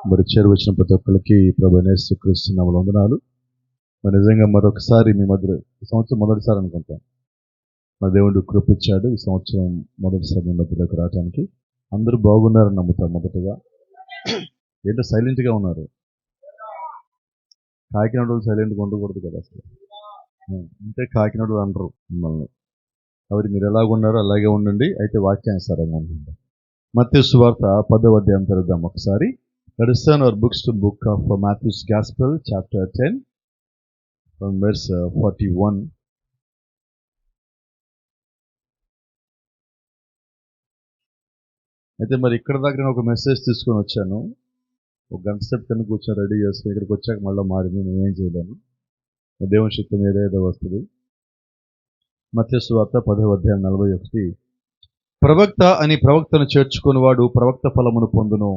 మరి చేరువచ్చిన ప్రతి ఒక్కరికి ప్రభువైన యేసుక్రీస్తు నామములో వందనాలు. మరి నిజంగా మరొకసారి మీ మధ్య ఈ సంవత్సరం మొదటిసారి అనుకుంటాం మా దేవుడు కృపించాడు ఈ సంవత్సరం మొదటిసారి మీ మధ్యలోకి రావడానికి. అందరూ బాగున్నారని నమ్ముతాం. మొదటగా ఏంటో సైలెంట్గా ఉన్నారు. కాకినాడ సైలెంట్గా ఉండకూడదు కదా అసలు. అంటే కాకినాడ అనరు మిమ్మల్ని. కాబట్టి మీరు ఎలాగున్నారో అలాగే ఉండండి. అయితే వాక్యానుసారంగా ఉండండి. మత్తయి సువార్త 10వ అధ్యాయం తెరుద్దాం ఒకసారి. Let us turn our books to book of Matthew's Gospel, chapter 10, from verse 41. అయితే మరి ఇక్కడ దాకా నేను ఒక మెసేజ్ తీసుకొని వచ్చాను. ఒక గంట సేపు కింద కూర్చొని రెడీ చేసుకుని ఇక్కడికి వచ్చాక మళ్ళీ మారింది. నేనేం చేయలేను. దేవుని శక్తి ఏదేదో వస్తుంది. మత్తయి సువార్త 10వ అధ్యాయం 41. ప్రవక్త అని ప్రవక్తను చేర్చుకునివాడు ప్రవక్త ఫలమును పొందును.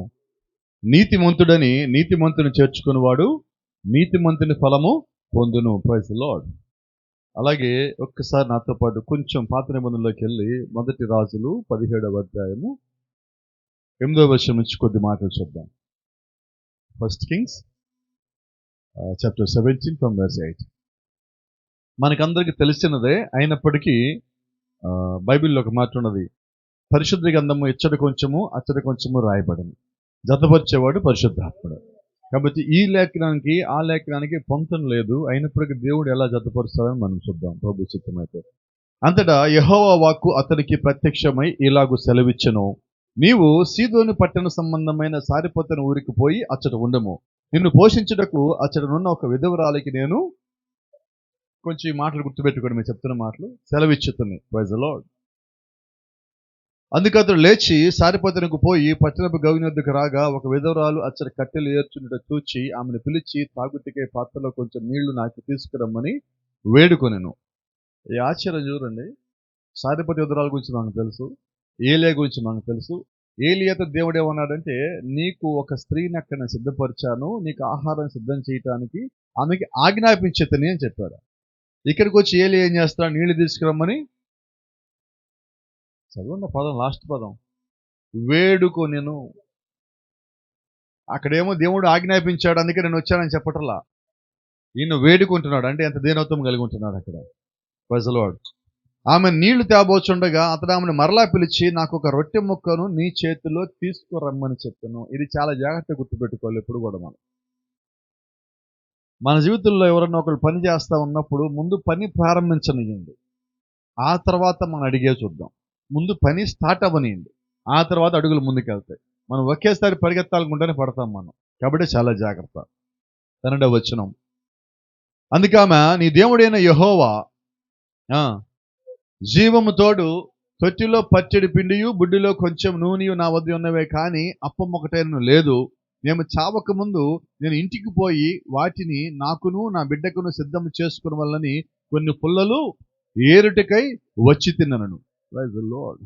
నీతిమంతుని చేర్చుకునివాడు నీతిమంతుని ఫలము పొందును. Praise the Lord. అలాగే ఒక్కసారి నాతో పాటు కొంచెం పాత నిబంధనలోకి వెళ్ళి 1 రాజులు 17వ అధ్యాయము 8వ వచనం నుంచి కొద్ది మాటలు చూద్దాం. 1 Kings chapter 17 from verse 8. మనకందరికీ తెలిసినదే అయినప్పటికీ బైబిల్లో ఒక మాట ఉన్నది. పరిశుద్ధ గ్రంథము ఇచ్చట కొంచెము అచ్చట కొంచెము రాయబడింది. జతపరిచేవాడు పరిశుద్ధాత్ముడు. కాబట్టి ఈ లేఖనానికి ఆ లేఖనానికి పొంతం లేదు. అయినప్పటికీ దేవుడు ఎలా జతపరుస్తాడని మనం చూద్దాం ప్రభు చిత్తమైతే. అంతటా యెహోవా వాక్కు అతనికి ప్రత్యక్షమై ఇలాగు సెలవిచ్చెను. నీవు సీదోను పట్టణ సంబంధమైన సారిపోతన ఊరికి పోయి అచ్చట ఉండము. నిన్ను పోషించుటకు అచ్చటనున్న ఒక విధవరాలికి నేను కొంచెం ఈ మాటలు గుర్తుపెట్టుకోండి. మీరు చెప్తున్న మాటలు సెలవిచ్చుతుంది. Praise the lord. అందుకు అతడు లేచి సారిపోతనకు పోయి పట్టణపు గవిని వద్దకు రాగా ఒక విధవరాలు అచ్చట కట్టెలు ఏర్చుండట చూచి ఆమెను పిలిచి తాగుటికే పాత్రలో కొంచెం నీళ్లు నాకు తీసుకురమ్మని వేడుకొనెను. ఈ ఆశ్చర్యం చూడండి. సారిపోత విధవరాల గురించి మనకు తెలుసు. ఏలియా గురించి మనకు తెలుసు. ఏలియాతో దేవుడు ఏమన్నాడంటే, నీకు ఒక స్త్రీని అక్కడ సిద్ధపరిచాను, నీకు ఆహారం సిద్ధం చేయటానికి ఆమెకి ఆజ్ఞాపించేతని అని చెప్పాడు. ఇక్కడికి వచ్చి ఏలియా ఏం చేస్తాడు? నీళ్లు తీసుకురమ్మని చదవండి పదం, లాస్ట్ పదం, వేడుకొనెను. అక్కడేమో దేవుడు ఆజ్ఞాపించాడు అందుకే నేను వచ్చానని చెప్పటల్లా. ఈయన వేడుకుంటున్నాడు. అంటే ఎంత దీనత్వం కలిగి ఉంటున్నాడు అక్కడ. Praise the Lord. ఆమె నీళ్లు తేబోచుండగా అతడు ఆమెను మరలా పిలిచి నాకు ఒక రొట్టె ముక్కను నీ చేతిలో తీసుకురమ్మని చెప్పాను. ఇది చాలా జాగ్రత్తగా గుర్తుపెట్టుకోవాలి. ఎప్పుడు కూడా మన జీవితంలో ఎవరన్నా ఒకరు పని చేస్తూ ఉన్నప్పుడు ముందు పని ప్రారంభించనియండి, ఆ తర్వాత మనం అడిగే చూద్దాం. ముందు పని స్టార్ట్ అవ్వనియండి, ఆ తర్వాత అడుగులు ముందుకెళ్తాయి. మనం ఒకేసారి పరిగెత్తాలనుకుంటేనే పడతాం మనం. కాబట్టి చాలా జాగ్రత్త. 12వ వచనం. అందుకామె నీ దేవుడైన యెహోవా జీవము తోడు తొట్టిలో పచ్చడి పిండియు బుడ్డిలో కొంచెం నూనెయు నా వద్ద ఉన్నవే కానీ అప్పం ఒకటేను లేదు. మేము చావక ముందు నేను ఇంటికి పోయి వాటిని నాకును నా బిడ్డకును సిద్ధం చేసుకున్న వల్లని కొన్ని పుల్లలు ఏరుటకై వచ్చి తిన్నను. Praise the lord.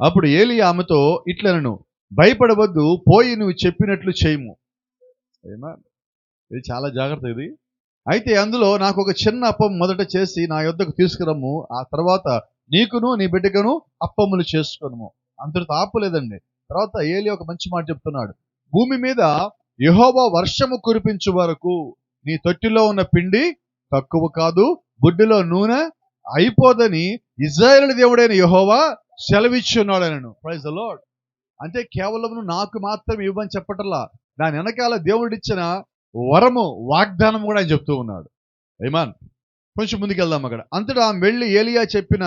అప్పుడు ఏలియా ఆమెతో ఇట్లనను, భయపడవద్దు, పోయి నువ్వు చెప్పినట్లు చేయము. ఇది చాలా జాగ్రత్త ఇది. అయితే అందులో నాకు ఒక చిన్న అప్పం మొదట చేసి నా యొద్దకు తీసుకురమ్ము, ఆ తర్వాత నీకును నీ బిడ్డకును అప్పములు చేసుకును. అంతటితో ఆపలేదండి. తర్వాత ఏలియా ఒక మంచి మాట చెప్తున్నాడు. భూమి మీద యెహోవా వర్షము కురిపించు వరకు నీ తొట్టిలో ఉన్న పిండి తక్కువ కాదు, బుడ్డిలో నూనె అయిపోదని ఇశ్రాయేలు దేవుడైన యెహోవా సెలవిచ్చున్నాడనను. Praise the Lord. అంటే కేవలం నాకు మాత్రం ఇవ్వని చెప్పటల్లా, దాని వెనకాల దేవుడిచ్చిన వరము, వాగ్దానం కూడా ఆయన చెప్తూ ఉన్నాడు. ఆమేన్. కొంచెం ముందుకెళ్దాం అక్కడ. అంతటా ఆమె వెళ్ళి ఏలియా చెప్పిన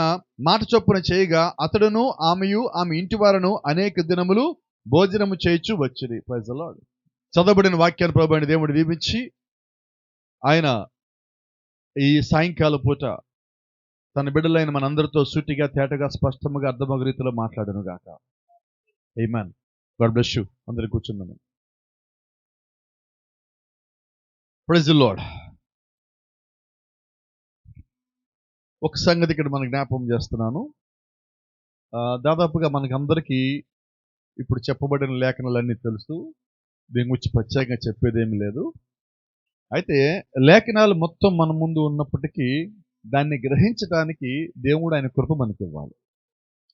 మాట చొప్పున చేయగా అతడును ఆమెయు ఆమె ఇంటి వారును అనేక దినములు భోజనము చేయించు వచ్చింది. Praise the Lord. చదవబడిన వాక్యాన్ని ప్రభువైన దేవుడు దీవించి ఆయన ఈ సాయంకాల పూట తన బిడ్డలైన మనందరితో సూటిగా తేటగా స్పష్టముగా అర్థమగు రీతిలో మాట్లాడను గాక. ఆమేన్. God bless you. అందరూ కూర్చుందాం. Praise the Lord. ఒక సంగతి ఇక్కడ మనకు జ్ఞాపకం చేస్తున్నాను. దాదాపుగా మనకందరికీ ఇప్పుడు చెప్పబడిన లేఖనాలన్నీ తెలుసు. దీని గురించి ప్రత్యేకంగా చెప్పేదేమీ లేదు. అయితే లేఖనాలు మొత్తం మన ముందు ఉన్నప్పటికీ దాన్ని గ్రహించడానికి దేవుడు ఆయన కృప మనకి ఇవ్వాలి.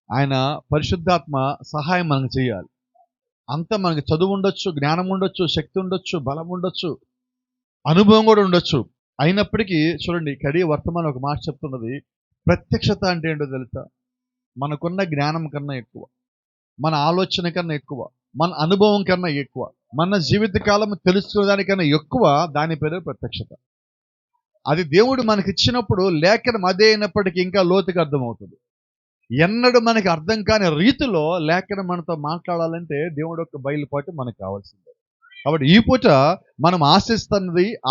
ఆయన పరిశుద్ధాత్మ సహాయం మనకు చేయాలి. అంత మనకి చదువు ఉండొచ్చు, జ్ఞానం ఉండొచ్చు, శక్తి ఉండొచ్చు, బలం ఉండొచ్చు, అనుభవం కూడా ఉండొచ్చు. అయినప్పటికీ చూడండి, కడి వర్తమానం ఒక మాట చెప్తున్నది, ప్రత్యక్షత అంటే ఏంటో తెలుసా? మనకున్న జ్ఞానం కన్నా ఎక్కువ, మన ఆలోచన కన్నా ఎక్కువ, మన అనుభవం కన్నా ఎక్కువ, మన జీవితకాలం తెలుసుకునే దానికన్నా ఎక్కువ, దాని పేరు ప్రత్యక్షత. అది దేవుడు మనకి ఇచ్చినప్పుడు లేఖనం అదే అయినప్పటికీ ఇంకా లోతుగా అర్థమవుతుంది. ఎన్నడూ మనకి అర్థం కాని రీతిలో లేఖనం మనతో మాట్లాడాలంటే దేవుడు యొక్క బయలుపాటు మనకు కావాల్సిందే. కాబట్టి ఈ పూట మనం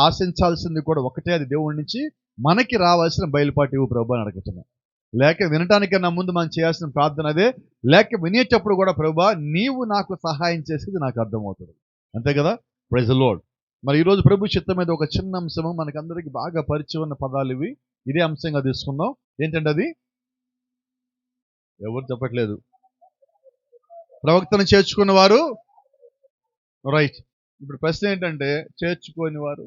ఆశించాల్సింది కూడా ఒకటే, అది దేవుడి నుంచి మనకి రావాల్సిన బయలుపాటు ఇవ్వు ప్రభు అని అడుగుతున్నాం. లేక వినటానికన్నా ముందు మనం చేయాల్సిన ప్రార్థన అదే. లేక వినేటప్పుడు కూడా ప్రభు నీవు నాకు సహాయం చేసేది నాకు అర్థమవుతుంది, అంతే కదా. Praise the Lord. మరి ఈరోజు ప్రభు చిత్తం మీద ఒక చిన్న అంశము, మనకందరికీ బాగా పరిచయం ఉన్న పదాలు ఇవి. ఇదే అంశంగా తీసుకుందాం. ఏంటంటే అది ఎవరు చెప్పట్లేదు. ప్రవక్తను చేర్చుకున్న వారు, రైట్. ఇప్పుడు ప్రశ్న ఏంటంటే చేర్చుకోని వారు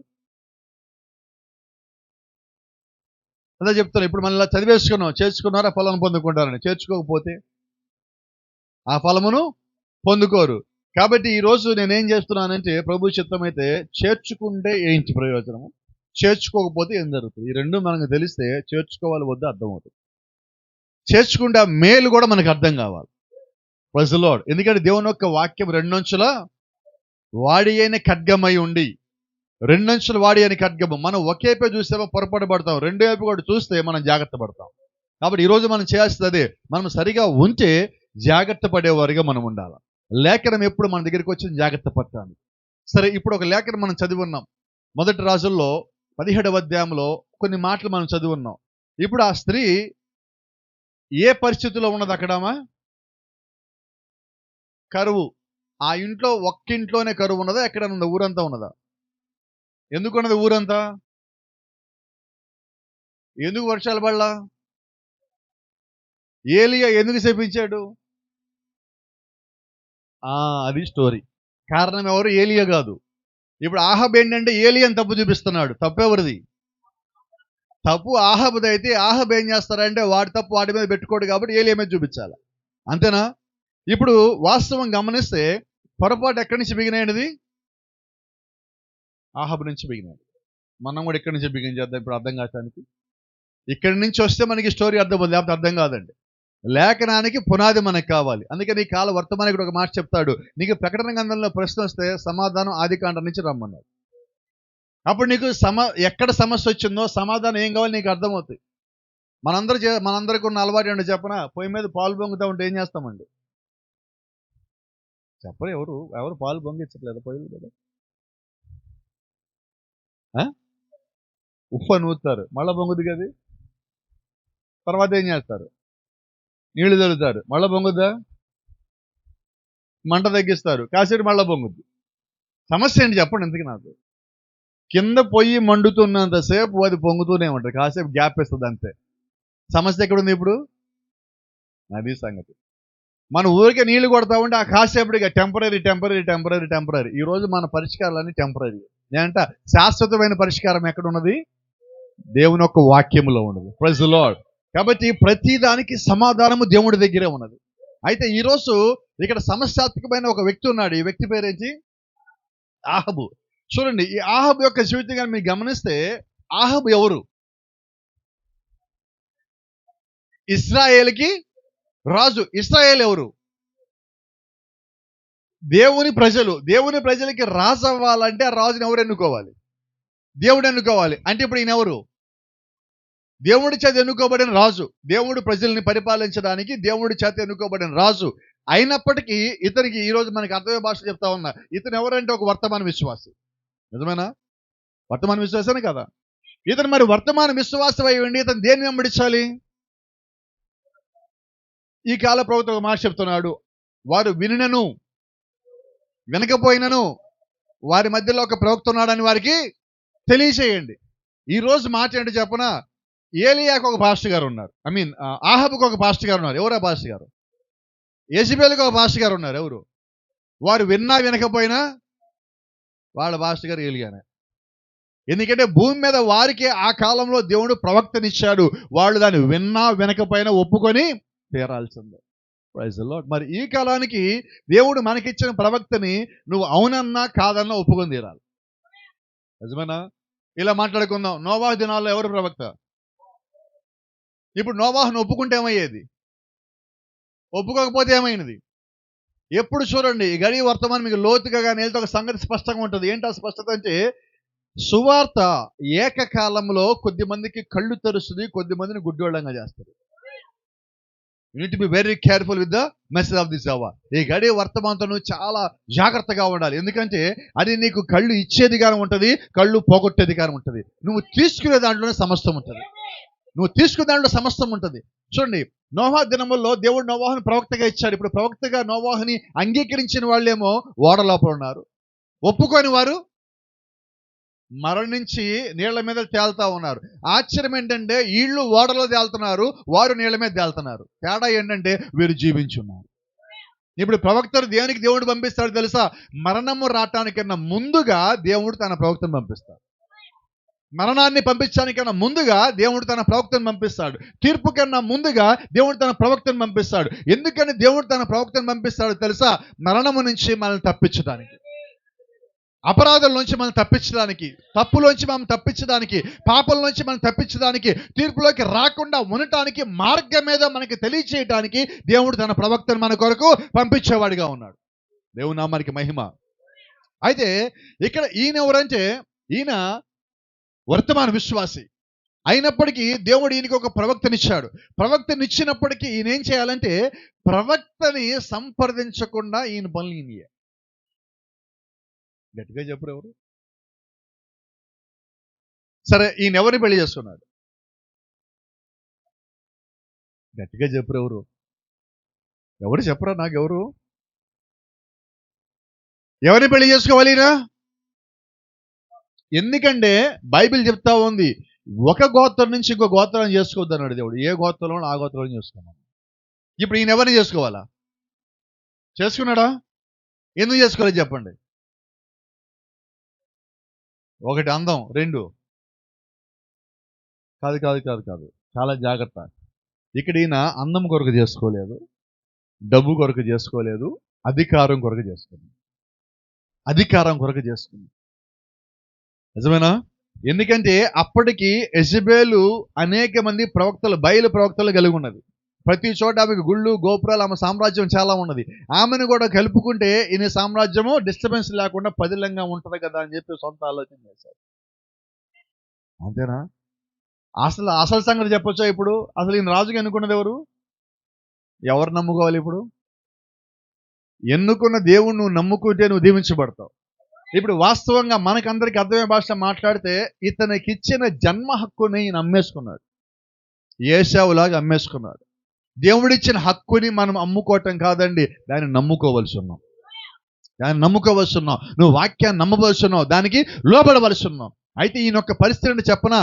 అదే చెప్తాను. ఇప్పుడు మళ్ళీ చదివేసుకున్నాం, చేర్చుకున్నారా ఫలం పొందుకుంటారని. చేర్చుకోకపోతే ఆ ఫలమును పొందుకోరు. కాబట్టి ఈరోజు నేనేం చేస్తున్నానంటే, ప్రభు చిత్తమైతే చేర్చుకుంటే ఏంటి ప్రయోజనము, చేర్చుకోకపోతే ఏం జరుగుతుంది, ఈ రెండు మనకు తెలిస్తే చేర్చుకోవాలి వద్ద అర్థమవుతుంది. చేర్చుకుంటే ఆ మేలు కూడా మనకు అర్థం కావాలి. Praise the Lord. ఎందుకంటే దేవుని యొక్క వాక్యం రెండంచుల వాడి అయిన ఖడ్గమై ఉండి, రెండంచుల వాడి అయిన ఖడ్గము. మనం ఒకేపై చూస్తేమో పొరపాటు పడతాం, రెండు వైపు కూడా చూస్తే మనం జాగ్రత్త పడతాం. కాబట్టి ఈరోజు మనం చేయాల్సింది అదే. మనం సరిగా ఉంటే జాగ్రత్త పడేవారిగా మనం ఉండాలి. లేఖనం ఎప్పుడు మన దగ్గరికి వచ్చి జాగ్రత్త పడతాను. సరే, ఇప్పుడు ఒక లేఖనం మనం చదివి ఉన్నాం. మొదటి రాజుల్లో 17వ అధ్యాయంలో కొన్ని మాటలు మనం చదివి ఉన్నాం. ఇప్పుడు ఆ స్త్రీ ఏ పరిస్థితిలో ఉన్నది అక్కడమా? కరువు. ఆ ఇంట్లో ఒక్కింట్లోనే కరువు ఉన్నదా, ఎక్కడైనా ఉందా, ఊరంతా ఉన్నదా? ఎందుకు ఉన్నది ఊరంతా? ఎందుకు వర్షాలు పడలా? ఏలియా ఎందుకు శపించాడు? అది స్టోరీ. కారణం ఎవరు? ఏలియా కాదు. ఇప్పుడు ఆహాబ్ ఏంటంటే ఏలియాని తప్పు చూపిస్తున్నాడు. తప్పెవరిది? తప్పు ఆహాబుది. అయితే ఆహాబ్ ఏం చేస్తారంటే వాడి తప్పు వాడి మీద పెట్టుకోడు కాబట్టి ఏలియా మీద చూపించాలి, అంతేనా? ఇప్పుడు వాస్తవం గమనిస్తే పొరపాటు ఎక్కడి నుంచి బిగినది? ఆహాబు నుంచి బిగినది. మనం కూడా ఎక్కడి నుంచి బిగిన్ చేద్దాం ఇప్పుడు అర్థం కావడానికి. ఇక్కడి నుంచి వస్తే మనకి స్టోరీ అర్థమవుతుంది, లేకపోతే అర్థం కాదండి. లేఖనానికి పునాది మనకు కావాలి. అందుకని ఈ కాల వర్తమానికి ఒక మాట చెప్తాడు, నీకు ప్రకటన గ్రంథంలో ప్రశ్న వస్తే సమాధానం ఆదికాండం నుంచి రమ్మన్నాడు. అప్పుడు నీకు ఎక్కడ సమస్య వచ్చిందో సమాధానం ఏం కావాలి నీకు అర్థమవుతుంది. మనందరికీ ఉన్న అలవాటు ఏంటో చెప్పనా? పొయ్యి మీద పాలు పొంగుతూ ఉంటే ఏం చేస్తామండి? చెప్పరు. ఎవరు పాలు పొంగించట్లేదు పొయ్యి మీద. ఉప్పు నూతారు, మళ్ళా పొంగుద్ది కదా. తర్వాత ఏం చేస్తారు? నీళ్లు చల్లుతారు, మళ్ళా పొంగుద్దా? మంట తగ్గిస్తారు, కాసేపు మళ్ళా పొంగుద్ది. సమస్య ఏంటి చెప్పండి ఇంతకీ నాకు? కింద పొయ్యి మండుతున్నంతసేపు అది పొంగుతూనే ఉంటుంది, కాసేపు గ్యాప్ ఇస్తుంది అంతే. సమస్య ఎక్కడుంది ఇప్పుడు? అది సంగతి. మన ఊరికే నీళ్లు కొడతా ఉంటే ఆ కాసేపటిగా టెంపరీ. ఈరోజు మన పరిష్కారాలన్నీ టెంపరీ. నేనంట శాశ్వతమైన పరిష్కారం ఎక్కడున్నది? దేవుని యొక్క వాక్యములో ఉన్నది. Praise the Lord. కాబట్టి ప్రతి దానికి సమాధానము దేవుడి దగ్గరే ఉన్నది. అయితే ఈరోజు ఇక్కడ సమస్యాత్మకమైన ఒక వ్యక్తి ఉన్నాడు. ఈ వ్యక్తి పేరేంటి? ఆహాబు. చూడండి, ఈ ఆహాబు యొక్క జీవితంగా మీరు గమనిస్తే, ఆహాబు ఎవరు? ఇశ్రాయేలుకి రాజు. ఇశ్రాయేల్ ఎవరు? దేవుని ప్రజలు. దేవుని ప్రజలకి రాజు అవ్వాలంటే ఆ రాజుని ఎవరు ఎన్నుకోవాలి? దేవుడు ఎన్నుకోవాలి. అంటే ఇప్పుడు ఈయన ఎవరు? దేవుడి చేత ఎన్నుకోబడిన రాజు. దేవుడు ప్రజల్ని పరిపాలించడానికి దేవుడి చేత ఎన్నుకోబడిన రాజు. అయినప్పటికీ ఇతనికి ఈరోజు మనకి అర్థమయ్యే భాష చెప్తా ఉన్నా, ఇతను ఎవరంటే ఒక వర్తమాన విశ్వాసి. నిజమేనా? వర్తమాన విశ్వాసనే కదా. ఇతను మరి వర్తమాన విశ్వాసం అయి ఉండి ఇతను దేన్ని వెంబడించాలి? ఈ కాల ప్రభుత్వం ఒక మాట చెప్తున్నాడు, వారు వినినను వినకపోయినను వారి మధ్యలో ఒక ప్రవక్త ఉన్నాడని వారికి తెలియచేయండి. ఈ రోజు మాట ఏంటో చెప్పనా? ఏలియాకు ఒక పాస్టర్ గారు ఉన్నారు. ఆహాబుకు ఒక పాస్టర్ గారు ఉన్నారు. ఎవరా పాస్టర్ గారు? యెజబెలుకు ఒక పాస్టర్ గారు ఉన్నారు. ఎవరు? వారు విన్నా వినకపోయినా వాళ్ళ పాస్టర్ గారు ఏలియానే. ఎందుకంటే భూమి మీద వారికి ఆ కాలంలో దేవుడు ప్రవక్తనిచ్చాడు. వాళ్ళు దాన్ని విన్నా వినకపోయినా ఒప్పుకొని తీరాల్సిందే. Praise the Lord. మరి ఈ కాలానికి దేవుడు మనకిచ్చిన ప్రవక్తని నువ్వు అవునన్నా కాదన్నా ఒప్పుకొని తీరాలి. నిజమేనా? ఇలా మాట్లాడుకుందాం. నోవాహు దినాల్లో ఎవరు ప్రవక్త? ఇప్పుడు నోవాహును ఒప్పుకుంటే ఏమయ్యేది? ఒప్పుకోకపోతే ఏమైనది? ఎప్పుడు చూడండి ఈ గడియ వర్తమానం మీకు లోతుగా కానీ ఒక సంగతి స్పష్టంగా ఉంటుంది. ఏంటి ఆ స్పష్టత అంటే, సువార్త ఏకకాలంలో కొద్ది మందికి కళ్ళు తెరుస్తుంది, కొద్ది మందిని గుడ్డోళ్ళంగా చేస్తారు. You need to be very careful with the message of this hour. ఈ గడియ వర్తమానంతో నువ్వు చాలా జాగ్రత్తగా ఉండాలి. ఎందుకంటే అది నీకు కళ్ళు ఇచ్చేదిగానే ఉంటుంది, కళ్ళు పోగొట్టేదిగానే ఉంటుంది. నువ్వు తీసుకునే దాంట్లోనే సమస్తం ఉంటుంది. చూడండి, నోవాహు దినముల్లో దేవుడు నోవాహుని ప్రవక్తగా ఇచ్చాడు. ఇప్పుడు ప్రవక్తగా నోవాహుని అంగీకరించిన వాళ్ళేమో ఓడ లోపల ఉన్నారు, ఒప్పుకొని వారు మరణించి నీళ్ల మీద తేలుతా ఉన్నారు. ఆశ్చర్యం ఏంటంటే వీళ్ళు ఓడలో తేలుతున్నారు, వారు నీళ్ల మీద తేలుతున్నారు. తేడా ఏంటంటే వీరు జీవించున్నారు. ఇప్పుడు ప్రవక్తలు దేవుడు పంపిస్తాడు తెలుసా? మరణము రావటానికన్నా ముందుగా దేవుడు తన ప్రవక్తను పంపిస్తాడు. మరణాన్ని పంపించడానికన్నా ముందుగా దేవుడు తన ప్రవక్తను పంపిస్తాడు. తీర్పు కన్నా ముందుగా దేవుడు తన ప్రవక్తను పంపిస్తాడు. ఎందుకని దేవుడు తన ప్రవక్తను పంపిస్తాడు తెలుసా? మరణము నుంచి మనల్ని తప్పించడానికి, అపరాధం నుంచి మనం తప్పించడానికి, తప్పులోంచి మనం తప్పించడానికి, పాపల నుంచి మనం తప్పించడానికి, తీర్పులోకి రాకుండా ఉండటానికి, మార్గం మీద మనకి తెలియచేయడానికి దేవుడు తన ప్రవక్తను మన కొరకు పంపించేవాడిగా ఉన్నాడు. దేవుని నామానికి మహిమ. అయితే ఇక్కడ ఈయన ఎవరంటే, ఈయన వర్తమాన విశ్వాసి అయినప్పటికీ దేవుడు ఈయనకి ఒక ప్రవక్తనిచ్చాడు. ప్రవక్తనిచ్చినప్పటికీ ఈయన ఏం చేయాలంటే, ప్రవక్తని సంప్రదించకుండా ఈయన పనులు ఈయన. గట్టిగా చెప్పరు ఎవరు? సరే, ఈయన ఎవరిని పెళ్లి చేసుకున్నాడు? గట్టిగా చెప్పరు ఎవరు? ఎవరు చెప్పరా? నాకెవరు? ఎవరిని పెళ్లి చేసుకోవాలి? ఎందుకంటే బైబిల్ చెప్తా ఉంది, ఒక గోత్రం నుంచి ఇంకో గోత్రం చేసుకోవద్దు అన్నాడు దేవుడు. ఏ గోత్రంలో ఆ గోత్రంలో చేసుకున్నాడు. ఇప్పుడు ఈయన ఎవరిని చేసుకోవాలా? చేసుకున్నాడా? ఎందుకు చేసుకోలేదు చెప్పండి? ఒకటి అందం, రెండు కాదు కాదు కాదు కాదు చాలా జాగ్రత్త. ఇక్కడ ఈయన అందం కొరకు చేసుకోలేదు, డబ్బు కొరకు చేసుకోలేదు, అధికారం కొరకు చేసుకున్నాడు. అధికారం కొరకు చేసుకుంది. నిజమేనా? ఎందుకంటే అప్పటికి యెజబెలు అనేక మంది ప్రవక్తలు, బయలు ప్రవక్తలు కలిగి ఉన్నది. ప్రతి చోట ఆమెకు గుళ్ళు, గోపురాలు, ఆమె సామ్రాజ్యం చాలా ఉన్నది. ఆమెను కూడా కలుపుకుంటే ఈయన సామ్రాజ్యము డిస్టర్బెన్స్ లేకుండా పదిలంగా ఉంటుంది కదా అని చెప్పి సొంత ఆలోచన చేశారు. అంతేనా? అసలు సంగతి చెప్పొచ్చా? ఇప్పుడు అసలు ఈయన రాజుగా ఎన్నుకున్నది ఎవరు? ఎవరు నమ్ముకోవాలి? ఇప్పుడు ఎన్నుకున్న దేవుణ్ణి నువ్వు నమ్ముకుంటే నువ్వు దీవించబడతావు. ఇప్పుడు వాస్తవంగా మనకందరికి అర్థమయ్యే భాష మాట్లాడితే, ఇతనికి ఇచ్చిన జన్మ హక్కుని ఈయన అమ్మేసుకున్నాడు. ఏశావులాగా అమ్మేసుకున్నాడు. దేవుడిచ్చిన హక్కుని మనం అమ్ముకోవటం కాదండి, దాన్ని నమ్ముకోవలసి ఉన్నాం. నువ్వు వాక్యాన్ని నమ్మవలసి ఉన్నావు, దానికి లోబడవలసి ఉన్నావు. అయితే ఈయన యొక్క పరిస్థితిని చెప్పనా?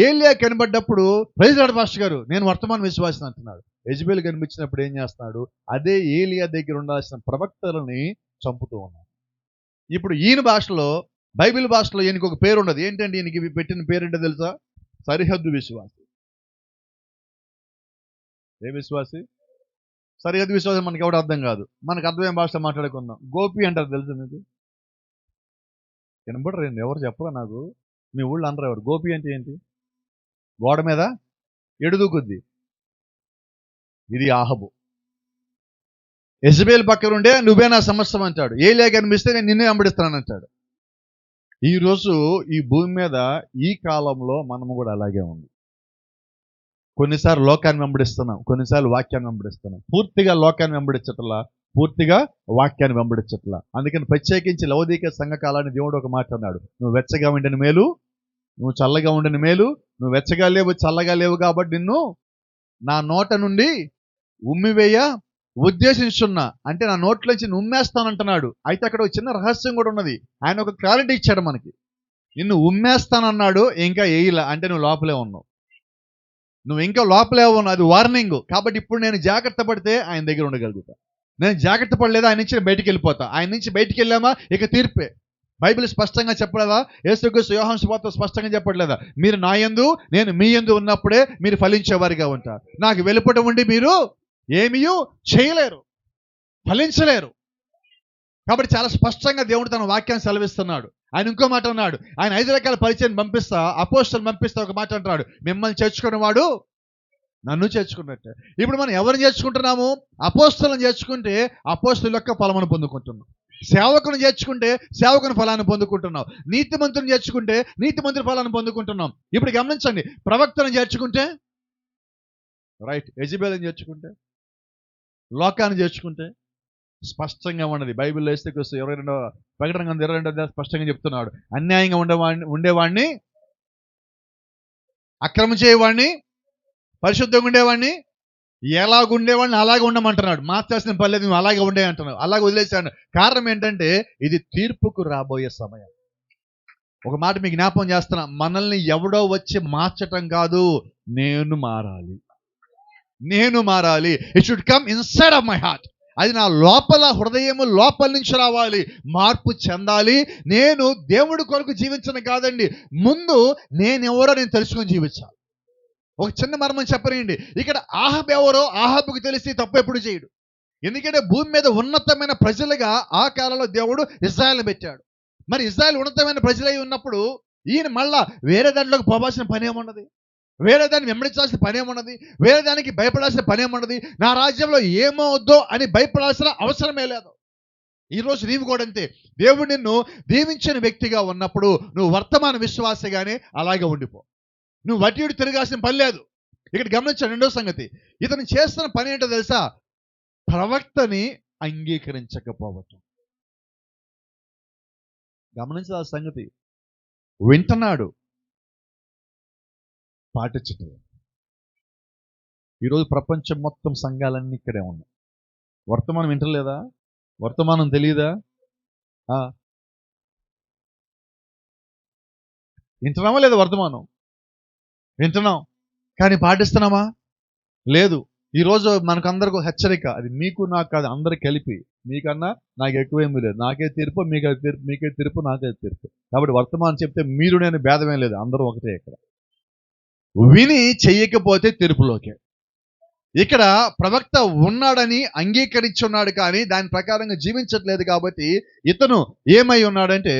ఏలియా కనబడ్డప్పుడు, ప్రైజ్ లార్డ్ పాస్టర్ గారు నేను వర్తమాన విశ్వాసం అంటున్నాడు. యెజబెలు కనిపించినప్పుడు ఏం చేస్తున్నాడు? అదే ఏలియా దగ్గర ఉండాల్సిన ప్రవక్తలని చంపుతూ ఉన్నాడు. ఇప్పుడు ఈయన భాషలో, బైబిల్ భాషలో ఈయనకి ఒక పేరు ఉండదు. ఏంటంటే ఈయనకి పెట్టిన పేరేంటో తెలుసా? సరిహద్దు విశ్వాసి. ఏ విశ్వాసి? సరిహద్దు విశ్వాసం మనకి ఎవడు అర్థం కాదు. మనకు అర్థమైన భాష మాట్లాడుకుందాం. గోపి అంటారు తెలుసు మీకు? కనబడరండి, ఎవరు చెప్పరా నాకు? మీ ఊళ్ళో అనరు ఎవరు? గోపి అంటే ఏంటి? గోడ మీద ఎడుదూకుద్ది. ఇది ఆహబు. యెజబెలు పక్కన ఉండే నువ్వే నా సమస్తం అంటాడు. ఏలియా కనిపిస్తే నేను నిన్నే వెంబడిస్తాను అంటాడు. ఈరోజు ఈ భూమి మీద ఈ కాలంలో మనము కూడా అలాగే ఉంది. కొన్నిసార్లు లోకాన్ని వెంబడిస్తున్నాం, కొన్నిసార్లు వాక్యాన్ని వెంబడిస్తున్నాం. పూర్తిగా లోకాన్ని వెంబడించట్లా, పూర్తిగా వాక్యాన్ని వెంబడించట్లా. అందుకని ప్రత్యేకించి లౌదీక సంఘకాలాన్ని దేవుడు ఒక మాట అన్నాడు, నువ్వు వెచ్చగా ఉండిన మేలు, నువ్వు చల్లగా ఉండిన మేలు. నువ్వు వెచ్చగా లేవు, చల్లగా లేవు కాబట్టి నిన్ను నా నోట నుండి ఉమ్మివేయ ఉద్దేశించున్నా, అంటే నా నోట్లోంచి ఉమ్మేస్తానంటున్నాడు. అయితే అక్కడ ఒక చిన్న రహస్యం కూడా ఉన్నది. ఆయన ఒక క్లారిటీ ఇచ్చాడు మనకి. నిన్ను ఉమ్మేస్తానన్నాడు, ఇంకా వేయలా, అంటే నువ్వు లోపలే ఉన్నావు. అది వార్నింగ్. కాబట్టి ఇప్పుడు నేను జాగ్రత్త పడితే ఆయన దగ్గర ఉండగలుగుతా. నేను జాగ్రత్త పడలేదా ఆయన నుంచి బయటికి వెళ్ళిపోతా. ఆయన నుంచి బయటికి వెళ్ళామా ఇక తీర్పే. బైబిల్ స్పష్టంగా చెప్పలేదా? యేసుక్రీస్తు యోహాను సువార్త స్పష్టంగా చెప్పట్లేదా? మీరు నా యందు నేను మీ యందు ఉన్నప్పుడే మీరు ఫలించేవారిగా ఉంటారు. నాకు వెలుపట ఉండి మీరు ఏమీయూ చేయలేరు, ఫలించలేరు. కాబట్టి చాలా స్పష్టంగా దేవుడు తన వాక్యాన్ని సెలవిస్తున్నాడు. ఆయన ఇంకో మాట అన్నాడు, ఆయన 5 రకాల పరిచయం పంపిస్తా, అపోస్తలుని పంపిస్తా ఒక మాట అంటున్నాడు, మిమ్మల్ని చేర్చుకునేవాడు నన్ను చేర్చుకున్నట్టే. ఇప్పుడు మనం ఎవరిని చేర్చుకుంటున్నాము? అపోస్తలుని చేర్చుకుంటే అపోస్తలుల యొక్క ఫలమును పొందుకుంటున్నాం. సేవకుని చేర్చుకుంటే సేవకుని ఫలాన్ని పొందుకుంటున్నాం. నీతిమంతుని చేర్చుకుంటే నీతిమంతుని ఫలాన్ని పొందుకుంటున్నాం. ఇప్పుడు గమనించండి, ప్రవక్తను చేర్చుకుంటే రైట్, యెజబెలుని చేర్చుకుంటే, లోకాన్ని చేర్చుకుంటే స్పష్టంగా ఉన్నది. బైబిల్లో వేస్తే 22 ప్రకటన గ్రంథం 22 స్పష్టంగా చెప్తున్నాడు, అన్యాయంగా ఉండేవాడిని, అక్రమం చేయవాడిని, పరిశుద్ధంగా ఉండేవాడిని, ఎలాగుండేవాడిని అలాగే ఉండమంటున్నాడు. మార్చాల్సిన పర్లేదు, నువ్వు అలాగే ఉండే అంటున్నావు. అలాగే వదిలేశాను. కారణం ఏంటంటే ఇది తీర్పుకు రాబోయే సమయం. ఒక మాట మీకు జ్ఞాపకం చేస్తున్నా, మనల్ని ఎవడో వచ్చి మార్చటం కాదు, నేను మారాలి. It should come inside of my heart. అది నా లోపల, హృదయము లోపల నుంచి రావాలి, మార్పు చెందాలి. నేను దేవుడి కొరకు జీవించను కాదండి, ముందు నేనెవరో నేను తెలుసుకొని జీవించాలి. ఒక చిన్న మర్మం చెప్పనండి, ఇక్కడ ఆహాబు ఎవరో ఆహాబుకు తెలిసి తప్పు ఎప్పుడు చేయడు. ఎందుకంటే భూమి మీద ఉన్నతమైన ప్రజలుగా ఆ కాలంలో దేవుడు ఇశ్రాయేలును పెట్టాడు. మరి ఇశ్రాయేలు ఉన్నతమైన ప్రజలై ఉన్నప్పుడు ఈయన మళ్ళా వేరే దాంట్లోకి పోవాల్సిన పని ఏమున్నది, వేరే దాన్ని వెంబడించాల్సిన పని ఏమున్నది, వేరే దానికి భయపడాల్సిన పని ఏమున్నది, నా రాజ్యంలో ఏమవుద్దో అని భయపడాల్సిన అవసరమే లేదు. ఈరోజు నీవు కూడా అంతే. దేవుడు నిన్ను దీవించిన వ్యక్తిగా ఉన్నప్పుడు నువ్వు వర్తమాన విశ్వాసగానే అలాగే ఉండిపో. నువ్వు వడ్డీడు తిరగాల్సిన పని లేదు. ఇక్కడ గమనించాను రెండో సంగతి, ఇతను చేస్తున్న పని ఏంటో తెలుసా? ప్రవక్తని అంగీకరించకపోవటం. గమనించాల సంగతి, వింటున్నాడు, పాటించటం. ఈరోజు ప్రపంచం మొత్తం సంఘాలన్నీ ఇక్కడే ఉన్నాయి. వర్తమానం వింటలేదా? వర్తమానం తెలియదా? వింటున్నామా లేదా? వర్తమానం వింటున్నాం, కానీ పాటిస్తున్నామా? లేదు. ఈరోజు మనకందరికి హెచ్చరిక, అది మీకు నాకు కాదు, అందరికి కలిపి. మీకన్నా నాకు ఎక్కువేమీ లేదు, నాకే తీర్పు, మీకే తీర్పు, నాకే తీర్పు. కాబట్టి వర్తమానం చెప్తే మీరు నేను భేదమే లేదు, అందరూ ఒకటే. ఇక్కడ విని చెయ్యకపోతే తీర్పులోకే. ఇక్కడ ప్రవక్త ఉన్నాడని అంగీకరించున్నాడు, కానీ దాని ప్రకారంగా జీవించట్లేదు. కాబట్టి ఇతను ఏమై ఉన్నాడంటే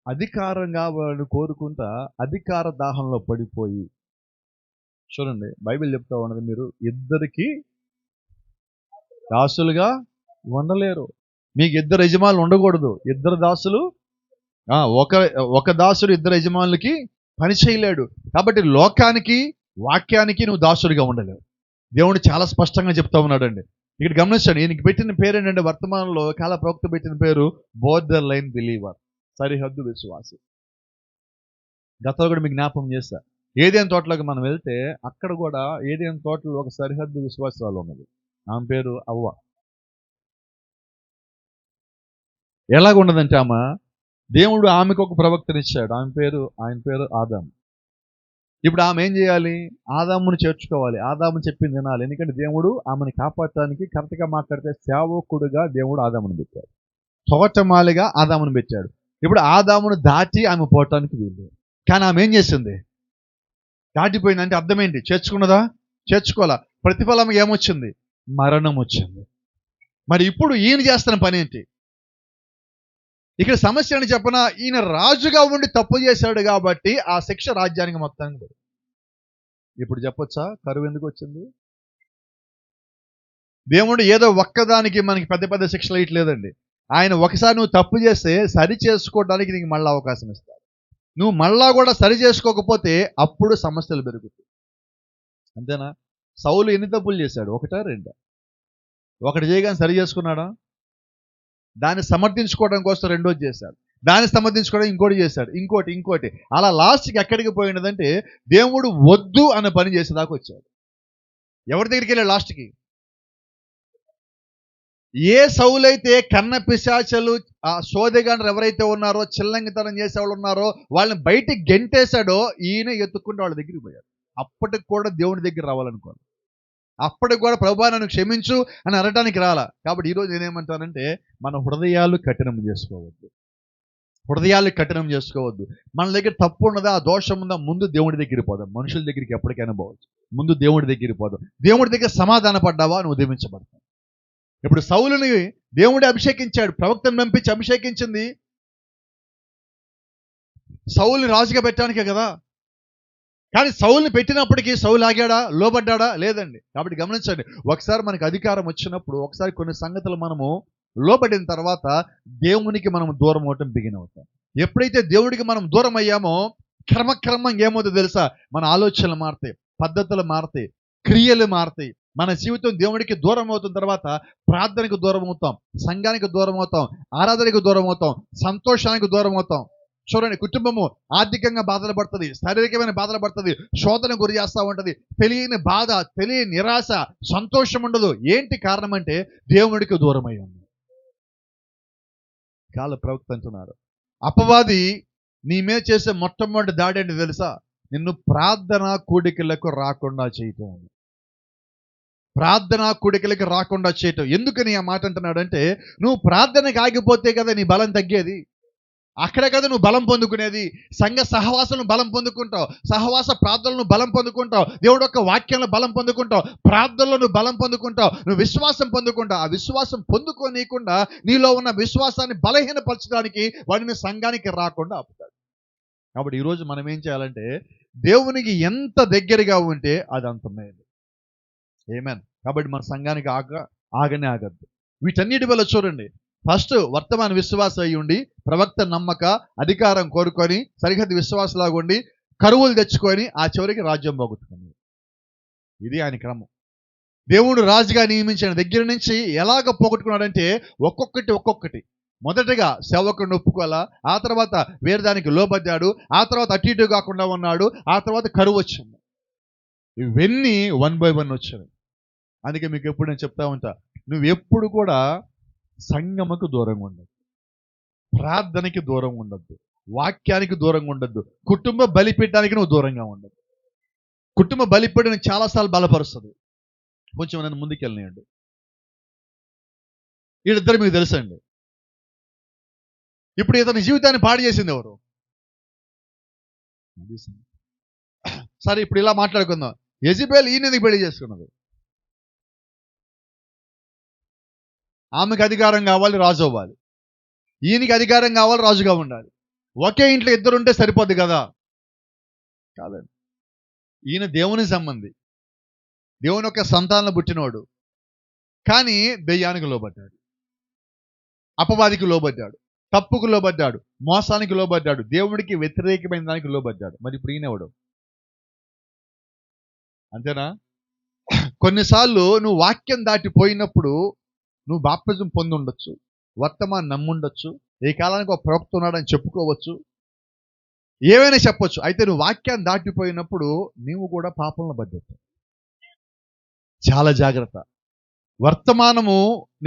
అధికారంగా వాడు కోరుకుంటా అధికార దాహంలో పడిపోయి, చూడండి బైబిల్ చెప్తా ఉన్నది, మీరు ఇద్దరికి దాసులుగా ఉండలేరు. మీకు ఇద్దరు యజమానులు ఉండకూడదు. ఇద్దరు దాసులు, ఒక దాసుడు ఇద్దరు యజమానులకి పని చేయలేడు. కాబట్టి లోకానికి, వాక్యానికి నువ్వు దాసుడిగా ఉండలేవు. దేవుడు చాలా స్పష్టంగా చెప్తా ఉన్నాడండి. ఇక్కడ గమనించండి, ఈయనకి పెట్టిన పేరు ఏంటంటే, వర్తమానంలో కాల ప్రవక్త పెట్టిన పేరు బోర్డర్ లైన్ బిలీవర్, సరిహద్దు విశ్వాసి. గతంలో కూడా మీకు జ్ఞాపకం చేస్తా, ఏదైనా తోటలోకి మనం వెళ్తే అక్కడ కూడా ఏదైనా తోటలో ఒక సరిహద్దు విశ్వాసాలు ఉన్నది. ఆమె పేరు అవ్వ. ఎలాగున్నదంటే ఆమె, దేవుడు ఆమెకు ఒక ప్రవక్తనిచ్చాడు, ఆయన పేరు ఆదాము. ఇప్పుడు ఆమె ఏం చేయాలి? ఆదామును చేర్చుకోవాలి, ఆదాము చెప్పింది వినాలి. ఎందుకంటే దేవుడు ఆమెను కాపాడటానికి, కరెక్ట్గా మాట్లాడితే సేవకుడుగా దేవుడు ఆదామును పెట్టాడు, తోటమాలిగా ఆదామును పెట్టాడు. ఇప్పుడు ఆదామును దాటి ఆమె పోవటానికి వీలు. కానీ ఆమె ఏం చేసింది? దాటిపోయిందంటే అర్థం ఏంటి? చేర్చుకున్నదా? చేర్చుకోవాలా. ప్రతిఫలం ఏమొచ్చింది? మరణం వచ్చింది. మరి ఇప్పుడు ఈయన చేస్తున్న పని ఏంటి? ఇక్కడ సమస్య అని చెప్పన, ఈయన రాజుగా ఉండి తప్పు చేశాడు కాబట్టి ఆ శిక్ష రాజ్యానికి మొత్తానికి. ఇప్పుడు చెప్పొచ్చా కరువు ఎందుకు వచ్చింది? దేవుడు ఏదో ఒక్కదానికి మనకి పెద్ద పెద్ద శిక్షలు ఇట్లేదండి. ఆయన ఒకసారి నువ్వు తప్పు చేస్తే సరి చేసుకోవడానికి నీకు మళ్ళీ అవకాశం ఇస్తాడు. నువ్వు మళ్ళా కూడా సరి చేసుకోకపోతే అప్పుడు సమస్యలు పెరుగుతాయి. అంతేనా? సౌలు ఎన్ని తప్పులు చేశాడు? 1, 2? ఒకటి చేయగానే సరి చేసుకున్నాడా? దాన్ని సమర్థించుకోవడం కోసం రెండోది చేశాడు, దాన్ని సమర్థించుకోవడం ఇంకోటి చేశాడు, ఇంకోటి. అలా లాస్ట్కి ఎక్కడికి పోయినదంటే దేవుడు వద్దు అనే పని చేసేదాకా వచ్చాడు. ఎవరి దగ్గరికి వెళ్ళాడు లాస్ట్కి? ఏ సౌలైతే కన్న పిశాచలు, ఆ సోదెగాండ్రు ఎవరైతే ఉన్నారో, చిల్లంగితనం చేసేవాళ్ళు ఉన్నారో వాళ్ళని బయటికి గెంటేశాడో, ఈయన ఎత్తుకుంటూ వాళ్ళ దగ్గరికి పోయాడు. అప్పటికి కూడా దేవుడి దగ్గర రావాలనుకోవాలి. అప్పటికి కూడా ప్రభువా నన్ను క్షమించు అని అనటానికి రాలా. కాబట్టి ఈరోజు నేనేమంటానంటే, మన హృదయాలు కఠినం చేసుకోవద్దు. హృదయాలు కఠినం చేసుకోవద్దు. మన దగ్గర తప్పు ఉన్నదా, ఆ దోషం ఉందా, ముందు దేవుడి దగ్గరికి పోదాం. మనుషుల దగ్గరికి ఎప్పటికైనా పోవచ్చు, ముందు దేవుడి దగ్గరికి పోదాం. దేవుడి దగ్గర సమాధాన పడ్డావా, నువ్వు దీవించబడతావు. ఇప్పుడు సౌలుని దేవుడు అభిషేకించాడు, ప్రవక్తను పంపించి అభిషేకించింది సౌలుని రాజుగా పెట్టడానికే కదా. కానీ సౌలుని పెట్టినప్పటికీ సౌలు ఆగాడా, లోబడ్డాడా? లేదండి. కాబట్టి గమనించండి, ఒకసారి మనకి అధికారం వచ్చినప్పుడు, ఒకసారి కొన్ని సంగతులు మనము లోబడిన తర్వాత దేవునికి మనం దూరం అవటం బిగిన్ అవుతాం. ఎప్పుడైతే దేవుడికి మనం దూరం అయ్యామో క్రమక్రమంగా ఏమవుతుందో తెలుసా, మన ఆలోచనలు మారుతాయి, పద్ధతులు మారుతాయి, క్రియలు మారుతాయి. మన జీవితం దేవుడికి దూరం అవుతున్న తర్వాత ప్రార్థనకు దూరం అవుతాం, సంఘానికి దూరం అవుతాం, ఆరాధనకు దూరం అవుతాం, సంతోషానికి దూరం అవుతాం. చూడండి, కుటుంబము ఆర్థికంగా బాధలు పడుతుంది, శారీరకమైన బాధలు పడుతుంది, శోధన గురి చేస్తూ ఉంటుంది, తెలియని బాధ, తెలియని నిరాశ, సంతోషం ఉండదు. ఏంటి కారణం అంటే దేవుడికి దూరమై ఉంది. కాల ప్రవక్త అంటున్నారు, అపవాది నీ మీద చేసే మొట్టమొదటి దాడి ఏంటి తెలుసా, నిన్ను ప్రార్థన కూడికలకు రాకుండా చేయటం. ప్రార్థన కూడికలకు రాకుండా చేయటం. ఎందుకని ఆ మాట అంటున్నాడంటే, నువ్వు ప్రార్థనకి ఆగిపోతే కదా నీ బలం తగ్గేది. అక్కడే కదా నువ్వు బలం పొందుకునేది. సంఘ సహవాసాలను బలం పొందుకుంటావు, సహవాస ప్రార్థనలను బలం పొందుకుంటావు, దేవుడు యొక్క వాక్యంలో బలం పొందుకుంటావు, ప్రార్థనలో నువ్వు బలం పొందుకుంటావు, నువ్వు విశ్వాసం పొందుకుంటావు. ఆ విశ్వాసం పొందుకోనీయకుండా నీలో ఉన్న విశ్వాసాన్ని బలహీనపరచడానికి వాడిని సంఘానికి రాకుండా ఆపుతాడు. కాబట్టి ఈరోజు మనం ఏం చేయాలంటే, దేవునికి ఎంత దగ్గరగా ఉంటే అది అంత మేలు. ఆమేన్. కాబట్టి మన సంఘానికి ఆగనే ఆగద్దు. వీటన్నిటి వల్ల చూడండి, ఫస్ట్ వర్తమాన విశ్వాసం అయ్యి ఉండి, ప్రవక్త నమ్మక, అధికారం కోరుకొని, సరిహద్దు విశ్వాసలాగా ఉండి, కరువులు తెచ్చుకొని, ఆ చివరికి రాజ్యం పోగొట్టుకుంది. ఇది ఆయన క్రమం. దేవుడు రాజుగా నియమించిన దగ్గర నుంచి ఎలాగ పోగొట్టుకున్నాడంటే ఒక్కొక్కటి. మొదటగా సేవకుడిని ఒప్పుకోవాలా, ఆ తర్వాత వేరే దానికి లోబడ్డాడు, ఆ తర్వాత అటు ఇటు కాకుండా ఉన్నాడు, ఆ తర్వాత కరువు వచ్చింది. ఇవన్నీ 1 by 1 వచ్చాయి. అందుకే మీకు ఎప్పుడు నేను చెప్తా ఉంటా, నువ్వు ఎప్పుడు కూడా సంగమకు దూరంగా ఉండద్దు, ప్రార్థనకి దూరంగా ఉండద్దు, వాక్యానికి దూరంగా ఉండద్దు, కుటుంబ బలిపీఠానికి నువ్వు దూరంగా ఉండద్దు. కుటుంబ బలిపీఠం చాలాసార్లు బలపరుస్తుంది. కొంచెం నన్ను ముందుకెళ్ళనియండి. వీళ్ళిద్దరు మీకు తెలుసండి. ఇప్పుడు ఇతని జీవితాన్ని పాడు చేసింది ఎవరు? సరే, ఇప్పుడు ఇలా మాట్లాడుకుందాం. యెజబెల్ ఈయనకి పెళ్లి చేసుకున్నది. ఆమెకు అధికారం కావాలి, రాజు అవ్వాలి. ఈయనకి అధికారం కావాలి, రాజుగా ఉండాలి. ఒకే ఇంట్లో ఇద్దరు ఉంటే సరిపోద్ది కదా? కాదండి. ఈయన దేవుని సంబంధి, దేవుని యొక్క సంతానం పుట్టినోడు, కానీ దెయ్యానికి లోబడ్డాడు, అపవాదికి లోబడ్డాడు, తప్పుకు లోబడ్డాడు, మోసానికి లోబడ్డాడు, దేవుడికి వ్యతిరేకమైన దానికి లోబడ్డాడు. మరి ఇప్పుడు ఈయనెవడు? అంతేనా? కొన్నిసార్లు నువ్వు వాక్యం దాటిపోయినప్పుడు నువ్వు బాప్తిజం పొంది ఉండొచ్చు, వర్తమానం నమ్ముండొచ్చు, ఏ కాలానికి ఒక ప్రవక్త ఉన్నాడని చెప్పుకోవచ్చు, ఏమైనా చెప్పొచ్చు. అయితే నువ్వు వాక్యాన్ని దాటిపోయినప్పుడు నీవు కూడా పాపంలో పడ్డట్టు. చాలా జాగ్రత్త.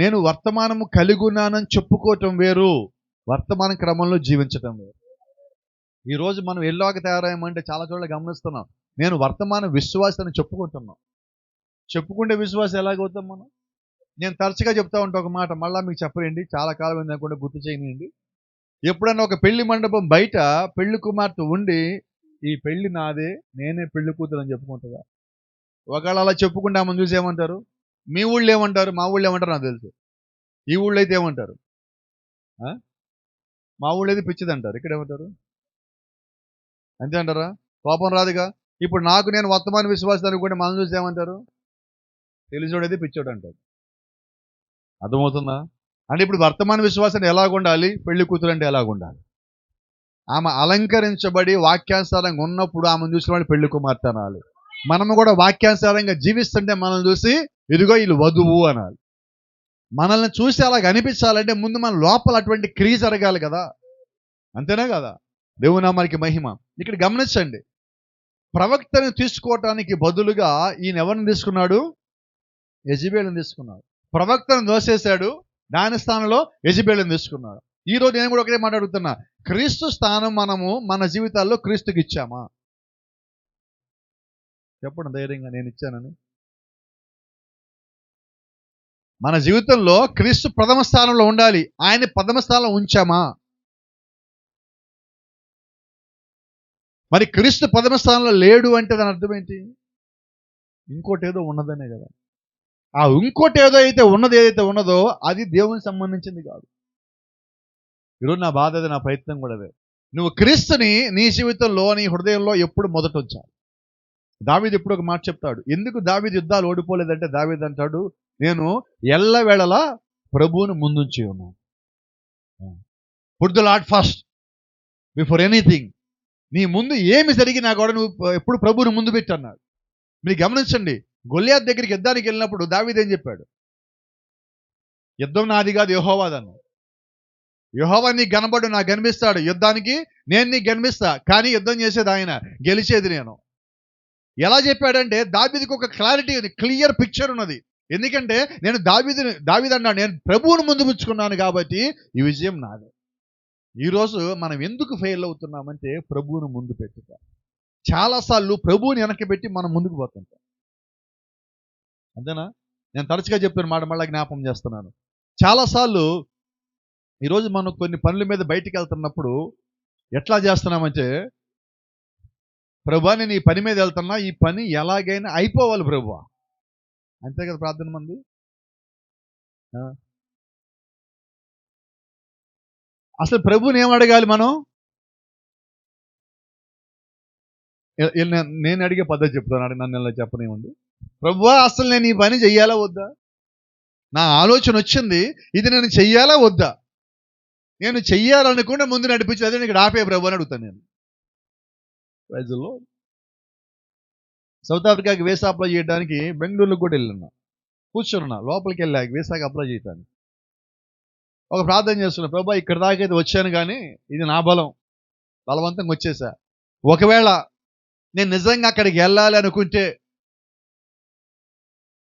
నేను వర్తమానము కలిగి ఉన్నానని చెప్పుకోవటం వేరు, వర్తమాన క్రమంలో జీవించటం వేరు. ఈరోజు మనం ఎల్లాగా తయారయ్యామంటే చాలా చోట్ల గమనిస్తున్నాం, నేను వర్తమాన విశ్వాసాన్ని చెప్పుకుంటున్నాం. చెప్పుకుంటే విశ్వాసం ఎలాగవుతాం మనం? నేను తరచుగా చెప్తా ఉంటా ఒక మాట, మళ్ళీ మీకు చెప్పలేండి, చాలా కాలం అయింది అనుకుంటే గుర్తు చేయనియండి. ఎప్పుడన్నా ఒక పెళ్లి మండపం బయట పెళ్లి కుమార్తె ఉండి, ఈ పెళ్లి నాదే, నేనే పెళ్లి కూతురు అని చెప్పుకుంటుందా? ఒకవేళ అలా చెప్పుకుంటే ఆమెను చూసి ఏమంటారు? మీ ఊళ్ళో ఏమంటారు, మా ఊళ్ళో ఏమంటారు నాకు తెలుసు. ఈ ఊళ్ళో అయితే ఏమంటారు? మా ఊళ్ళో అయితే పిచ్చిది అంటారు, ఇక్కడ ఏమంటారు? అంతే అంటారా? కోపం రాదుగా. ఇప్పుడు నేను వర్తమాన విశ్వాసం అనుకుంటే మనం చూసి ఏమంటారు? తెలిసినోడైతే పిచ్చోడు అంటారు. అర్థమవుతుందా? అంటే ఇప్పుడు వర్తమాన విశ్వాసాన్ని ఎలాగుండాలి, పెళ్లి కూతురు అంటే ఎలాగుండాలి? ఆమె అలంకరించబడి వాక్యానుసారంగా ఉన్నప్పుడు ఆమెను చూసిన వాడు పెళ్లి కుమార్తె అనాలి. మనము కూడా వాక్యానుసారంగా జీవిస్తుంటే మనల్ని చూసి ఇదిగో వీళ్ళు వధువు అనాలి. మనల్ని చూసి అలాగ అనిపించాలంటే ముందు మన లోపల అటువంటి క్రియ జరగాలి కదా. అంతేనా కదా? దేవుని నామానికి మహిమ. ఇక్కడ గమనించండి, ప్రవక్తను తీసుకోవటానికి బదులుగా ఈయన ఎవరిని తీసుకున్నాడు? యెజబెలుని తీసుకున్నాడు. ప్రవక్తను దోసేశాడు, దాని స్థానంలో యెజబెలుని తీసుకున్నాడు. ఈరోజు నేను కూడా ఒకటే మాట్లాడుతున్నా, క్రీస్తు స్థానం మనము మన జీవితాల్లో క్రీస్తుకి ఇచ్చామా? చెప్పండి ధైర్యంగా, నేను ఇచ్చానని. మన జీవితంలో క్రీస్తు ప్రథమ స్థానంలో ఉండాలి, ఆయన ప్రథమ స్థానంలో ఉంచామా? మరి క్రీస్తు ప్రథమ స్థానంలో లేడు అంటే దాని అర్థం ఏంటి? ఇంకోటి ఏదో ఉన్నదనే కదా. ఆ ఇంకోటి ఏదో అయితే ఉన్నది, ఏదైతే ఉన్నదో అది దేవునికి సంబంధించింది కాదు. ఈరోజు నా బాధ అదే, నా ప్రయత్నం కూడా అదే. నువ్వు క్రీస్తుని నీ జీవితంలో, నీ హృదయంలో ఎప్పుడు మొదట ఉంచాలి. దావీదు ఎప్పుడు ఒక మాట చెప్తాడు. ఎందుకు దావీదు యుద్ధాలు ఓడిపోలేదంటే, దావీదు అంటాడు, నేను ఎల్లవేళలా ప్రభువును ముందుంచి ఉన్నాను. Put the lord first before anything. నీ ముందు ఏమి జరిగినా కూడా నువ్వు ఎప్పుడు ప్రభువును ముందు పెట్టి అన్నాడు. మీరు గమనించండి, గొల్లియాతు దగ్గరికి యుద్ధానికి వెళ్ళినప్పుడు దావీదు ఏం చెప్పాడు? యుద్ధం నాది కాదు, యెహోవాది అన్నాడు. యెహోవా నీకు కనబడు, నాకు కనిపిస్తాడు, యుద్ధానికి నేను నీకు కనిపిస్తా, కానీ యుద్ధం చేసేది ఆయన, గెలిచేది నేను. ఎలా చెప్పాడంటే దావీదుకి ఒక క్లారిటీ ఉంది, క్లియర్ పిక్చర్ ఉన్నది. ఎందుకంటే నేను దావీదు అన్నాడు, నేను ప్రభువును ముందు పుచ్చుకున్నాను కాబట్టి ఈ విజయం నాదే. ఈరోజు మనం ఎందుకు ఫెయిల్ అవుతున్నామంటే ప్రభువును ముందు పెట్టుట. చాలాసార్లు ప్రభువుని వెనక్కి పెట్టి మనం ముందుకు పోతుంటాం. అంతేనా? నేను తరచుగా చెప్పిన మాట మళ్ళీ జ్ఞాపకం చేస్తున్నాను. చాలాసార్లు ఈరోజు మనం కొన్ని పనుల మీద బయటికి వెళ్తున్నప్పుడు ఎట్లా చేస్తున్నామంటే, ప్రభువా నేను ఈ పని మీద వెళ్తున్నా, ఈ పని ఎలాగైనా అయిపోవాలి ప్రభువా, అంతే కదా ప్రార్థన మంది. అసలు ప్రభువుని ఏం అడగాలి మనం? నేను అడిగే పద్ధతి చెప్తాను, నన్ను ఇలా చెప్పనివ్వండి. ప్రభువా అసలు నేను ఈ పని చెయ్యాలా వద్దా? నా ఆలోచన వచ్చింది, ఇది నేను చెయ్యాలా వద్దా? నేను చెయ్యాలనుకుంటే ముందు నడిపించి, అదే ఇక్కడ ఆపే ప్రభు అని అడుగుతాను నేను. ప్రైజ్లో సౌత్ ఆఫ్రికాకి వీసా అప్లై చేయడానికి బెంగళూరులో కూడా వెళ్ళినా, కూర్చున్నా, లోపలికి వెళ్ళాక వీసాకి అప్లై చేయడానికి ఒక ప్రార్థన చేస్తున్నా, ప్రభా ఇక్కడ దాకైతే వచ్చాను కానీ ఇది నా బలవంతంగా వచ్చేసా. ఒకవేళ నేను నిజంగా అక్కడికి వెళ్ళాలి అనుకుంటే,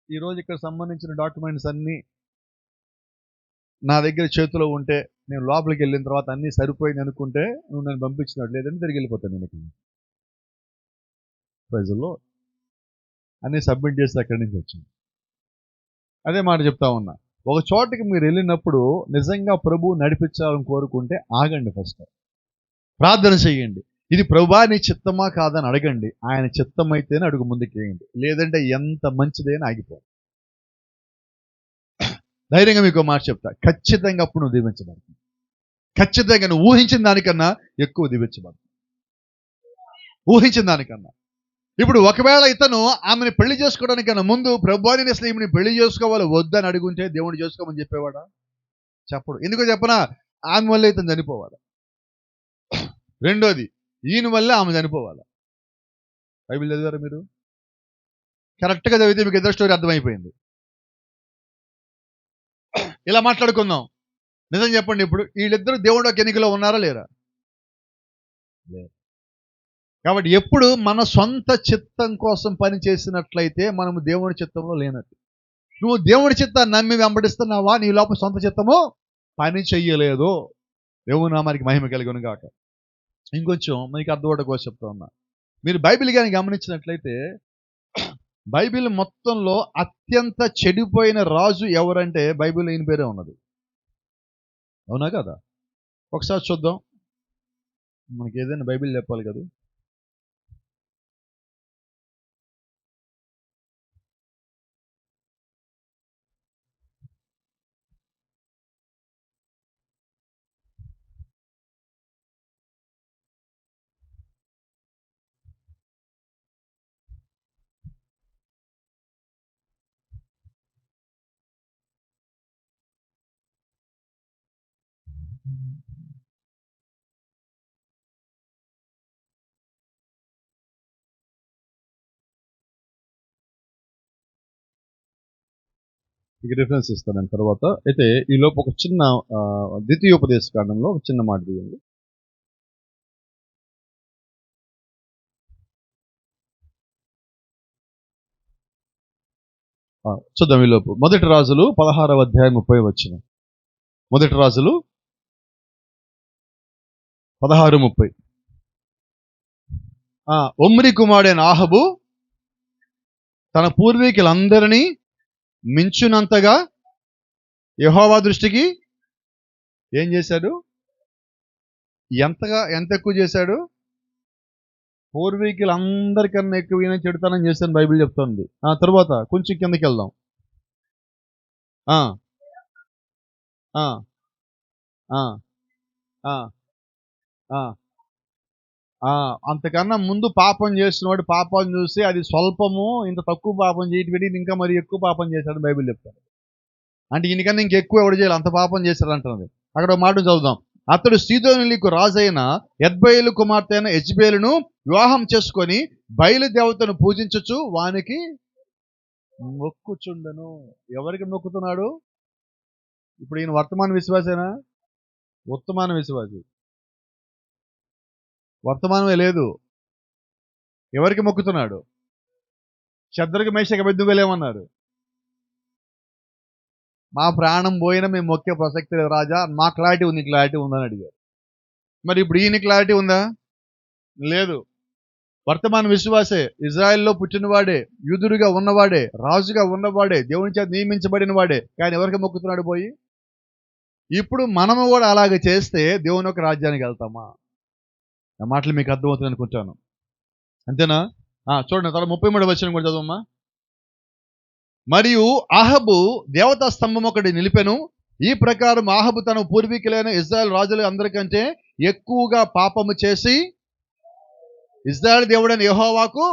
ఈరోజు ఇక్కడ సంబంధించిన డాక్యుమెంట్స్ అన్నీ నా దగ్గర చేతిలో ఉంటే, నేను లోపలికి వెళ్ళిన తర్వాత అన్నీ సరిపోయింది అనుకుంటే నువ్వు నన్ను పంపించినాడు, లేదంటే తిరిగి వెళ్ళిపోతాను. నేను ప్రైజ్లో అన్నీ సబ్మిట్ చేసి అక్కడి నుంచి వచ్చింది. అదే మాట చెప్తా ఉన్నా, ఒక చోటకి మీరు వెళ్ళినప్పుడు నిజంగా ప్రభువు నడిపించాలని కోరుకుంటే ఆగండి, ఫస్ట్ ప్రార్థన చేయండి. ఇది ప్రభువా నీ చిత్తమా కాదని అడగండి. ఆయన చిత్తం అయితేనే అడుగు ముందుకు వేయండి, లేదంటే ఎంత మంచిదైనా ఆగిపోండి. ధైర్యంగా మీకు మాట చెప్తా, ఖచ్చితంగా అప్పుడు నువ్వు దీవించబడుతుంది. ఖచ్చితంగా నువ్వు ఊహించిన దానికన్నా ఎక్కువ దీవించబడుతుంది, ఊహించిన దానికన్నా. ఇప్పుడు ఒకవేళ ఇతను ఆమెను పెళ్లి చేసుకోవడానికన్నా ముందు ప్రభువా నేను అసలు ఈమెని పెళ్లి చేసుకోవాలి వద్దని అడుగుంటే దేవుడు చేసుకోమని చెప్పేవాడా? చెప్పడు. ఎందుకో చెప్పనా? ఆమె వల్ల ఇతను చనిపోవాలి. రెండోది, ఈయన వల్ల ఆమె చనిపోవాలి. బైబిల్ చదివారా మీరు? కరెక్ట్గా చదివితే మీకు ఇద్దరు స్టోరీ అర్థమైపోయింది. ఇలా మాట్లాడుకుందాం, నిజం చెప్పండి, ఇప్పుడు వీళ్ళిద్దరు దేవుడు ఒక ఎన్నికలో ఉన్నారా లేరా? లేదు. కాబట్టి ఎప్పుడు మన సొంత చిత్తం కోసం పని చేసినట్లయితే మనము దేవుని చిత్తంలో లేనట్టు. నువ్వు దేవుని చిత్తాన్ని నమ్మి వెంబడిస్తున్నావా, నీ లోపల సొంత చిత్తము పని చెయ్యలేదు. దేవుని నామానికి మహిమ కలుగును గాక. ఇంకొంచెం మీకు అర్థమవడం కోసం చెప్తా ఉన్నా. మీరు బైబిల్ కానీ గమనించినట్లయితే, బైబిల్ మొత్తంలో అత్యంత చెడిపోయిన రాజు ఎవరంటే బైబిల్ ఈయన పేరే ఉన్నది. అవునా కదా? ఒకసారి చూద్దాం. మనకి ఏదైనా బైబిల్ చెప్పాలి కదా. ఇక రిఫరెన్స్ ఇస్తాను తర్వాత. అయితే ఈ లోపు ఒక చిన్న ద్వితీయోపదేశ కాండంలో ఒక చిన్న మాట తీయండి. చూద్దాం. ఈ లోపు మొదటి రాజులు 16వ అధ్యాయం 30 వచనం. మొదటి రాజులు 16:30. ఒమ్రి కుమారుడైన ఆహబు తన పూర్వీకులందరినీ మించునంతగా యెహోవా దృష్టికి ఏం చేశాడు? ఎంత ఎక్కువ చేశాడు? పూర్వీకులు అందరికన్నా ఎక్కువ ఈయన చెడుతనం చేశాను బైబిల్ చెప్తుంది. తర్వాత కొంచెం కిందకి వెళ్దాం. ఆ, ఆ, ఆ, ఆ, ఆ, ఆ, అంతకన్నా ముందు పాపం చేసినవాడు పాపం చూసి అది స్వల్పము, ఇంత తక్కువ పాపం చేయటం ఇంకా మరి ఎక్కువ పాపం చేశాడు బైబిల్ చెప్తాడు. అంటే ఈయనకన్నా ఇంకెక్కువ ఎవడు చేయాలి, అంత పాపం చేశాడు అంటున్నది. అక్కడ ఒక మాట చదువుదాం. అతడు సీదోనులకు రాజైన ఎద్బయలు కుమార్తె అయిన యెజ్బేలును వివాహం చేసుకొని బయలుదేవతను పూజించుచు వానికి మొక్కుచుండెను. ఎవరికి మొక్కుతున్నాడు? ఇప్పుడు ఈయన వర్తమాన విశ్వాసేనా? ఉత్తమాన విశ్వాసి. వర్తమానమే లేదు. ఎవరికి మొక్కుతున్నాడు? శద్రకు మేషకు అబేద్నెగోలు ఏమన్నారు? మా ప్రాణం పోయినా మేము మొక్కే ప్రసక్తి లేదు రాజా, మా క్లారిటీ ఉంది, క్లారిటీ ఉందని అడిగారు. మరి ఇప్పుడు ఈయన క్లారిటీ ఉందా? లేదు. వర్తమాన విశ్వాసే, ఇజ్రాయెల్లో పుట్టినవాడే, యూదుడిగా ఉన్నవాడే, రాజుగా ఉన్నవాడే, దేవుని చేత నియమించబడిన వాడే, కానీ ఎవరికి మొక్కుతున్నాడు పోయి? ఇప్పుడు మనము కూడా అలాగే చేస్తే దేవుని యొక్క రాజ్యానికి వెళ్తామా? ఆ మాటలు మీకు అర్థమవుతుంది అనుకుంటాను. అంతేనా? చూడండి, తర్వాత 33వ వచనం కూడా చదవమ్మా. మరియు ఆహబు దేవతా స్తంభం ఒకటి నిలిపెను. ఈ ప్రకారం ఆహబు తన పూర్వీకులైన ఇజ్రాయెల్ రాజులు అందరికంటే ఎక్కువగా పాపము చేసి ఇజ్రాయెల్ దేవుడైన యెహోవాకు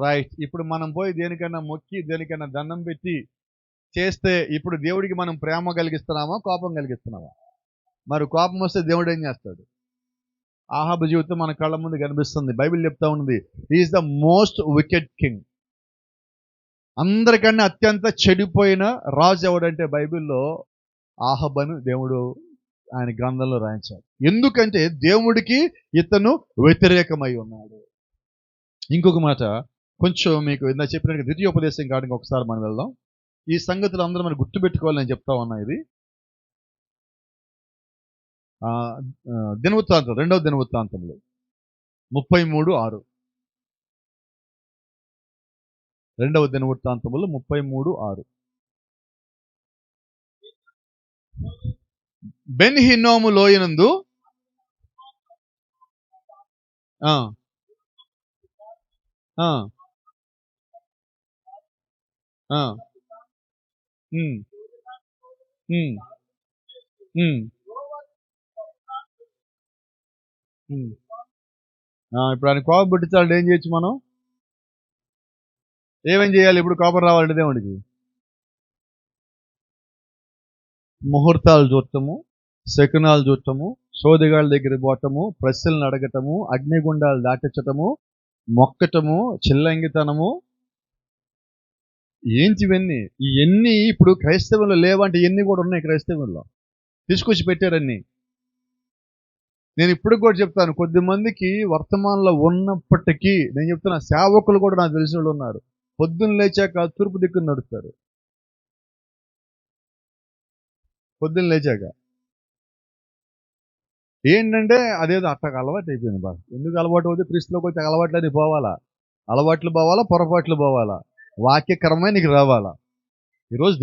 రైట్. ఇప్పుడు మనం పోయి దేనికైనా మొక్కి దేనికైనా దండం పెట్టి చేస్తే ఇప్పుడు దేవుడికి మనం ప్రేమ కలిగిస్తున్నామా, కోపం కలిగిస్తున్నామా? మరి కోపం వస్తే దేవుడు ఏం చేస్తాడు? ఆహాబు జీవితం మన కళ్ళ ముందు కనిపిస్తుంది. బైబిల్ చెప్తా ఉంది, is the most wicked king. అందరికన్నా అత్యంత చెడిపోయిన రాజు ఎవడంటే బైబిల్లో ఆహాబును దేవుడు ఆయన గ్రంథంలో రాయించాడు. ఎందుకంటే దేవుడికి ఇతను వ్యతిరేకమై ఉన్నాడు. ఇంకొక మాట కొంచెం మీకు ఇందా చెప్పినట్టు ద్వితీయోపదేశం కాడికి ఒకసారి మనం వెళ్దాం. ఈ సంగతులు అందరూ మనం గుర్తుపెట్టుకోవాలని నేను చెప్తా ఉన్నా. ఇది దినవృత్తాంతం, 2వ దినవృత్తాంతంలో 33:6. 2వ దినవృత్తాంతములు 33:6. బెన్ హిన్నోము లోయనందు ఇప్పుడు ఆయన కోపం పుట్టించాలంటే ఏం చేయొచ్చు మనం? ఏమేం చేయాలి ఇప్పుడు కోపం రావాలంటే దేవుడికి? ముహూర్తాలు చూడటము, శకునాలు చూడటము, సోదిగాళ్ళ దగ్గర పోవటము, ప్రశ్నలను అడగటము, అగ్నిగుండాలు దాటించటము, మొక్కటము, చిల్లంగితనము, ఏంటి ఇవన్నీ? ఇవన్నీ ఇప్పుడు క్రైస్తవంలో లేవంటే ఇవన్నీ కూడా ఉన్నాయి. క్రైస్తవంలో తీసుకొచ్చి పెట్టారన్నీ. నేను ఇప్పుడు కూడా చెప్తాను, కొద్ది మందికి వర్తమానంలో ఉన్నప్పటికీ నేను చెప్తున్నా, సేవకులు కూడా నాకు తెలిసిన వాళ్ళు ఉన్నారు. పొద్దున్న లేచాక తూర్పు దిక్కున నడుస్తారు. పొద్దున్న లేచాక ఏంటంటే అదేదో అట్టకు అలవాటు అయిపోయింది. బాగా ఎందుకు అలవాటు అవుతుంది? క్రీస్తులోకి వచ్చి అలవాట్లని పోవాలా, అలవాట్లు పోవాలా, పొరపాట్లు పోవాలా, వాక్యక్రమే నీకు రావాలా. ఈరోజు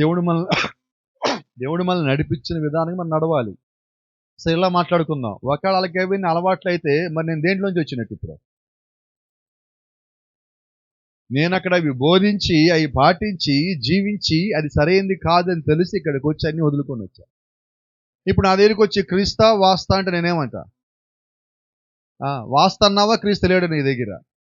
దేవుడు మనల్ని నడిపించిన విధానంగా మనం నడవాలి. సో ఇలా మాట్లాడుకుందాం. ఒకవేళ వాళ్ళకి ఏమైనా అలవాట్లు అయితే మరి నేను దేంట్లోంచి వచ్చినట్టు? ఇప్పుడు నేను అక్కడ అవి బోధించి అవి పాటించి జీవించి అది సరైనది కాదని తెలిసి ఇక్కడికి వచ్చి అన్ని వదులుకొని వచ్చా. ఇప్పుడు నా దగ్గరికి వచ్చి క్రీస్తా వాస్తా అంటే నేనేమంట? వాస్త అన్నావా, క్రీస్తు లేడు నీ దగ్గర,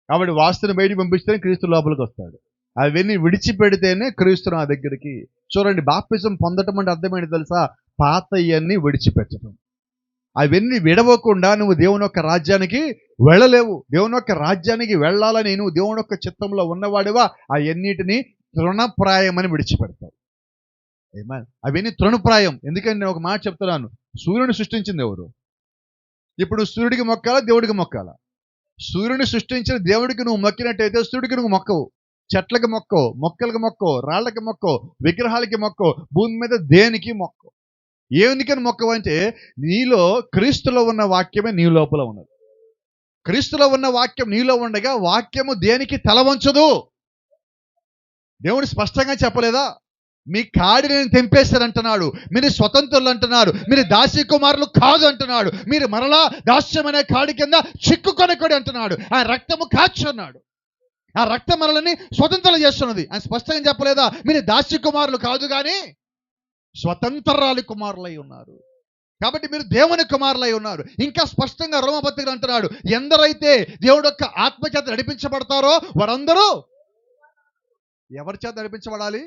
కాబట్టి వాస్తుని బయటికి పంపిస్తేనే క్రీస్తు లోపలికి వస్తాడు. అవన్నీ విడిచిపెడితేనే క్రీస్తు నా దగ్గరికి. చూడండి, బాప్తిజం పొందటం అంటే అర్థమైంది తెలుసా? పాత ఇవన్నీ విడిచిపెట్టడం. అవన్నీ విడవకుండా నువ్వు దేవుని యొక్క రాజ్యానికి వెళ్ళలేవు. దేవుని యొక్క రాజ్యానికి వెళ్ళాలని నువ్వు దేవుని యొక్క చిత్తంలో ఉన్నవాడివా అవన్నిటినీ తృణప్రాయమని విడిచిపెడతావు. అవన్నీ తృణప్రాయం. ఎందుకంటే నేను ఒక మాట చెప్తున్నాను, సూర్యుని సృష్టించింది ఎవరు? ఇప్పుడు సూర్యుడికి మొక్కాలా, దేవుడికి మొక్కాలా? సూర్యుని సృష్టించిన దేవుడికి నువ్వు మొక్కినట్టయితే సూర్యుడికి నువ్వు మొక్కవు, చెట్లకి మొక్కవు, మొక్కలకి మొక్కవు, రాళ్ళకి మొక్కవు, విగ్రహాలకి మొక్కవు, భూమి మీద దేనికి మొక్కవు. ఏనికని మొక్కవంటే నీలో క్రీస్తులో ఉన్న వాక్యమే నీ లోపల ఉన్నది. క్రీస్తులో ఉన్న వాక్యం నీలో ఉండగా వాక్యము దేనికి తల వంచదు. దేవుడు స్పష్టంగా చెప్పలేదా? మీ కాడి నేను తెంపేశారంటున్నాడు. మీరు స్వతంత్రులు అంటున్నారు. మీరు దాసి కుమారులు కాదు అంటున్నాడు. మీరు మరలా దాస్యం అనే కాడి కింద చిక్కుకొనకూడదు అంటున్నాడు. ఆ రక్తము కాచు అన్నాడు. ఆ రక్తం మనల్ని స్వతంత్రం చేస్తున్నది. ఆయన స్పష్టంగా చెప్పలేదా? మీరు దాసి కుమారులు కాదు కానీ స్వతంత్రాలు కుమారులై ఉన్నారు. కాబట్టి మీరు దేవుని కుమారులై ఉన్నారు. ఇంకా స్పష్టంగా రోమపత్రికలు అంటున్నాడు, ఎందరైతే దేవుడు యొక్క ఆత్మ చేత నడిపించబడతారో వారందరూ ఎవరి చేత నడిపించబడాలి?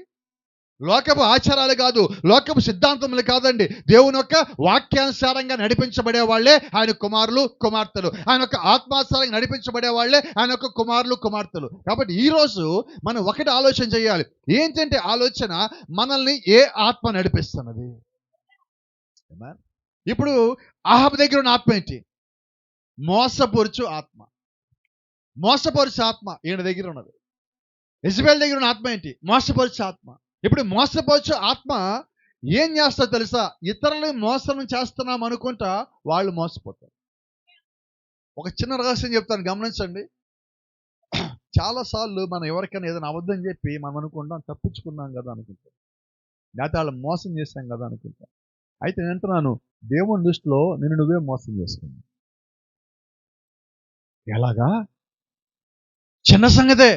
లోకపు ఆచారాలు కాదు, లోకపు సిద్ధాంతములు కాదండి. దేవుని యొక్క వాక్యానుసారంగా నడిపించబడే వాళ్ళే ఆయన కుమారులు కుమార్తెలు. ఆయన యొక్క ఆత్మానుసారంగా నడిపించబడే వాళ్ళే ఆయన యొక్క కుమారులు కుమార్తెలు. కాబట్టి ఈరోజు మనం ఒకటి ఆలోచన చేయాలి. ఏంటంటే ఆలోచన, మనల్ని ఏ ఆత్మ నడిపిస్తున్నది? ఇప్పుడు అహాబు దగ్గర ఉన్న ఆత్మ ఏంటి? మోసపరుచు ఆత్మ. మోసపరుచు ఆత్మ ఈయన దగ్గర ఉన్నది. యెజబెల్ దగ్గర ఉన్న ఆత్మ ఏంటి? మోసపరుచు ఆత్మ. ఇప్పుడు మోసపరుచు ఆత్మ ఏం చేస్తా తెలుసా? ఇతరులని మోసం చేస్తున్నాం అనుకుంటా వాళ్ళు మోసపోతారు. ఒక చిన్న రహస్యం చెప్తాను, గమనించండి. చాలాసార్లు మనం ఎవరికైనా ఏదైనా అబద్ధం చెప్పి మనం అనుకుంటాం తప్పించుకున్నాం కదా అనుకుంటాం, లేకపోతే వాళ్ళు మోసం చేశాం కదా అనుకుంటాం. అయితే నేను అంటున్నాను, దేవుని దృష్టిలో నిన్ను నువ్వే మోసం చేసుకున్నావు. ఎలాగా? చిన్న సంగతే.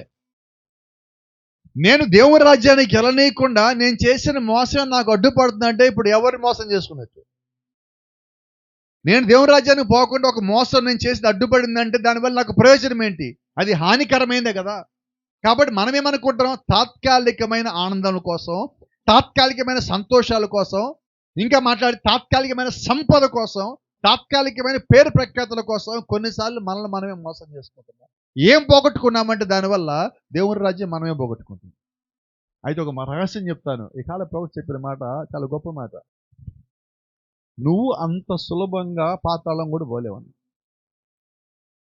నేను దేవుని రాజ్యానికి వెళ్ళనీయకుండా నేను చేసిన మోసం నాకు అడ్డుపడుతుందంటే ఇప్పుడు ఎవరిని మోసం చేసుకున్నట్టు? నేను దేవుని రాజ్యానికి పోకుండా ఒక మోసం నేను చేసి అడ్డుపడిందంటే దానివల్ల నాకు ప్రయోజనం ఏంటి? అది హానికరమైందే కదా. కాబట్టి మనం ఏమనుకుంటున్నాం? తాత్కాలికమైన ఆనందం కోసం, తాత్కాలికమైన సంతోషాల కోసం, ఇంకా మాట్లాడి తాత్కాలికమైన సంపద కోసం, తాత్కాలికమైన పేరు ప్రఖ్యాతుల కోసం కొన్నిసార్లు మనల్ని మనమే మోసం చేసుకుంటున్నాం. ఏం పోగొట్టుకున్నామంటే దానివల్ల దేవుని రాజ్యం మనమే పోగొట్టుకుంటున్నాం. అయితే ఒక రహస్యం చెప్తాను. ఈ కాల ప్రవక్త చెప్పిన మాట చాలా గొప్ప మాట. నువ్వు అంత సులభంగా పాతాళం కూడా పోలేవని.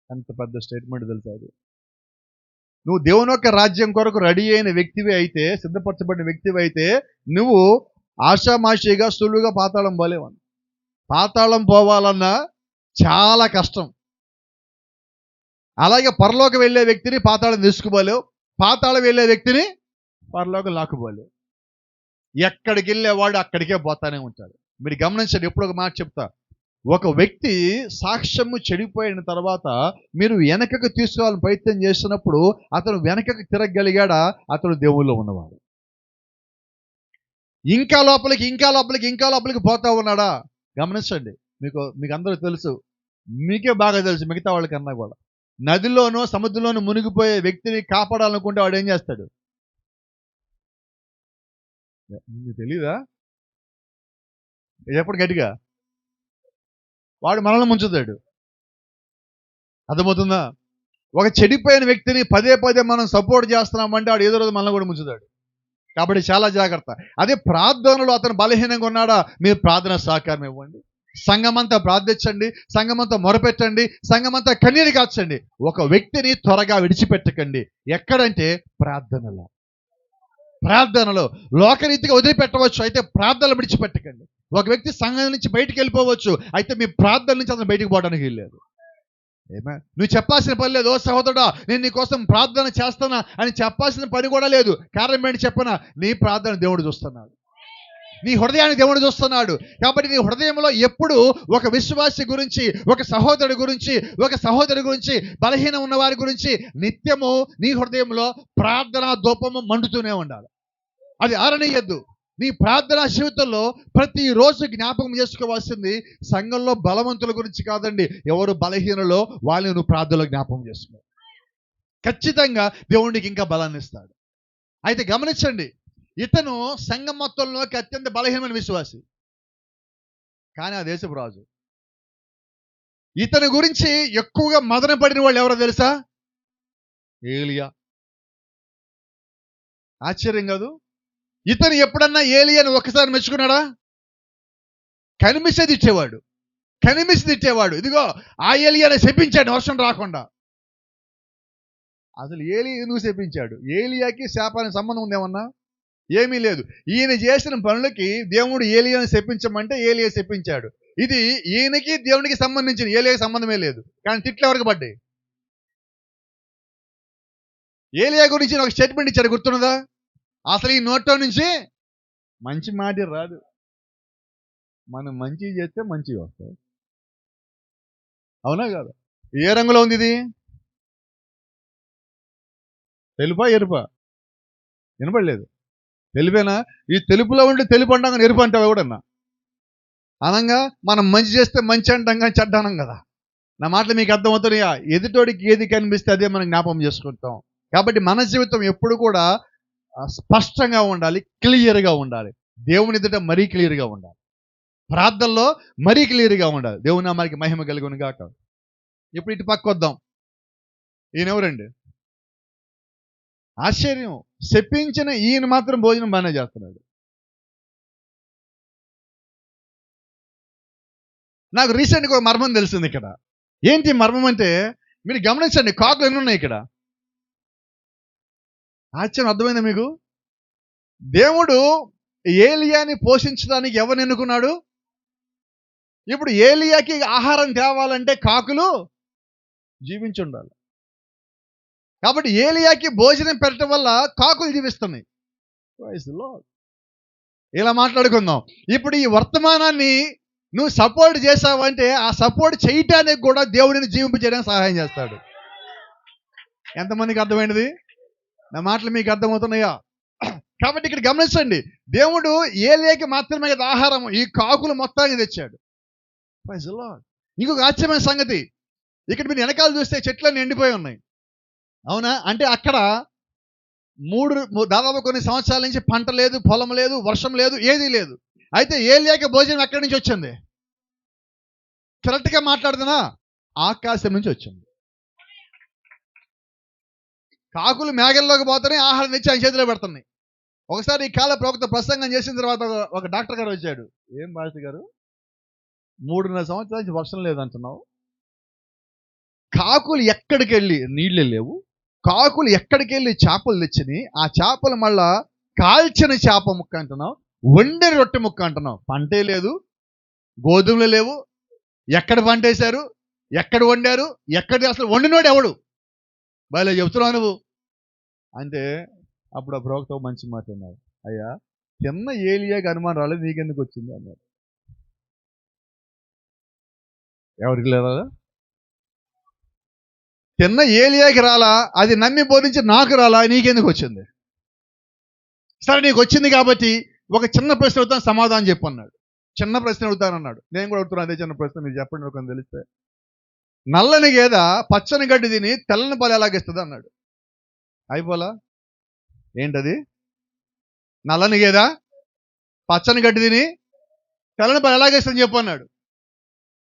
ఎంత పెద్ద స్టేట్మెంట్ తెలుసా అది? నువ్వు దేవుని యొక్క రాజ్యం కొరకు రెడీ అయిన వ్యక్తివి అయితే, సిద్ధపరచబడిన వ్యక్తివి అయితే, నువ్వు ఆషామాషిగా సులువుగా పాతాళం పోలేవని. పాతాళం పోవాలన్నా చాలా కష్టం. అలాగే పరలోకం వెళ్ళే వ్యక్తిని పాతాళం తీసుకుపోలేవు, పాతాళం వెళ్ళే వ్యక్తిని పరలోకం లాక్కుపోలేవు. ఎక్కడికి వెళ్ళేవాడు అక్కడికే పోతానే ఉంటాడు. మీరు గమనించండి, ఎప్పుడు ఒక మాట చెప్తా. ఒక వ్యక్తి సాక్ష్యము చెడిపోయిన తర్వాత మీరు వెనకకు తీసుకోవాలని ప్రయత్నం చేస్తున్నప్పుడు అతను వెనకకు తిరగగలిగాడా? అతను దేవుల్లో ఉన్నవాడు. ఇంకా లోపలికి ఇంకా లోపలికి ఇంకా లోపలికి పోతా ఉన్నాడా? గమనించండి. మీకు అందరూ తెలుసు, మీకే బాగా తెలుసు, మిగతా వాళ్ళకన్నా కూడా. నదిలోనో సముద్రంలోనూ మునిగిపోయే వ్యక్తిని కాపాడాలనుకుంటే వాడు ఏం చేస్తాడు? మీకు తెలీదా? ఎప్పుడు గట్టిగా వాడు మనల్ని ముంచుతాడు. అర్థమవుతుందా? ఒక చెడిపోయిన వ్యక్తిని పదే పదే మనం సపోర్ట్ చేస్తున్నామంటే వాడు ఏదో రోజు మనల్ని కూడా ముంచుతాడు. కాబట్టి చాలా జాగ్రత్త. అదే ప్రార్థనలో అతను బలహీనంగా ఉన్నాడా? మీరు ప్రార్థన సహకారం ఇవ్వండి, సంఘమంతా ప్రార్థించండి, సంఘమంతా మొరపెట్టండి, సంఘమంతా కన్నీరు కాచండి. ఒక వ్యక్తిని త్వరగా విడిచిపెట్టకండి. ఎక్కడంటే ప్రార్థనలో. ప్రార్థనలో లోకరీతిగా వదిలిపెట్టవచ్చు, అయితే ప్రార్థనలు విడిచిపెట్టకండి. ఒక వ్యక్తి సంఘం నుంచి బయటికి వెళ్ళిపోవచ్చు, అయితే మీ ప్రార్థన నుంచి అతను బయటికి పోవడానికి వీల్లేదు. నువ్వు చెప్పాల్సిన పని లేదు. ఓ సహోదరుడా, నేను నీ కోసం ప్రార్థన చేస్తానా అని చెప్పాల్సిన పని కూడా లేదు. కారణం ఏంటి చెప్పనా? నీ ప్రార్థన దేవుడు చూస్తున్నాడు, నీ హృదయాన్ని దేవుడు చూస్తున్నాడు. కాబట్టి నీ హృదయంలో ఎప్పుడు ఒక విశ్వాసి గురించి, ఒక సహోదరుడి గురించి, ఒక సహోదరి గురించి, బలహీనం ఉన్న వారి గురించి నిత్యము నీ హృదయంలో ప్రార్థనా ధూపము మండుతూనే ఉండాలి. అది ఆరనీయద్దు. నీ ప్రార్థనా జీవితంలో ప్రతిరోజు జ్ఞాపకం చేసుకోవాల్సింది సంఘంలో బలవంతుల గురించి కాదండి. ఎవరు బలహీనలో వాళ్ళని నువ్వు ప్రార్థనలో జ్ఞాపకం చేసుకో. ఖచ్చితంగా దేవుడికి ఇంకా బలాన్ని ఇస్తాడు. అయితే గమనించండి, ఇతను సంఘం మొత్తంలోకి అత్యంత బలహీనమైన విశ్వాసి, కానీ ఆ దేశపు రాజు. ఇతని గురించి ఎక్కువగా మదన పడిన వాళ్ళు ఎవరో తెలుసా? ఏలియా. ఆశ్చర్యం కాదు? ఇతను ఎప్పుడన్నా ఏలియాని ఒక్కసారి మెచ్చుకున్నాడా? కనిమిసి తిట్టేవాడు. ఇదిగో ఆ ఏలియాని శపించాడు వర్షం రాకుండా. అసలు ఏలియా ఎందుకు శపించాడు? ఏలియాకి శాపానికి సంబంధం ఉందేమన్నా? ఏమీ లేదు. ఈయన చేసిన పనులకి దేవుడు ఏలియాని శపించమంటే ఏలియా శపించాడు. ఇది ఈయనకి దేవునికి సంబంధించిన, ఏలియాకి సంబంధమే లేదు. కానీ తిట్లు ఎవరికి పడ్డాయి? ఏలియా గురించి ఒక స్టేట్మెంట్ ఇచ్చాడు, గుర్తున్నదా? అసలు ఈ నోట్లో నుంచి మంచి మాట రాదు. మనం మంచి చేస్తే మంచిగా వస్తాయి. అవునా కాదు? ఏ రంగులో ఉంది ఇది? తెలుపా ఎరుపా? వినపడలేదు. తెలుపేనా? ఈ తెలుపులో ఉండి తెలుపు అంటాం కానీ ఎరుపు అంటావు ఎవడన్నా? అనంగా మనం మంచి చేస్తే మంచి అంటాం కానీ చెడ్డ అనం కదా. నా మాటలు మీకు అర్థమవుతున్నాయా? ఎదుటోడికి ఏది కనిపిస్తే అదే మనం జ్ఞాపకం చేసుకుంటాం. కాబట్టి మన జీవితం ఎప్పుడు కూడా స్పష్టంగా ఉండాలి, క్లియర్గా ఉండాలి. దేవుని ఎదుట మరీ క్లియర్గా ఉండాలి. ప్రార్థనలో మరీ క్లియర్గా ఉండాలి. దేవుని నామానికి మహిమ కలుగును గాక. ఇప్పుడు ఇటు పక్క వద్దాం. ఈయన ఎవరండి? ఆశ్చర్యం, శపించిన ఈయన మాత్రం భోజనం బాగానే చేస్తున్నాడు. నాకు రీసెంట్గా ఒక మర్మం తెలిసింది ఇక్కడ. ఏంటి మర్మం అంటే, మీరు గమనించండి, కాకులు ఎన్ని ఉన్నాయి ఇక్కడ? ఆశ్చర్యం అర్థమైందా మీకు? దేవుడు ఏలియాని పోషించడానికి ఎవరిని ఎన్నుకున్నాడు? ఇప్పుడు ఏలియాకి ఆహారం తేవాలంటే కాకులు జీవించి ఉండాలి. కాబట్టి ఏలియాకి భోజనం పెట్టడం వల్ల కాకులు జీవిస్తున్నాయి. ఇలా మాట్లాడుకుందాం. ఇప్పుడు ఈ వర్తమానాన్ని నువ్వు సపోర్ట్ చేసావంటే ఆ సపోర్ట్ చేయటానికి కూడా దేవుడిని జీవింపజేయడానికి సహాయం చేస్తాడు. ఎంతమందికి అర్థమైనది? నా మాటలు మీకు అర్థమవుతున్నాయా? కాబట్టి ఇక్కడ గమనించండి, దేవుడు ఏలియాకి మాత్రమే కదా ఆహారం, ఈ కాకులు మొత్తానికి తెచ్చాడు. ఇంకొక ఆశ్చర్యమైన సంగతి, ఇక్కడ మీరు వెనకాల చూస్తే చెట్లన్నీ ఎండిపోయి ఉన్నాయి. అవునా? అంటే అక్కడ దాదాపు కొన్ని సంవత్సరాల నుంచి పంట లేదు, పొలం లేదు, వర్షం లేదు, ఏదీ లేదు. అయితే ఏలియాకి భోజనం ఎక్కడి నుంచి వచ్చింది? కరెక్ట్గా మాట్లాడుతున్నా, ఆకాశం నుంచి వచ్చింది. కాకులు మేఘల్లోకి పోతున్నాయి, ఆహారం తెచ్చి ఆయన చేతిలో పెడుతున్నాయి. ఒకసారి ఈ కాల ప్రవక్త ప్రసంగం చేసిన తర్వాత ఒక డాక్టర్ గారు వచ్చాడు. ఏం భారతి గారు, 3.5 సంవత్సరాల నుంచి వర్షం లేదంటున్నావు, కాకులు ఎక్కడికి వెళ్ళి నీళ్ళు లేవు, కాకులు ఎక్కడికి వెళ్ళి చేపలు తెచ్చినాయి, ఆ చేపలు మళ్ళా కాల్చిన చేప ముక్క అంటున్నావు, వండిన రొట్టె ముక్క అంటున్నావు, పంటే లేదు, గోధుమలు లేవు, ఎక్కడ పంటేశారు, ఎక్కడ వండారు, ఎక్కడ అసలు వండినోడు ఎవడు? బాగా చెప్తున్నావు నువ్వు అంటే అప్పుడు ఆ ప్రవక్త మంచి మాట అన్నారు. అయ్యా, చిన్న ఏలియాకి అనుమానం రాలేదు, నీకెందుకు వచ్చింది అన్నారు. ఎవరికి లేదా? చిన్న ఏలియాకి రాలా, అది నమ్మి బోధించి నాకు రాలా, నీకెందుకు వచ్చింది? సరే నీకు వచ్చింది కాబట్టి ఒక చిన్న ప్రశ్న అడుగుతాను, సమాధానం చెప్పన్నాడు. చిన్న ప్రశ్న అడుగుతానన్నాడు. నేను కూడా అడుగుతున్నాను అదే చిన్న ప్రశ్న, మీరు చెప్పండి ఒక తెలిస్తే. నల్లని గేద పచ్చని గడ్డి తిని తెల్లని పాలు ఎలాగిస్తుంది అన్నాడు. అయిపోలా? ఏంటది? నల్లని గేద పచ్చని గడ్డి తిని తెల్లని పాలు ఎలాగిస్తుంది చెప్పు అన్నాడు.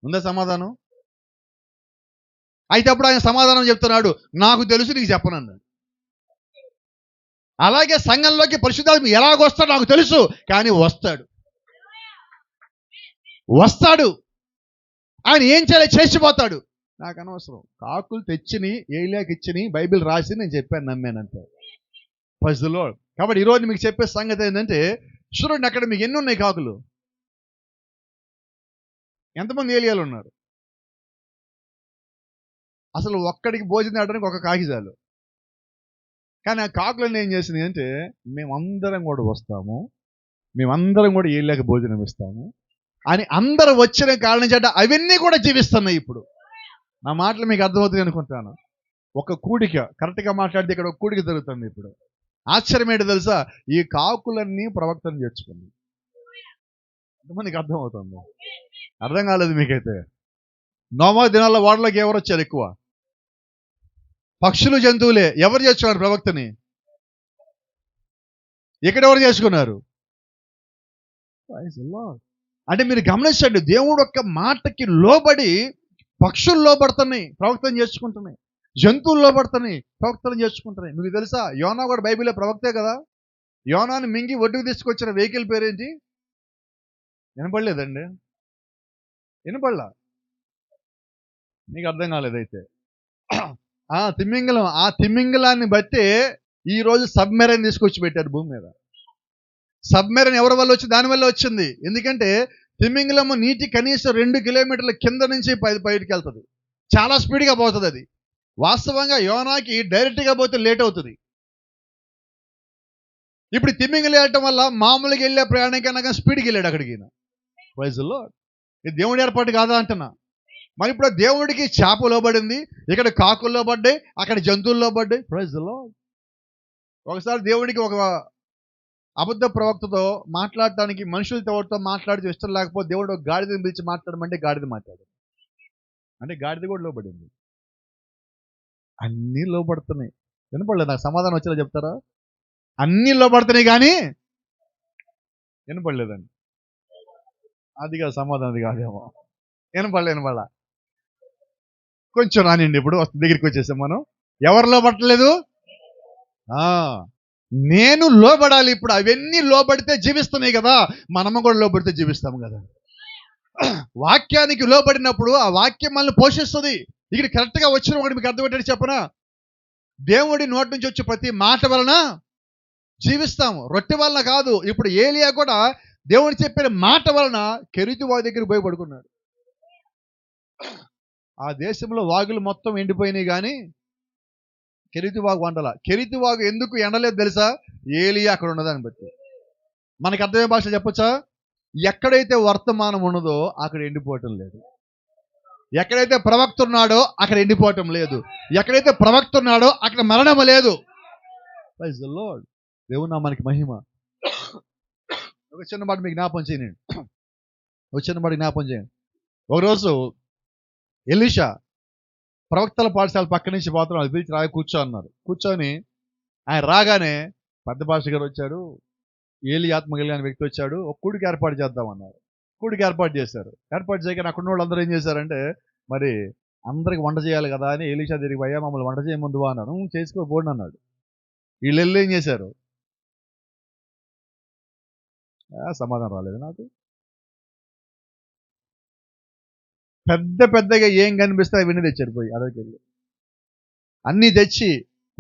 ఉందా సమాధానం? అయితే అప్పుడు ఆయన సమాధానం చెప్తున్నాడు, నాకు తెలుసు, నీకు చెప్పనన్నాడు. అలాగే సంఘంలోకి పరిశుద్ధాత్మ ఎలాగొస్తాడు నాకు తెలుసు, కానీ వస్తాడు ఆయన ఏం చేయాలి చేసిపోతాడు, నాకు అనవసరం. కాకులు తెచ్చిని ఏలియాకి ఇచ్చిని బైబిల్ రాసి నేను చెప్పాను, నమ్మానంటే. Praise the Lord. కాబట్టి ఈరోజు మీకు చెప్పే సంగతి ఏంటంటే, చూడండి అక్కడ మీకు ఎన్ని ఉన్నాయి కాకులు? ఎంతమంది ఏలియాలు ఉన్నారు? అసలు ఒక్కడికి భోజనం ఆడడానికి ఒక కాకి చాలు. కానీ ఆ కాకులన్నీ ఏం చేసినాయి అంటే, మేమందరం కూడా వస్తాము, మేమందరం కూడా ఏలియాకి భోజనం ఇస్తాము అని అందరూ వచ్చిన కారణం చేత అవన్నీ కూడా జీవిస్తున్నాయి. ఇప్పుడు నా మాటలు మీకు అర్థమవుతుంది అనుకుంటాను. ఒక కూడిక, కరెక్ట్గా మాట్లాడితే ఇక్కడ ఒక కూడిక జరుగుతుంది. ఇప్పుడు ఆశ్చర్యం ఏంటో తెలుసా? ఈ కాకులన్నీ ప్రవక్తను చేర్చుకుంది. ఎంతమందికి అర్థమవుతుంది? అర్థం కాలేదు మీకైతే? నోమా దినాల్లో వాడలోకి ఎవరు వచ్చారు ఎక్కువ? పక్షులు, జంతువులే. ఎవరు చేసుకున్నారు ప్రవక్తని? ఇక్కడ ఎవరు చేసుకున్నారు? అంటే మీరు గమనించండి, దేవుడు ఒక్క మాటకి లోబడి పక్షులు లోబడుతున్నాయి, ప్రవక్తను చేసుకుంటున్నాయి, జంతువులు లోబడుతున్నాయి, ప్రవక్తను చేసుకుంటున్నాయి. మీకు తెలుసా, యోనా కూడా బైబిల్లో ప్రవక్తే కదా. యోనాని మింగి ఒడ్డుకు తీసుకొచ్చిన వెహికల్ పేరేంటి? వినపడలేదండి? వినపడలా? మీకు అర్థం కాలేదైతే. తిమ్మింగలం. ఆ తిమ్మింగలాన్ని బట్టే ఈరోజు సబ్మెరైన్ తీసుకొచ్చి పెట్టారు భూమి మీద. సబ్మెరైన్ ఎవరి వల్ల వచ్చి? దానివల్ల వచ్చింది. ఎందుకంటే తిమ్మింగలము నీటి కనీసం 2 కిలోమీటర్ల కింద నుంచి బయటికి వెళ్తుంది, చాలా స్పీడ్గా పోతుంది అది. వాస్తవంగా యోనాకి డైరెక్ట్గా పోతే లేట్ అవుతుంది. ఇప్పుడు తిమ్మింగలు వెళ్ళటం వల్ల మామూలుగా వెళ్ళే ప్రయాణం కన్నా స్పీడ్కి వెళ్ళాడు అక్కడికి. ప్రైజ్లో ఇది దేవుడి ఏర్పాటు కాదా అంటున్నా. మరి ఇప్పుడు దేవుడికి చేప లోబడింది, ఇక్కడ కాకుల్లో పడ్డాయి, అక్కడ జంతువుల్లో పడ్డాయి. ప్రైజ్లో ఒకసారి దేవుడికి ఒక అబద్ధ ప్రవక్తతో మాట్లాడటానికి, మనుషులతో ఎవరితో మాట్లాడితే ఇష్టం లేకపోతే దేవుడు ఒక గాడిదని పిలిచి మాట్లాడమంటే గాడిద మాట్లాడాడు. అంటే గాడిద కూడా లోబడింది. అన్నీ లోబడుతున్నాయి. వినపడలేదు నాకు సమాధానం వచ్చేలా చెప్తారా? అన్నీ లోబడుతున్నాయి కానీ వినపడలేదండి. అది కాదు సమాధానం, అది కాదేమో. వినపడలే. కొంచెం రానిండి, ఇప్పుడు దగ్గరికి వచ్చేసాం మనం. ఎవరు లోబడట్లేదు? నేను లోబడాలి. ఇప్పుడు అవన్నీ లోబడితే జీవిస్తున్నాయి కదా, మనము కూడా లోబడితే జీవిస్తాము కదా. వాక్యానికి లోబడినప్పుడు ఆ వాక్యం మనల్ని పోషిస్తుంది. ఇక్కడ కరెక్ట్గా వచ్చిన ఒకటి మీకు అర్థమయ్యేటట్టు చెప్పనా? దేవుడి నోటి నుంచి వచ్చే ప్రతి మాట వలన జీవిస్తాము, రొట్టె వలన కాదు. ఇప్పుడు ఏలియా కూడా దేవుడు చెప్పిన మాట వలన కెరీతు వాగు దగ్గర పోయి పడుకున్నాడు. ఆ దేశంలో వాగులు మొత్తం ఎండిపోయినాయి కానీ కెరీతు వాగు వండల. కెరీతు వాగు ఎందుకు ఎండలేదు తెలుసా? ఏలియా అక్కడ ఉన్నదాన్ని బట్టి. మనకి అర్థమయ్యే భాష చెప్పొచ్చా? ఎక్కడైతే వర్తమానం ఉన్నదో అక్కడ ఎండిపోవటం లేదు. ఎక్కడైతే ప్రవక్త ఉన్నాడో అక్కడ ఎండిపోవటం లేదు. ఎక్కడైతే ప్రవక్త ఉన్నాడో అక్కడ మరణం లేదు. Praise the Lord. దేవుని నామానికి మహిమ. ఒక చిన్న మాట మీకు జ్ఞాపం చేయండి. ఒకరోజు ఎలీషా ప్రవక్తల పాఠశాల పక్క నుంచి పోతున్నాడు. అది పిలిచి రాయి కూర్చో అన్నారు. కూర్చొని ఆయన రాగానే పెద్ద భాష గారు వచ్చాడు, ఏలి ఆత్మ కలిగిన వ్యక్తి వచ్చాడు. ఒక కూడికి ఏర్పాటు చేద్దామన్నారు. కూడికి ఏర్పాటు చేశారు. ఏర్పాటు చేయగానే అక్కడ వాళ్ళు అందరూ ఏం చేశారంటే, మరి అందరికి వంట చేయాలి కదా అని ఎలీషా తిరిగి అయ్యా మమ్మల్ని వంట చేయముందు అన్నాను. చేసుకోబోండి అన్నాడు. వీళ్ళు వెళ్ళి ఏం చేశారు? సమాధానం రాలేదు నాకు. పెద్దగా ఏం కనిపిస్తాయి అవన్నీ తెచ్చారు. పోయి అదొకెళ్ళి అన్నీ తెచ్చి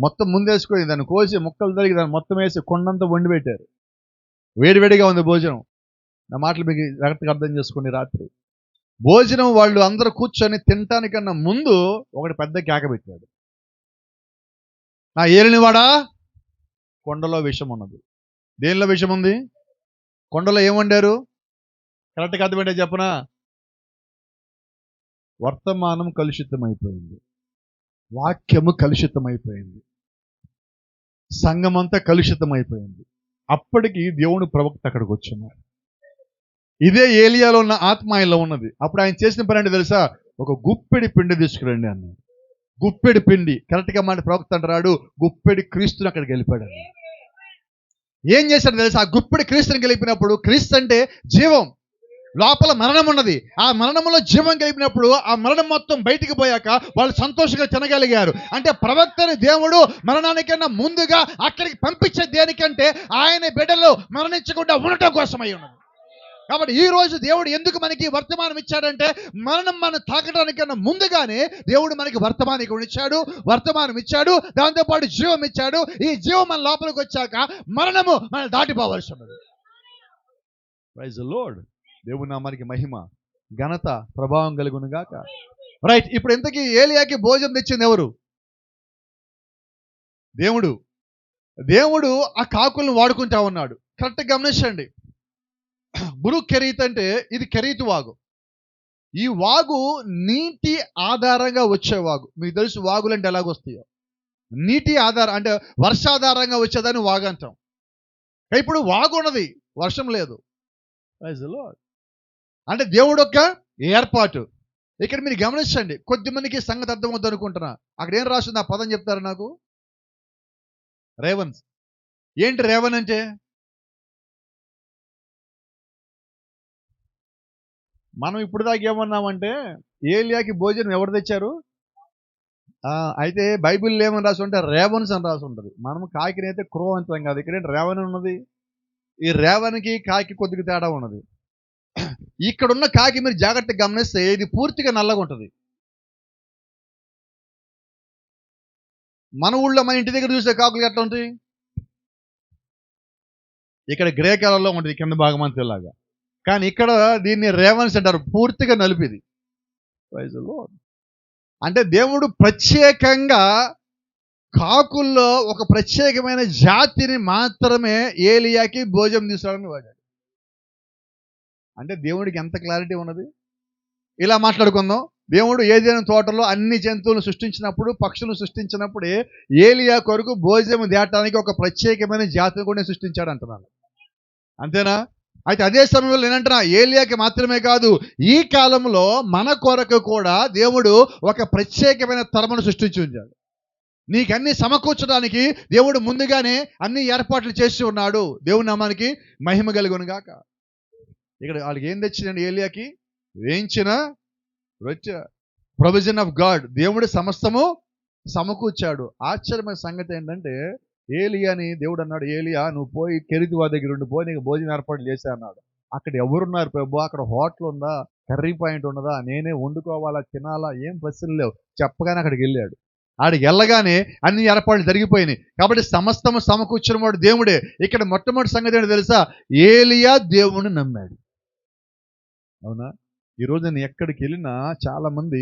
మొత్తం ముందేసుకొని దాన్ని కోసి ముక్కలు తరిగి దాన్ని మొత్తం వేసి కొండంతా వండి పెట్టారు. వేడివేడిగా ఉంది భోజనం. నా మాటలు మీకు జాగ్రత్తగా అర్థం చేసుకోండి. రాత్రి భోజనం వాళ్ళు అందరూ కూర్చొని తినటానికన్నా ముందు ఒకటి పెద్ద కేక పెట్టాడు. నా ఏలినవాడా, కొండలో విషం ఉన్నది. దేనిలో విషం ఉంది? కొండలో ఏం వండారు? కరెక్ట్గా అర్థమంటే చెప్పనా? వర్తమానం కలుషితమైపోయింది, వాక్యము కలుషితమైపోయింది, సంఘమంతా కలుషితమైపోయింది. అప్పటికి దేవుని ప్రవక్త అక్కడికి వచ్చున్నారు. ఇదే ఏలియాలో ఉన్న ఆత్మ ఆయనలో ఉన్నది. అప్పుడు ఆయన చేసిన పని అంటే తెలుసా? ఒక గుప్పెడి పిండి తీసుకురండి అన్నాడు. గుప్పెడి పిండి. కరెక్ట్గా మాట ప్రవక్త అంటాడు, గుప్పెడి క్రీస్తుని అక్కడికి వెళ్ళిపోయాడు. ఏం చేశాడు తెలుసా? ఆ గుప్పెడి క్రీస్తుని గెలిపినప్పుడు, క్రీస్తు అంటే జీవం, లోపల మరణం ఉన్నది. ఆ మరణంలో జీవం కలిపినప్పుడు ఆ మరణం మొత్తం బయటికి పోయాక వాళ్ళు సంతోషంగా తినగలిగారు. అంటే ప్రవక్తని దేవుడు మరణానికన్నా ముందుగా అక్కడికి పంపించే దేనికంటే ఆయన బిడ్డలు మరణించకుండా ఉండటం కోసమై ఉన్నది. కాబట్టి ఈ రోజు దేవుడు ఎందుకు మనకి వర్తమానం ఇచ్చాడంటే, మరణం మనం తాకడానికన్నా ముందుగానే దేవుడు మనకి వర్తమానం ఇచ్చాడు. దాంతోపాటు జీవం ఇచ్చాడు. ఈ జీవం మన లోపలికి వచ్చాక మరణము మనం దాటిపోవాల్సి ఉన్నది. Praise the Lord. దేవుని నామానికి మహిమ, ఘనత, ప్రభావం కలుగును గాక. రైట్. ఇప్పుడు ఇంతకీ ఏలియాకి భోజనం తెచ్చింది ఎవరు? దేవుడు ఆ కాకులను వాడుకుంటా ఉన్నాడు. కరెక్ట్గా గమనించండి. బురు కెరీత్ అంటే ఇది కెరీతు వాగు. ఈ వాగు నీటి ఆధారంగా వచ్చే వాగు. మీకు తెలుసు వాగులు అంటే ఎలాగొస్తాయో. నీటి ఆధారం అంటే వర్షాధారంగా వచ్చేదాన్ని వాగు అంటాం. ఇప్పుడు వాగు ఉన్నది, వర్షం లేదు. Praise the Lord. అంటే దేవుడు యొక్క ఏర్పాటు. ఇక్కడ మీరు గమనించండి. కొద్దిమందికి సంగతి అర్థమవుతుంది అనుకుంటున్నా. అక్కడ ఏం రాసింది? ఆ పదం చెప్తారు నాకు. రేవన్స్. ఏంటి రేవన్ అంటే? మనం ఇప్పుడు దాకా ఏమన్నామంటే ఏలియాకి భోజనం ఎవరు తెచ్చారు? అయితే బైబిల్లో ఏమని రాసి ఉంటే రేవన్స్ అని రాసి ఉంటుంది. మనం కాకినైతే క్రో అంటాం కాదు. ఇక్కడ రేవన్ ఉన్నది. ఈ రేవన్కి కాకి కొద్దిగా తేడా ఉన్నది. ఇక్కడున్న కాకి మీరు జాగ్రత్తగా గమనిస్తే ఇది పూర్తిగా నల్లగా ఉంటుంది. మన ఊళ్ళో మన ఇంటి దగ్గర చూసే కాకులు ఎట్లా ఉంటాయి? ఇక్కడ గ్రే కలర్లో ఉంటుంది కింద భాగం అంతేలాగా. కానీ ఇక్కడ దీన్ని రేవన్స్ అంటారు, పూర్తిగా నలిపిది. Praise the Lord. అంటే దేవుడు ప్రత్యేకంగా కాకుల్లో ఒక ప్రత్యేకమైన జాతిని మాత్రమే ఏలియాకి భోజనం తీసుకురావడానికి వాడాడు. అంటే దేవుడికి ఎంత క్లారిటీ ఉన్నది. ఇలా మాట్లాడుకుందాం. దేవుడు ఏదైనా తోటలో అన్ని జంతువులను సృష్టించినప్పుడు, పక్షులను సృష్టించినప్పుడే ఏలియా కొరకు భోజనం తేటానికి ఒక ప్రత్యేకమైన జాతిని కూడా సృష్టించాడు అంటున్నాను. అంతేనా? అయితే అదే సమయంలో నేనంటున్నా, ఏలియాకి మాత్రమే కాదు, ఈ కాలంలో మన కొరకు కూడా దేవుడు ఒక ప్రత్యేకమైన తరమును సృష్టించి ఉంచాడు. నీకన్నీ సమకూర్చడానికి దేవుడు ముందుగానే అన్ని ఏర్పాట్లు చేసి ఉన్నాడు. దేవుని నామానికి మహిమ కలుగును గాక. ఇక్కడ వాళ్ళకి ఏం తెచ్చిందండి? ఏలియాకి వేయించిన రొట్టె. Provision of God. దేవుడు సమస్తము సమకూర్చాడు. ఆశ్చర్యమైన సంగతి ఏంటంటే, ఏలియాని దేవుడు అన్నాడు, ఏలియా నువ్వు పోయి కెరీతు వారి దగ్గర ఉండి పోయి నీకు భోజనం ఏర్పాట్లు చేశా అన్నాడు. అక్కడ ఎవరున్నారు ప్రభు? అక్కడ హోటల్ ఉందా? కర్రీ పాయింట్ ఉన్నదా? నేనే వండుకోవాలా, తినాలా? ఏం ప్రశ్నలు లేవు. చెప్పగానే అక్కడికి వెళ్ళాడు. ఆడికి వెళ్ళగానే అన్ని ఏర్పాట్లు జరిగిపోయినాయి. కాబట్టి సమస్తము సమకూర్చిన వాడు దేవుడే. ఇక్కడ మొట్టమొదటి సంగతి ఏంటో తెలుసా? ఏలియా దేవుణ్ణి నమ్మాడు. అవునా? ఈరోజు నేను ఎక్కడికి వెళ్ళినా చాలామంది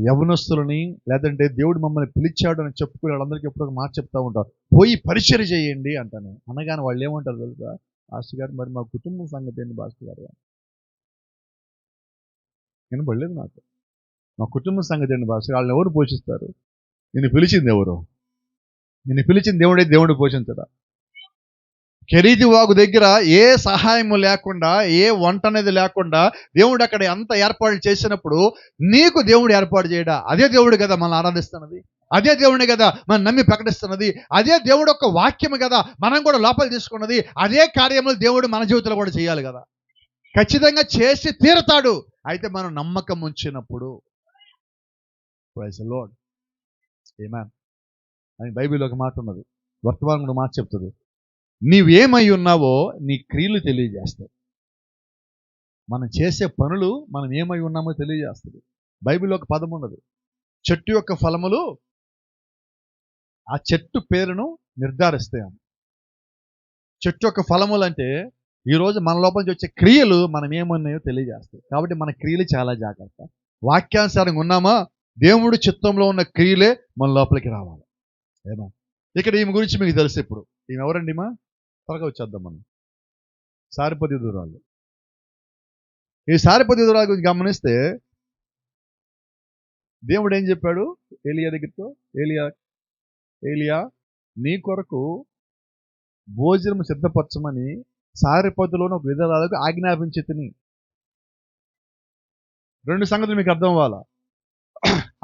యవనస్తులని, లేదంటే దేవుడు మమ్మల్ని పిలిచాడు అని చెప్పుకునే వాళ్ళందరికీ ఎప్పుడు ఒక మాట చెప్తా ఉంటారు, పోయి పరిచర్య చేయండి అంటాను. అనగానే వాళ్ళు ఏమంటారు తెలుసా? భాస్కర్ గారు, మరి మా కుటుంబం సంగతి ఏంటి భాస్కర్ గారు? వినపడలేదు నాకు. మా కుటుంబం సంగతి ఏంటి భాస్కర్? వాళ్ళని ఎవరు పోషిస్తారు? నేను పిలిచింది ఎవరు? నేను పిలిచింది దేవుడే, దేవుడు పోషించడా? కెరీతు వాగు దగ్గర ఏ సహాయము లేకుండా, ఏ వంట అనేది లేకుండా దేవుడు అక్కడ ఎంత ఏర్పాట్లు చేసినప్పుడు నీకు దేవుడు ఏర్పాటు చేయడా? అదే దేవుడు కదా మనల్ని ఆరాధిస్తున్నది. అదే దేవుడిని కదా మనం నమ్మి ప్రకటిస్తున్నది. అదే దేవుడు యొక్క వాక్యము కదా మనం కూడా లోపల తీసుకున్నది. అదే కార్యములు దేవుడు మన జీవితంలో కూడా చేయాలి కదా. ఖచ్చితంగా చేసి తీరతాడు. అయితే మనం నమ్మకం ఉంచినప్పుడు. Praise the Lord. ఆమేన్. అని బైబిల్లో ఒక మాట ఉన్నది, వర్తమానంలో మాట చెప్తుంది, నీవేమై ఉన్నావో నీ క్రియలు తెలియజేస్తాయి. మనం చేసే పనులు మనం ఏమై ఉన్నామో తెలియజేస్తుంది. బైబిల్లో ఒక పదం ఉన్నది, చెట్టు యొక్క ఫలములు ఆ చెట్టు పేరును నిర్ధారిస్తాయి. చెట్టు యొక్క ఫలములు అంటే ఈరోజు మన లోపల నుంచి వచ్చే క్రియలు మనం ఏమన్నాయో తెలియజేస్తాయి. కాబట్టి మన క్రియలు చాలా జాగ్రత్త. వాక్యానుసారంగా ఉన్నామా, దేవుడు చిత్తంలో ఉన్న క్రియలే మన లోపలికి రావాలి. ఏమో ఇక్కడ ఈమె గురించి మీకు తెలుసు. ఇప్పుడు ఈమె ఎవరండి? మా త్వరగా వచ్చేద్దాం మనం. సారిపతి దూరాలు. ఈ సారిపతి దూరాల గురించి గమనిస్తే దేవుడు ఏం చెప్పాడు ఏలియా దగ్గరతో? ఏలియా నీ కొరకు భోజనం సిద్ధపరచమని సారిపతిలోని ఒక విధురాలకు ఆజ్ఞాపించి తిని. రెండు సంగతులు మీకు అర్థం అవ్వాలా.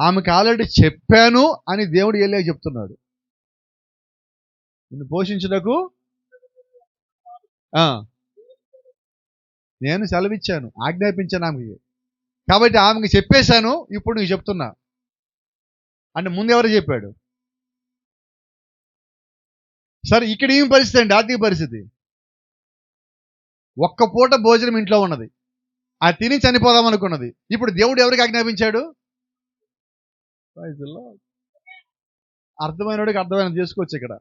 ఆమెకు ఆల్రెడీ చెప్పాను అని దేవుడు ఏలియా చెప్తున్నాడు. నిన్ను పోషించుటకు నేను సెలవిచ్చాను, ఆజ్ఞాపించాను ఆమెకి. కాబట్టి ఆమెకి చెప్పేశాను, ఇప్పుడు నీకు చెప్తున్నా అంటే ముందు ఎవరు చెప్పాడు? సరే, ఇక్కడ ఏం పరిస్థితి అండి? ఆర్థిక పరిస్థితి. ఒక్క పూట భోజనం ఇంట్లో ఉన్నది, అది తిని చనిపోదాం అనుకున్నది. ఇప్పుడు దేవుడు ఎవరికి ఆజ్ఞాపించాడు? అర్థమైనడికి అర్థమైన చేసుకోవచ్చు. ఇక్కడ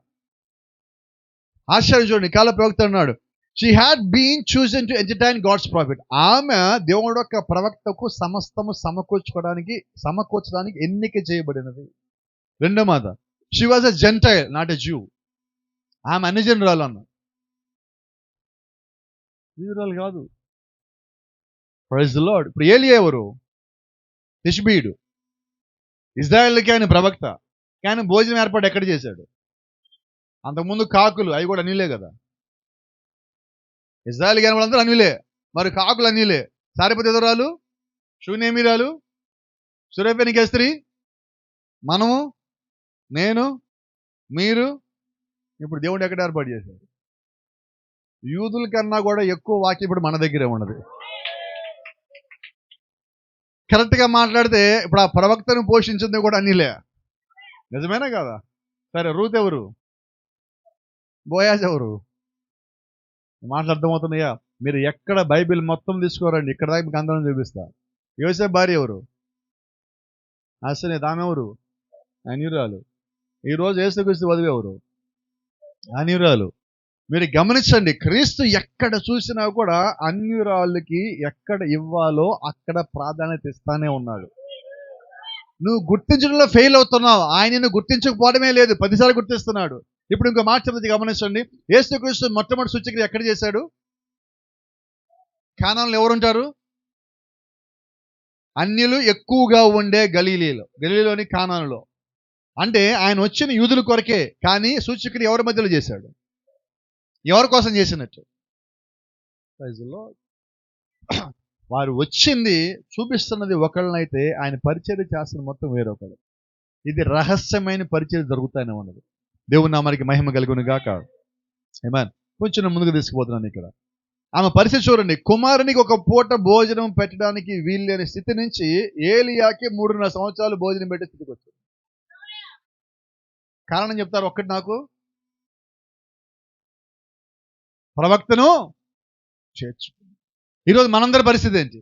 ఆశ్చర్యం చూడండి. కాల ప్రవక్త అన్నాడు, she had been chosen to entertain God's prophet. ఆమె దేవుడు యొక్క ప్రవక్తకు సమస్తము సమకూర్చడానికి ఎన్నిక చేయబడినది. రెండో మాట, she was a gentile not a Jew. ఆమె అన్ని జనురాలు అన్న, యూదురాలు కాదు. Praise the Lord. ఇప్పుడు ఏలియా ఎవరు? తిష్బీయుడు, ఇజ్రాయెల్కి ఆయన ప్రవక్త. కానీ భోజనం ఏర్పాటు ఎక్కడ చేశాడు? అంతకుముందు కాకులు, అవి కూడా అన్నిలే కదా. ఇజ్రాయెల్ కాని వాళ్ళందరూ అన్నిలే, మరి కాకులు అన్నిలే. సారిపతి ఎదురాలు, షూనేమీరాలు, సురేఫెనికే స్త్రీ, మనము, నేను, మీరు. ఇప్పుడు దేవుడు ఎక్కడ ఏర్పాటు చేశాడు? యూదుల కన్నా కూడా ఎక్కువ వాక్యం ఇప్పుడు మన దగ్గరే ఉన్నది. కరెక్ట్గా మాట్లాడితే ఇప్పుడు ఆ ప్రవక్తను పోషించింది కూడా అన్నిలే. నిజమేనా కదా? సరే, రూత్ ఎవరు? బోయాజ్ ఎవరు? మాటలు అర్థమవుతున్నాయా? మీరు ఎక్కడ బైబిల్ మొత్తం తీసుకోరండి, ఇక్కడ దాకా మీకు అందరం చూపిస్తా. యోసేపు భార్య ఎవరు? అసలు ఆమె ఎవరు? అన్యురాలు. ఈరోజు యేసుక్రీస్తు వధువు ఎవరు? అన్యురాలు. మీరు గమనించండి, క్రీస్తు ఎక్కడ చూసినా కూడా అన్యురాళ్ళకి ఎక్కడ ఇవ్వాలో అక్కడ ప్రాధాన్యత ఇస్తానే ఉన్నాడు. నువ్వు గుర్తించడంలో ఫెయిల్ అవుతున్నావు. ఆయన నిన్ను గుర్తించకపోవడమే లేదు, 10 సార్లు గుర్తిస్తున్నాడు. ఇప్పుడు ఇంకో మాట చెప్తుంది, గమనించండి. యేసుక్రీస్తు మొట్టమొదటి సూచక్రియ ఎక్కడ చేశాడు? కానాన్లో ఎవరుంటారు? అన్యులు ఎక్కువగా ఉండే గలీలోని కానానులో. అంటే ఆయన వచ్చిన యూదుల కొరకే, కానీ సూచక్రియ ఎవరి మధ్యలో చేశాడు? ఎవరి కోసం చేసినట్టు? వారు వచ్చింది చూపిస్తున్నది ఒకళ్ళనైతే, ఆయన పరిచర్య చేస్తున్న మొత్తం వేరొకడు. ఇది రహస్యమైన పరిచర్య జరుగుతానే ఉన్నది. దేవుని నామానికి మహిమ కలుగును గాక. ఆమేన్. కొంచెం ముందుకు తీసుకుపోతున్నాను ఇక్కడ. ఆమె పరిస్థితి చూడండి. కుమారునికి ఒక పూట భోజనం పెట్టడానికి వీల్లేని స్థితి నుంచి ఏలియాకి 3.5 సంవత్సరాలు భోజనం పెట్టే స్థితికి వచ్చింది. కారణం చెప్తారు ఒక్కటి నాకు? ప్రవక్తను చేర్చు. ఈరోజు మనందరి పరిస్థితి ఏంటి?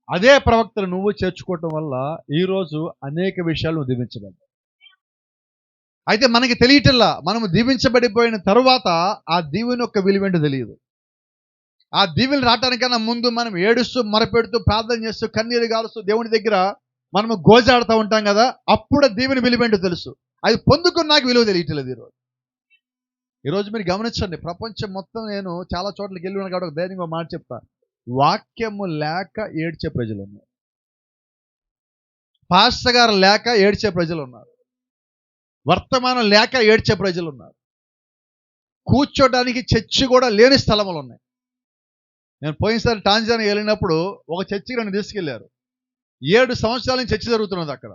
అదే ప్రవక్తను నువ్వు చేర్చుకోవటం వల్ల ఈరోజు అనేక విషయాలు దీవించబడ్డాయి. అయితే మనకి తెలియటల్లా, మనము దీవించబడిపోయిన తరువాత ఆ దీవెన యొక్క విలువేంటో తెలియదు. ఆ దీవెనలు రావటానికన్నా ముందు మనం ఏడుస్తూ, మొరపెడుతూ, ప్రార్థన చేస్తూ, కన్నీరు గారుస్తూ దేవుని దగ్గర మనము గోజాడుతూ ఉంటాం కదా, అప్పుడు దీవెన విలువేంటో తెలుసు. అది పొందుకున్నాక విలువ తెలియట్లేదు. ఈరోజు మీరు గమనించండి, ప్రపంచం మొత్తం నేను చాలా చోట్లకి వెళ్ళి ఉన్నాను కాబట్టి ధైర్యంగా మాట చెప్తా. వాక్యము లేక ఏడ్చే ప్రజలు ఉన్నారు. పాస్టర్ గారు లేక ఏడ్చే ప్రజలు ఉన్నారు. వర్తమానం లేక ఏడ్చే ప్రజలు ఉన్నారు. కూర్చోడానికి చర్చి కూడా లేని స్థలములు ఉన్నాయి. నేను పోయినసారి టాంజానియా వెళ్ళినప్పుడు ఒక చర్చికి నన్ను తీసుకెళ్లారు. 7 సంవత్సరాల నుంచి చర్చి జరుగుతున్నది అక్కడ.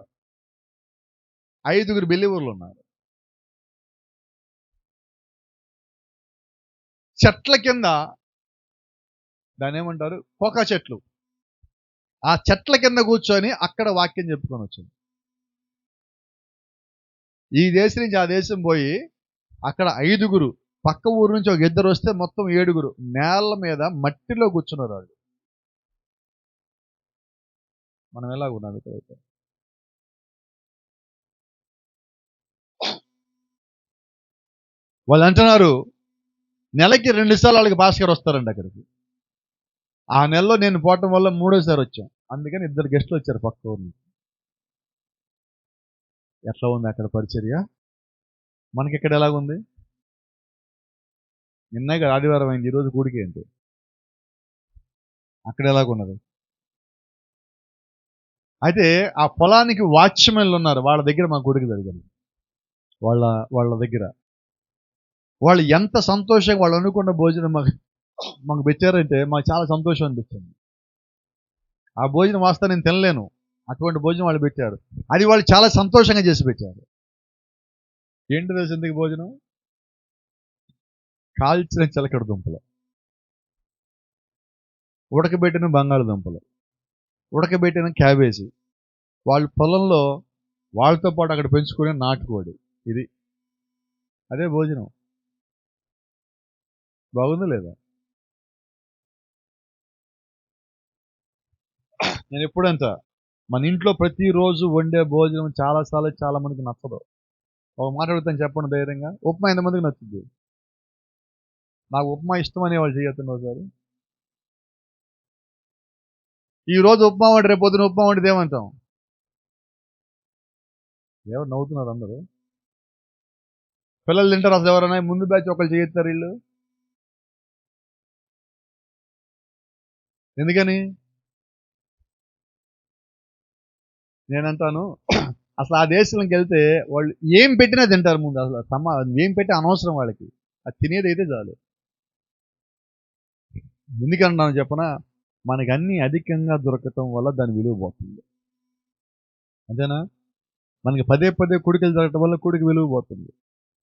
5 బిలీవర్లు ఉన్నారు. చెట్ల కింద, దాని ఏమంటారు, కోకా చెట్లు, ఆ చెట్ల కింద కూర్చొని అక్కడ వాక్యం చెప్పుకొని వచ్చింది. ఈ దేశం నుంచి ఆ దేశం పోయి అక్కడ 5, పక్క ఊరు నుంచి ఒక 2 వస్తే మొత్తం 7 నేల మీద మట్టిలో కూర్చున్నారు. వాళ్ళు మనం ఎలాగున్నాం ఇక్కడైతే? వాళ్ళు అంటున్నారు నెలకి 2 సార్లు వాళ్ళకి భాస్కర్ వస్తారండి అక్కడికి. ఆ నెలలో నేను పోవటం వల్ల 3వ సారి వచ్చాం. అందుకని 2 గెస్టులు వచ్చారు పక్క ఊరు నుంచి. ఎట్లా ఉంది అక్కడ పరిచర్య? మనకి ఇక్కడ ఎలాగుంది? నిన్నగా ఆదివారం అయింది, ఈరోజు కూడికి ఏంటి? అక్కడ ఎలాగున్నది? అయితే ఆ పొలానికి వాచ్మెన్లు ఉన్నారు. వాళ్ళ దగ్గర మా గుడికి జరిగింది. వాళ్ళ దగ్గర వాళ్ళు ఎంత సంతోషంగా వాళ్ళు అనుకున్న భోజనం మాకు పెట్టారంటే మాకు చాలా సంతోషం అనిపించింది. ఆ భోజనం వాస్తా నేను తినలేను, అటువంటి భోజనం వాళ్ళు పెట్టారు. అది వాళ్ళు చాలా సంతోషంగా చేసి పెట్టారు. ఏంటి తెలుసు ఎందుకు భోజనం? కాల్చిన చిలకడ దుంపలు, ఉడకబెట్టిన బంగాళదుంపలు, ఉడకబెట్టిన క్యాబేజీ, వాళ్ళ పొలంలో వాళ్ళతో పాటు అక్కడ పెంచుకునే నాటుకోడి. ఇది అదే భోజనం. బాగుందా లేదా? నేను ఎప్పుడంతా మన ఇంట్లో ప్రతిరోజు వండే భోజనం చాలాసార్లు చాలా మందికి నచ్చదు. ఒక మాట అడుగుతాను, చెప్పండి ధైర్యంగా. ఉప్మా ఎంతమందికి నచ్చుద్ది? నాకు ఉప్మా ఇష్టం అనే వాళ్ళు చేయొద్దండి ఒకసారి. ఈ రోజు ఉప్మా వండి రేపు పొద్దున ఉప్మా వండితే ఏమంటాం? ఎవరు నవ్వుతున్నారు అందరూ? పిల్లలు తింటారు అసలు? ఎవరైనా ముందు బ్యాచ్ ఒకళ్ళు చేయొచ్చారు వీళ్ళు. ఎందుకని? నేనంటాను అసలు ఆ దేశంలోకి వెళ్తే వాళ్ళు ఏం పెట్టినా తింటారు. ముందు అసలు ఏం పెట్టి అనవసరం వాళ్ళకి, అది తినేది అయితే చాలు. ఎందుకంటున్నాను చెప్పనా? మనకి అన్ని అధికంగా దొరకటం వల్ల దాని విలువ పోతుంది. అంతేనా? మనకి పదే కొడుకులు జరగటం వల్ల కొడుకు విలువ పోతుంది.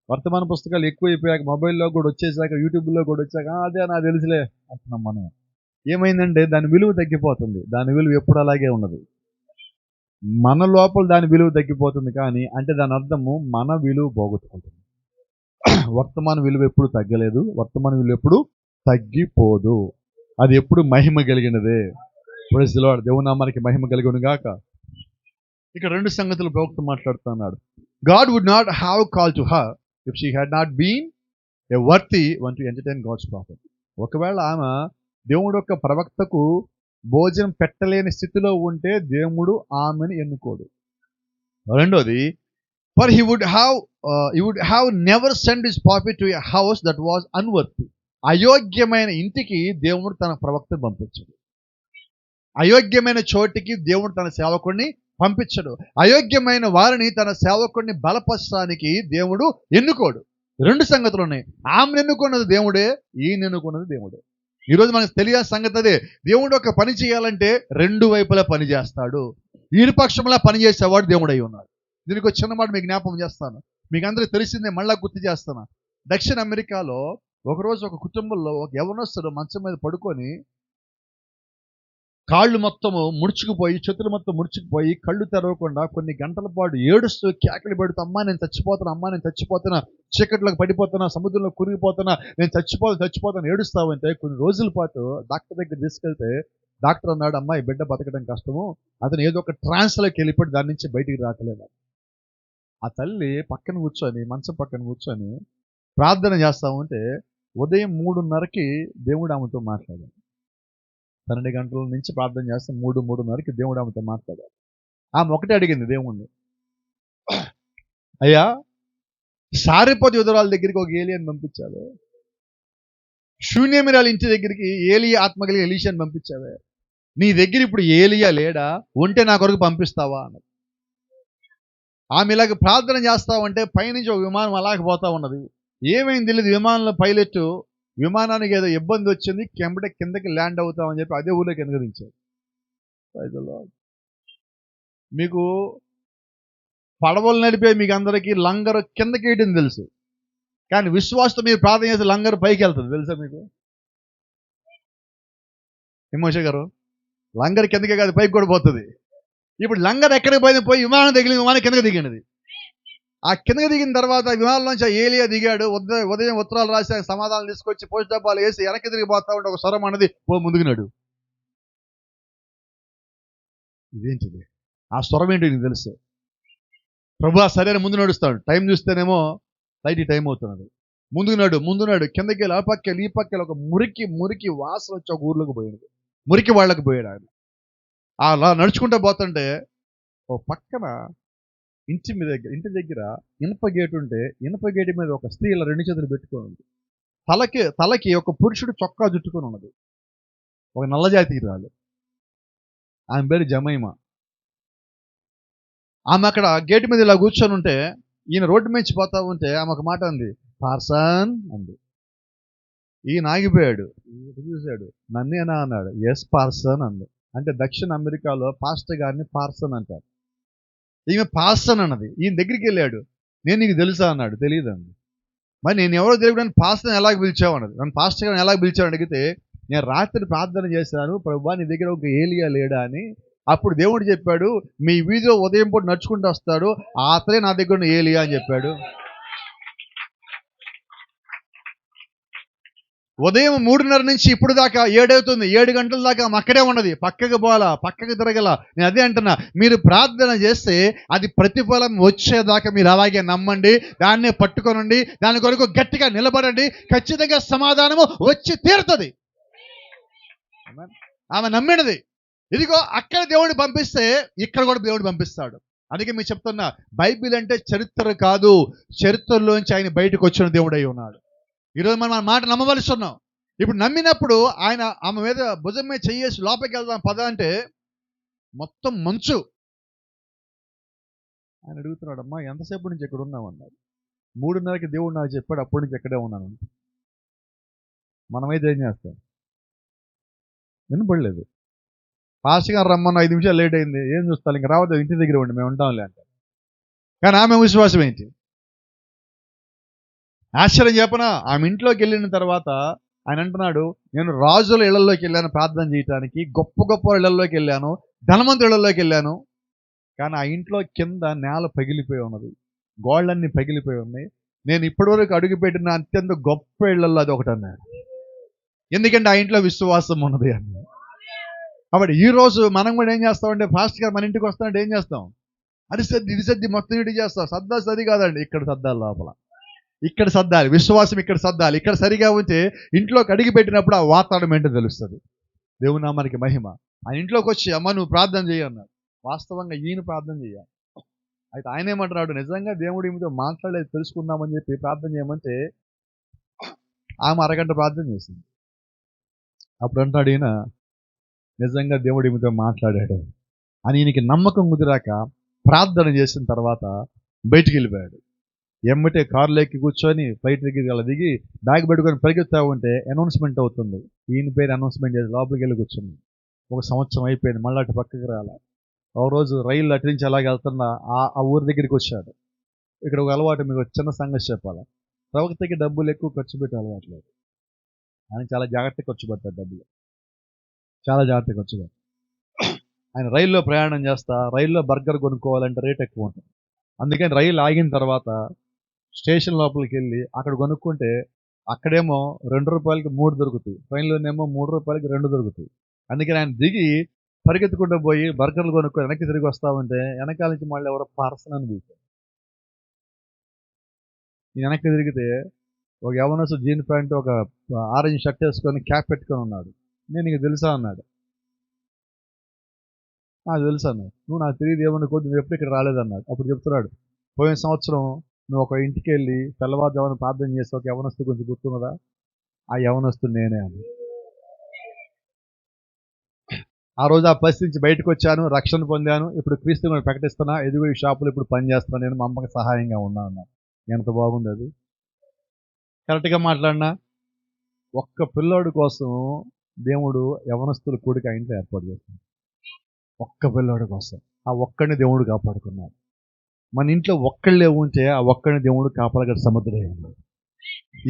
వర్తమాన పుస్తకాలు ఎక్కువైపోయాక, మొబైల్లో కూడా వచ్చేసాక, యూట్యూబ్లో కూడా వచ్చాక అదే నాకు తెలుసులే అంటున్నాం మనం. ఏమైందంటే దాని విలువ తగ్గిపోతుంది. దాని విలువ ఎప్పుడు అలాగే ఉన్నది. మన లోపల దాని విలువ తగ్గిపోతుంది. కానీ అంటే దాని అర్థము మన విలువ పోగొట్టుకుంటుంది. వర్తమాన విలువ ఎప్పుడు తగ్గలేదు, వర్తమాన విలువ ఎప్పుడు తగ్గిపోదు. అది ఎప్పుడు మహిమ కలిగినదే. Praise the Lord. దేవుని నామానికి మహిమ కలుగును గాక. ఇక్కడ 2 సంగతులు ప్రవక్త మాట్లాడుతున్నాడు. God would not have called to her if she had not been a worthy one to entertain God's prophet. ఒకవేళ ఆమె దేవుడు యొక్క ప్రవక్తకు భోజనం పెట్టలేని స్థితిలో ఉంటే దేవుడు ఆమెను ఎన్నుకోడు. రెండోది, for he would have never send his prophet to a house that was unworthy. అయోగ్యమైన ఇంటికి దేవుడు తన ప్రవక్తను పంపించడు. అయోగ్యమైన చోటికి దేవుడు తన సేవకుడిని పంపించడు. అయోగ్యమైన వారిని తన సేవకుడిని బలపరచడానికి దేవుడు ఎన్నుకోడు. రెండు సంగతులు ఉన్నాయి. ఆమెను ఎన్నుకున్నది దేవుడే, ఈయన ఎన్నుకున్నది దేవుడే. ఈరోజు మనకు తెలియాల్సిన సంగతి అదే. దేవుడు ఒక పని చేయాలంటే రెండు వైపులా పని చేస్తాడు. ఇరుపక్షంలా పని చేసేవాడు దేవుడై ఉన్నాడు. దీనికి ఒక చిన్న మాట మీకు జ్ఞాపకం చేస్తాను. మీకు అందరికీ తెలిసిందే, మళ్ళా గుర్తు చేస్తాను. దక్షిణ అమెరికాలో ఒకరోజు ఒక కుటుంబంలో ఒక యవనస్తుడు మంచం మీద పడుకొని కాళ్ళు మొత్తము ముడుచుకుపోయి, చేతులు మొత్తం ముడుచుకుపోయి, కళ్ళు తెరవకుండా కొన్ని గంటల పాటు ఏడుస్తూ కేకలు పెడుతూ, అమ్మా నేను చచ్చిపోతున్నా, చీకట్లోకి పడిపోతున్నా, సముద్రంలో కురిగిపోతున్నా, నేను చచ్చిపోతాను ఏడుస్తావంటే కొన్ని రోజుల పాటు డాక్టర్ దగ్గర తీసుకెళ్తే డాక్టర్ అన్నాడు, అమ్మాయి బిడ్డ బతకడం కష్టము, అతను ఏదో ఒక ట్రాన్స్లోకి వెళ్ళిపోయి దాని నుంచి బయటికి రాకలేదు. ఆ తల్లి మంచం పక్కన కూర్చొని ప్రార్థన చేస్తా ఉంటే ఉదయం 3:30కి దేవుడు ఆమెతో మాట్లాడాడు. 12 గంటల నుంచి ప్రార్థన చేస్తే 3:30కి దేవుడు ఆమెతో మాట్లాడాడు. ఆమె ఒకటే అడిగింది దేవుణ్ణి, అయ్యా సారెపోతు యుధరాల దగ్గరికి ఒక ఏలియాని పంపించావే, శూన్యమిరాల ఇంటి దగ్గరికి ఏలియా ఆత్మ కలిగి ఎలీషాని పంపించావే, నీ దగ్గర ఇప్పుడు ఏలియా లేడా, ఉంటే నా కొరకు పంపిస్తావా అన్నది. ఆమె ఇలాగ ప్రార్థన చేస్తావంటే పైనుంచి ఒక విమానం అలాగే పోతా ఉన్నది. ఏమైంది తెలియదు, విమానంలో పైలట్ విమానానికి ఏదో ఇబ్బంది వచ్చింది, కిందకి ల్యాండ్ అవుతామని చెప్పి అదే ఊళ్ళోకి ఎనగదించారు. మీకు పడవలు నడిపే మీకు అందరికీ లంగరు కిందకి వేయడం తెలుసు, కానీ విశ్వాసంతో మీరు ప్రార్థన చేస్తే లంగరు పైకి వెళ్తుంది తెలుసా మీకు? హిమోష గారు, లంగర్ కిందకే కాదు పైకి కూడా పోతుంది. ఇప్పుడు లంగర్ ఎక్కడికి పోయి విమానం విమానం కిందకి దిగినది. ఆ కిందకి దిగిన తర్వాత విమానంలోంచి ఏలియా దిగాడు. ఉదయం ఉత్తరాలు రాసి సమాధానం తీసుకొచ్చి పోస్ట్ డబ్బాలు వేసి వెనక్కి తిరిగి పోతా ఉంటే ఒక స్వరం అన్నది, ముందుకున్నాడు. ఇదేంటిది? ఆ స్వరం ఏంటి నీకు తెలుసు? ప్రభు సరైన ముందు నడుస్తాడు. టైం చూస్తేనేమో లైట్ టైం అవుతున్నది. ముందున్నాడు కిందకి వెళ్ళి ఆ పక్కకి ఈ పక్కకి ఒక మురికి వాసన వచ్చి ఒక ఊర్లోకి పోయాడు. మురికి వాళ్ళకి పోయాడు ఆయన. అలా నడుచుకుంటూ పోతుంటే ఓ పక్కన ఇంటి దగ్గర ఇనుప గేటు ఉంటే ఇనుప గేటు మీద ఒక స్త్రీ ఇలా 2 చేతులు పెట్టుకొని ఉంది. తలకి ఒక పురుషుడు చొక్కా చుట్టుకొని ఉన్నది, ఒక నల్ల జాతికి రాదు. ఆమె పేరు జమైమా. ఆమె అక్కడ గేటు మీద ఇలా కూర్చొని ఉంటే ఈయన రోడ్డు మించి పోతా ఉంటే ఆమె ఒక మాట అంది, పార్సన్ అంది. ఈయన ఆగిపోయాడు, చూశాడు, నన్నేనా అన్నాడు. ఎస్ పార్సన్ అంది. అంటే దక్షిణ అమెరికాలో పాస్టర్ గారిని పార్సన్ అంటారు. ఈమె పార్సన్ అన్నది. ఈయన దగ్గరికి వెళ్ళాడు, నేను నీకు తెలుసా అన్నాడు. తెలియదండి. మరి నేను ఎవరో తెలియడానికి పాస్టర్ని ఎలాగ పిలిచావు అన్నది. నన్ను పాస్టర్ గారిని ఎలాగ పిలిచావు అడిగితే, నేను రాత్రి ప్రార్థన చేశాను, ప్రభువా నీ దగ్గర ఒక ఏలియా లేడా అని. అప్పుడు దేవుడు చెప్పాడు, మీ వీధిలో ఉదయం పూట నడుచుకుంటూ వస్తాడు, అతనే నా దగ్గర ఉన్న ఏలియా అని చెప్పాడు. ఉదయం 3:30 నుంచి ఇప్పుడు దాకా 7 అవుతుంది. 7 గంటల దాకా అక్కడే ఉన్నది. పక్కకు పోవాలా, పక్కకు తిరగల. నేను అదే అంటున్నా, మీరు ప్రార్థన చేస్తే అది ప్రతిఫలం వచ్చేదాకా మీరు అలాగే నమ్మండి, దాన్నే పట్టుకోనండి, దాని కొరకు గట్టిగా నిలబడండి. ఖచ్చితంగా సమాధానము వచ్చి తీరుతుంది. ఆమె నమ్మినది. ఇదిగో అక్కడ దేవుడు పంపిస్తే ఇక్కడ కూడా దేవుడు పంపిస్తాడు. అందుకే మీకు చెప్తున్నా, బైబిల్ అంటే చరిత్ర కాదు, చరిత్రలోంచి ఆయన బయటకు వచ్చిన దేవుడై ఉన్నాడు. ఈరోజు మనం మన మాట నమ్మవలసి ఉన్నాం. ఇప్పుడు నమ్మినప్పుడు ఆయన ఆమె మీద భుజం మీద చెయ్యేసి లోపలికి వెళ్దాం పద అంటే మొత్తం మంచు. ఆయన అడుగుతున్నాడు, అమ్మా ఎంతసేపు నుంచి ఎక్కడ ఉన్నావు అన్నాడు. 3:30కి దేవుడు నాకు చెప్పాడు, అప్పటి నుంచి ఎక్కడే ఉన్నాను. మనమైతే ఏం చేస్తాం? వినపడలేదు. పాస్టర్ గారు రమ్మన్న 5 నిమిషాలు లేట్ అయింది, ఏం చూస్తాను, ఇంక రావద్దు, ఇంటి దగ్గర ఉండి మేము ఉంటాంలే అంటారు. కానీ ఆమె విశ్వాసం ఏంటి? ఆశ్చర్యం చెప్పనా, ఆమె ఇంట్లోకి వెళ్ళిన తర్వాత ఆయన అంటున్నాడు, నేను రాజుల ఇళ్లలోకి వెళ్ళాను ప్రార్థన చేయడానికి, గొప్ప ఇళ్లలోకి వెళ్ళాను, ధనవంతుల ఇళ్లలోకి వెళ్ళాను, కానీ ఆ ఇంట్లో కింద నేల పగిలిపోయి ఉన్నది, గోళ్ళన్నీ పగిలిపోయి ఉన్నాయి. నేను ఇప్పటివరకు అడుగుపెట్టిన అత్యంత గొప్ప ఇళ్లలో అది ఒకటి అన్నాడు. ఎందుకంటే ఆ ఇంట్లో విశ్వాసం ఉన్నది అన్నాడు. కాబట్టి ఈరోజు మనం కూడా ఏం చేస్తామంటే, ఫాస్ట్ గా మన ఇంటికి వస్తామంటే ఏం చేస్తాం? ఇది మొత్తం ఇంటికి చేస్తాం. సర్ది కాదండి, ఇక్కడ సర్దాలి, లోపల ఇక్కడ సర్దాలి, విశ్వాసం ఇక్కడ సర్దాలి. ఇక్కడ సరిగా ఉంటే ఇంట్లోకి అడిగి పెట్టినప్పుడు ఆ వాతావరణం ఏంటో తెలుస్తుంది. దేవుని నామానికి మహిమ. ఆయన ఇంట్లోకి వచ్చి అమ్మ నువ్వు ప్రార్థన చేయి అన్నాడు. వాస్తవంగా ఈయన ప్రార్థన చేయాలి. అయితే ఆయన ఏమంటున్నాడు, నిజంగా దేవుడు ఈమెతో మాట్లాడేది తెలుసుకుందామని చెప్పి ప్రార్థన చేయమంటే ఆమె అరగంట ప్రార్థన చేసింది. అప్పుడు అంటాడు ఈయన, నిజంగా దేవుడు ఈమెతో మాట్లాడాడు అని ఈయనకి నమ్మకం కుదిరాక ప్రార్థన చేసిన తర్వాత బయటికి వెళ్ళిపోయాడు. ఎమ్మటే కారులో ఎక్కి కూర్చొని ఫ్లైట్ దగ్గరికి అలా దిగి బ్యాగ్ పెట్టుకొని పరిగెత్తా ఉంటే అనౌన్స్మెంట్ అవుతుంది. ఈయన పేరు అనౌన్స్మెంట్ చేసి లోపలికి వెళ్ళి కూర్చుంది. 1 సంవత్సరం అయిపోయింది, మళ్ళీ అటు పక్కకి రాలా. ఒక రోజు రైలు అటు నుంచి అలాగే వెళ్తున్నా ఆ ఊరి దగ్గరికి వచ్చాడు. ఇక్కడ ఒక అలవాటు, మీకు చిన్న సంగతి చెప్పాలి. ప్రవక్తకి డబ్బులు ఎక్కువ ఖర్చు పెట్టే అలవాట్లేదు. ఆయన చాలా జాగ్రత్తగా ఖర్చు పెడతాడు డబ్బులు, చాలా జాగ్రత్తగా ఖర్చు పెడతాడు. ఆయన రైల్లో ప్రయాణం చేస్తా రైల్లో బర్గర్ కొనుక్కోవాలంటే రేట్ ఎక్కువ ఉంటుంది. అందుకని రైలు ఆగిన తర్వాత స్టేషన్ లోపలికి వెళ్ళి అక్కడ కొనుక్కుంటే అక్కడేమో ₹2కి 3 దొరుకుతాయి, ట్రైన్లోనేమో ₹3కి 2 దొరుకుతాయి. అందుకని ఆయన దిగి పరిగెత్తుకుంటూ పోయి బర్గర్లు కొనుక్కొని వెనక్కి తిరిగి వస్తా ఉంటే వెనకాల నుంచి మళ్ళీ ఎవరో పార్సల్ అని పిలిచారు. నేను వెనక్కి తిరిగితే ఒక యవనస్తుడు జీన్ ప్యాంట్, ఒక ఆరెంజ్ షర్ట్ వేసుకొని క్యాప్ పెట్టుకొని ఉన్నాడు. నేను నీకు తెలుసా అన్నాడు. నాకు తెలుసు అన్నాడు. నువ్వు నాకు తెలియదు ఏమనుకో, నువ్వు ఎప్పుడు ఇక్కడ రాలేదన్నాడు. అప్పుడు చెప్తున్నాడు, పోయిన సంవత్సరం నువ్వు ఒక ఇంటికి వెళ్ళి తెల్లవారుజామున ప్రార్థన చేస్తే ఒక యవనస్తుడు కొంచెం గుర్తున్నదా, ఆ యవనస్తుడు నేనే అని. ఆ రోజు ఆ పరిస్థితి నుంచి బయటకు వచ్చాను, రక్షణ పొందాను, ఇప్పుడు క్రీస్తుని ప్రకటిస్తున్నా, ఎదుగు ఈ షాపులు ఇప్పుడు పనిచేస్తున్నాను, నేను మా అమ్మకి సహాయంగా ఉన్నా అన్నా. ఎంత బాగుంది అది. కరెక్ట్గా మాట్లాడినా. ఒక్క పిల్లోడు కోసం దేవుడు యవనస్తుల కూడిక ఆ ఇంట్లో ఏర్పాటు చేస్తాడు. ఒక్క పిల్లోడు కోసం ఆ ఒక్కడిని దేవుడు కాపాడుకున్నాడు. మన ఇంట్లో ఒక్కళ్ళే ఉంటే ఆ ఒక్కడిని దేవుడు కాపాడగల సమర్థుడై ఉన్నాడు.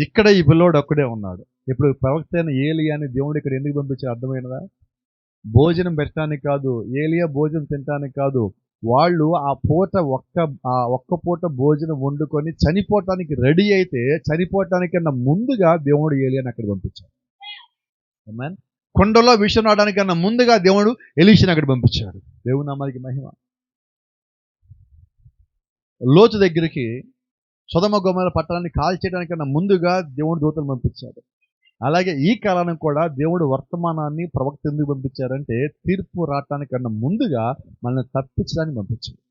ఇక్కడ ఈ పిల్లోడు ఒక్కడే ఉన్నాడు. ఇప్పుడు ప్రవక్త అయిన ఏలియాని దేవుడు ఇక్కడ ఎందుకు పంపించాడు అర్థమైనదా? భోజనం పెట్టడానికి కాదు, ఏలియా భోజనం తినడానికి కాదు, వాళ్ళు ఆ ఒక్క పూట భోజనం వండుకొని చనిపోవటానికి రెడీ అయితే చనిపోవటానికన్నా ముందుగా దేవుడు ఏలియాని అక్కడ పంపించాడు. కొండలో విషయం రావడానికన్నా ముందుగా దేవుడు ఎలీషాని అక్కడ పంపించాడు. దేవుని నామానికి మహిమ. లోతు దగ్గరికి సొదొమ గొమొర్రా పట్టణాన్ని కాల్చేయడానికన్నా ముందుగా దేవుడు దూతలు పంపించాడు. అలాగే ఈ కాలానికి కూడా దేవుడు వర్తమానాన్ని ప్రవక్త ఎందుకు పంపించారంటే తీర్పు రావటానికన్నా ముందుగా మనల్ని తప్పించడానికి పంపించాడు.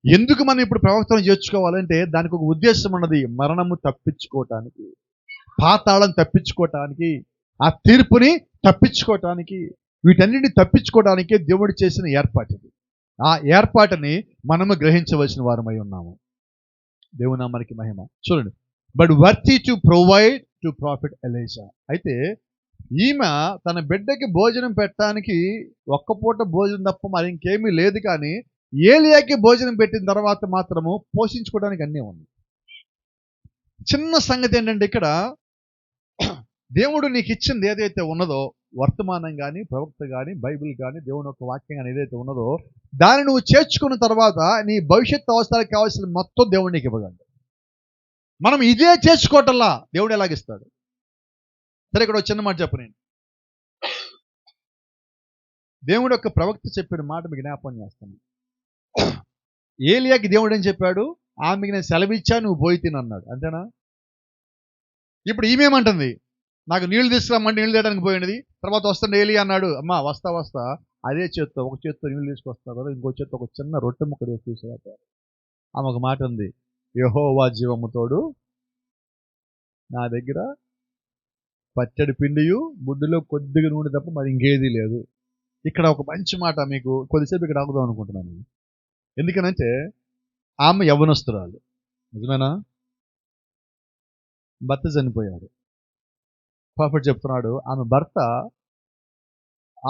ఎందుకు మనం ఇప్పుడు ప్రవక్తను చేర్చుకోవాలంటే దానికి ఒక ఉద్దేశం ఉన్నది. మరణము తప్పించుకోవటానికి, పాతాళం తప్పించుకోవటానికి, ఆ తీర్పుని తప్పించుకోవటానికి, వీటన్నిటిని తప్పించుకోవడానికే దేవుడు చేసిన ఏర్పాటు ఇది. ఆ ఏర్పాటుని మనము గ్రహించవలసిన వారమై ఉన్నాము. దేవుని నామానికి మహిమ. చూడండి, but worthy to provide to profit Elisha. అయితే ఈమె తన బిడ్డకి భోజనం పెట్టడానికి ఒక్క పూట భోజనం తప్ప మరి ఇంకేమీ లేదు, కానీ ఏలియాకి భోజనం పెట్టిన తర్వాత మాత్రము పోషించుకోవడానికి అన్నీ ఉంది. చిన్న సంగతి ఏంటంటే ఇక్కడ దేవుడు నీకు ఇచ్చింది ఏదైతే ఉన్నదో, వర్తమానం కానీ, ప్రవక్త కానీ, బైబిల్ కానీ, దేవుని యొక్క వాక్యం కానీ ఏదైతే ఉన్నదో దాన్ని నువ్వు చేర్చుకున్న తర్వాత నీ భవిష్యత్తు అవసరాలకు కావాల్సిన మొత్తం దేవుడు నీకు ఇవ్వగలడు. మనం ఇదే చేర్చుకోవటంలా దేవుడు ఎలాగిస్తాడు? సరే, ఇక్కడ ఒక చిన్న మాట చెప్పు. నేను దేవుడు యొక్క ప్రవక్త చెప్పిన మాట మీకు జ్ఞాపకం చేస్తాను. ఏలియాకి దేవుడు ఏం చెప్పాడు? ఆమెకి నేను సెలవిచ్చా, నువ్వు పోయి తినన్నాడు. అంతేనా? ఇప్పుడు ఈమెమంటుంది, నాకు నీళ్లు తీసుకురామంటే నీళ్ళు తేయడానికి పోయినది. తర్వాత వస్తాను ఏలియా అన్నాడు, అమ్మా వస్తా అదే చేత్తో, ఒక చేత్తో నీళ్ళు తీసుకొస్తావు కదా, ఇంకో చేత్తో ఒక చిన్న రొట్టె ముక్క తీసుకురాక. ఆమె ఒక మాట ఉంది, యెహోవా జీవము తోడు, నా దగ్గర పచ్చడి పిండియు బుడ్డిలో కొద్దిగా నూనె తప్ప మరి ఇంకేదీ లేదు. ఇక్కడ ఒక మంచి మాట మీకు కొద్దిసేపు ఇక్కడ ఆగుదాం అనుకుంటున్నాను. ఎందుకనంటే ఆమె యవ్వనస్తురాలు, నిజమేనా? భర్త చనిపోయాడు. ప్రాఫెట్ చెప్తున్నాడు, ఆమె భర్త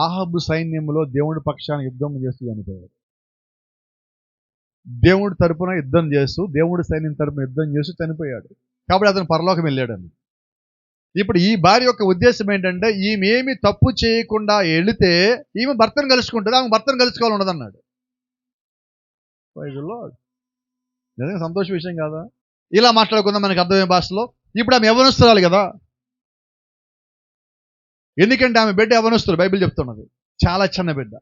ఆహాబు సైన్యంలో దేవుడి పక్షాన యుద్ధం చేస్తూ చనిపోయాడు. దేవుడి తరపున యుద్ధం చేస్తూ, దేవుడి సైన్యం తరపున యుద్ధం చేస్తూ చనిపోయాడు. కాబట్టి అతను పరలోకం వెళ్ళాడని. ఇప్పుడు ఈ భార్య యొక్క ఉద్దేశం ఏంటంటే, ఈమె ఏమి తప్పు చేయకుండా వెళితే ఈమె భర్తను కలుసుకుంటుంది, ఆమె భర్తను కలుసుకోవాలి ఉండదన్నాడు. నిజంగా సంతోష విషయం కాదా? ఇలా మాట్లాడుకుందాం మనకు అర్థమయ్యే భాషలో. ఇప్పుడు ఆమె యవ్వనస్తురాలు కదా, ఎందుకంటే ఆమె బిడ్డ యవ్వనస్తులు, బైబిల్ చెప్తున్నది, చాలా చిన్న బిడ్డ.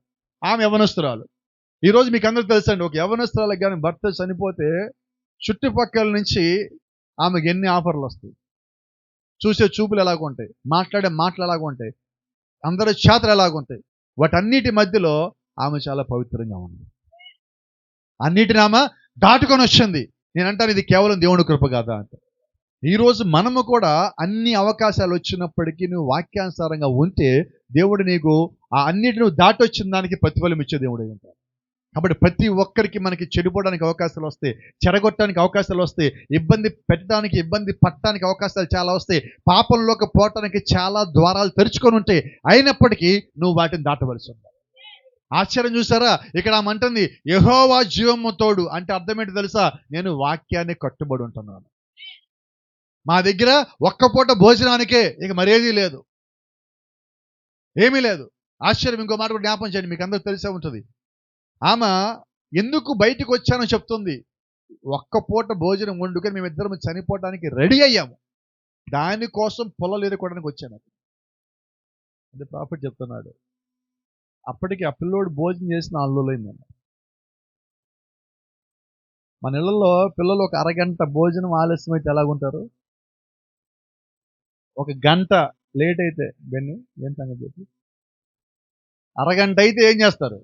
ఆమె యవ్వనస్తురాలు. ఈరోజు మీకు అందరూ తెలుసండి, ఒక యవ్వనస్తురాలకు కానీ భర్త చనిపోతే చుట్టుపక్కల నుంచి ఆమెకు ఎన్ని ఆఫర్లు వస్తాయి, చూసే చూపులు ఎలాగుంటాయి, మాట్లాడే మాటలు ఎలాగుంటాయి, అందరి చేతలు ఎలాగుంటాయి. వాటన్నిటి మధ్యలో ఆమె చాలా పవిత్రంగా ఉంది. అన్నిటిని ఆమె దాటుకొని వచ్చింది. నేను అంటాను ఇది కేవలం దేవుని కృప కాదా అంటే. ఈరోజు మనము కూడా అన్ని అవకాశాలు వచ్చినప్పటికీ నువ్వు వాక్యానుసారంగా ఉంటే దేవుడు నీకు ఆ అన్నిటిని దాటొచ్చిన దానికి ప్రతిఫలం ఇచ్చే దేవుడు ఉంటాడు. కాబట్టి ప్రతి ఒక్కరికి మనకి చెడిపోవడానికి అవకాశాలు వస్తాయి, చెడగొట్టడానికి అవకాశాలు వస్తాయి, ఇబ్బంది పెట్టడానికి, ఇబ్బంది పట్టడానికి అవకాశాలు చాలా వస్తాయి, పాపంలోకి పోవటానికి చాలా ద్వారాలు తెరుచుకొని ఉంటాయి. అయినప్పటికీ నువ్వు వాటిని దాటవలసి ఉంది. ఆశ్చర్యం చూసారా? ఇక్కడ ఆమె అంటుంది యెహోవా జీవము తోడు అంటే అర్థం ఏంటి తెలుసా? నేను వాక్యాన్ని కట్టుబడి ఉంటున్నాను. మా దగ్గర ఒక్క పూట భోజనానికే, ఇక మరేదీ లేదు, ఏమీ లేదు. ఆశ్చర్యం. ఇంకో మాట కూడా జ్ఞాపం చేయండి, మీకు అందరూ తెలిసే ఉంటుంది. ఆమె ఎందుకు బయటకు వచ్చానో చెప్తుంది. ఒక్క పూట భోజనం వండుకొని మేమిద్దరం చనిపోవడానికి రెడీ అయ్యాము, దానికోసం పొలాలు ఏరుకోవడానికి వచ్చాను అంటే ప్రాఫిట్ చెప్తున్నాడు. అప్పటికి ఆ పిల్లోడు భోజనం చేసి 4 రోజులైందండి. మన ఇళ్లలో పిల్లలు ఒక అరగంట భోజనం ఆలస్యం అయితే ఎలాగుంటారు? ఒక గంట లేట్ అయితే బెన్ని ఏం సంగతి చెప్పి, అరగంట అయితే ఏం చేస్తారు?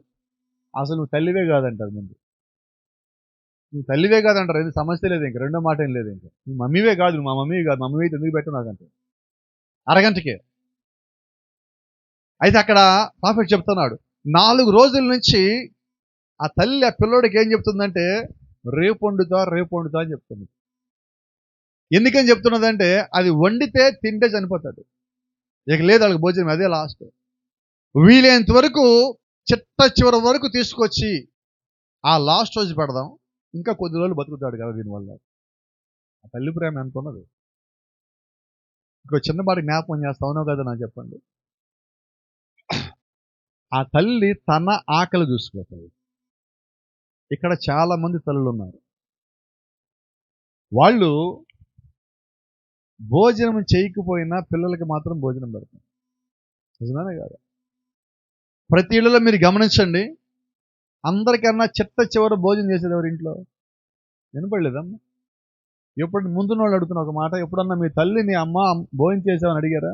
అసలు నువ్వు తల్లివే కాదంటారు. ముందు నువ్వు తల్లివే కాదంటారు, ఏది సమస్య లేదు, ఇంక రెండో మాట ఏం లేదు. ఇంకా నువ్వు మమ్మీవే కాదు, నువ్వు మా మమ్మీ కాదు, మమ్మీ అయితే ఎందుకు పెట్టు నాకంటే అరగంటకే. అయితే అక్కడ ప్రాఫిట్ చెప్తున్నాడు 4 రోజుల నుంచి ఆ తల్లి ఆ పిల్లోడికి ఏం చెప్తుందంటే రేపు వండుతా అని చెప్తుంది. ఎందుకని చెప్తున్నదంటే అది వండితే తింటే చనిపోతాడు, ఇక లేదు వాళ్ళకి భోజనం, అదే లాస్ట్. వీలైనంత వరకు చిట్ట చివరి వరకు తీసుకొచ్చి ఆ లాస్ట్ రోజు పెడదాం, ఇంకా కొద్ది రోజులు బతుకుతాడు కదా దీనివల్ల. ఆ తల్లి ప్రేమ ఎంత ఉన్నది. ఇంకో చిన్నపాటి జ్ఞాపకం చేస్తా, అవునో కదా నాకు చెప్పండి. ఆ తల్లి తన ఆకలి చూసుకోవాలి. ఇక్కడ చాలా మంది తల్లులు ఉన్నారు, వాళ్ళు భోజనం చేయకపోయినా పిల్లలకి మాత్రం భోజనం పెడతారు. నిజమేనా కాదు? ప్రతి ఇళ్ళలో మీరు గమనించండి, అందరికన్నా చిట్ట చివరి భోజనం చేసేది ఎవరి ఇంట్లో? వినపడలేదమ్మా? ఎప్పుడు ముందున్న వాళ్ళు అడుగుతున్న ఒక మాట, ఎప్పుడన్నా మీ తల్లిని అమ్మ భోజనం చేసావని అడిగారా?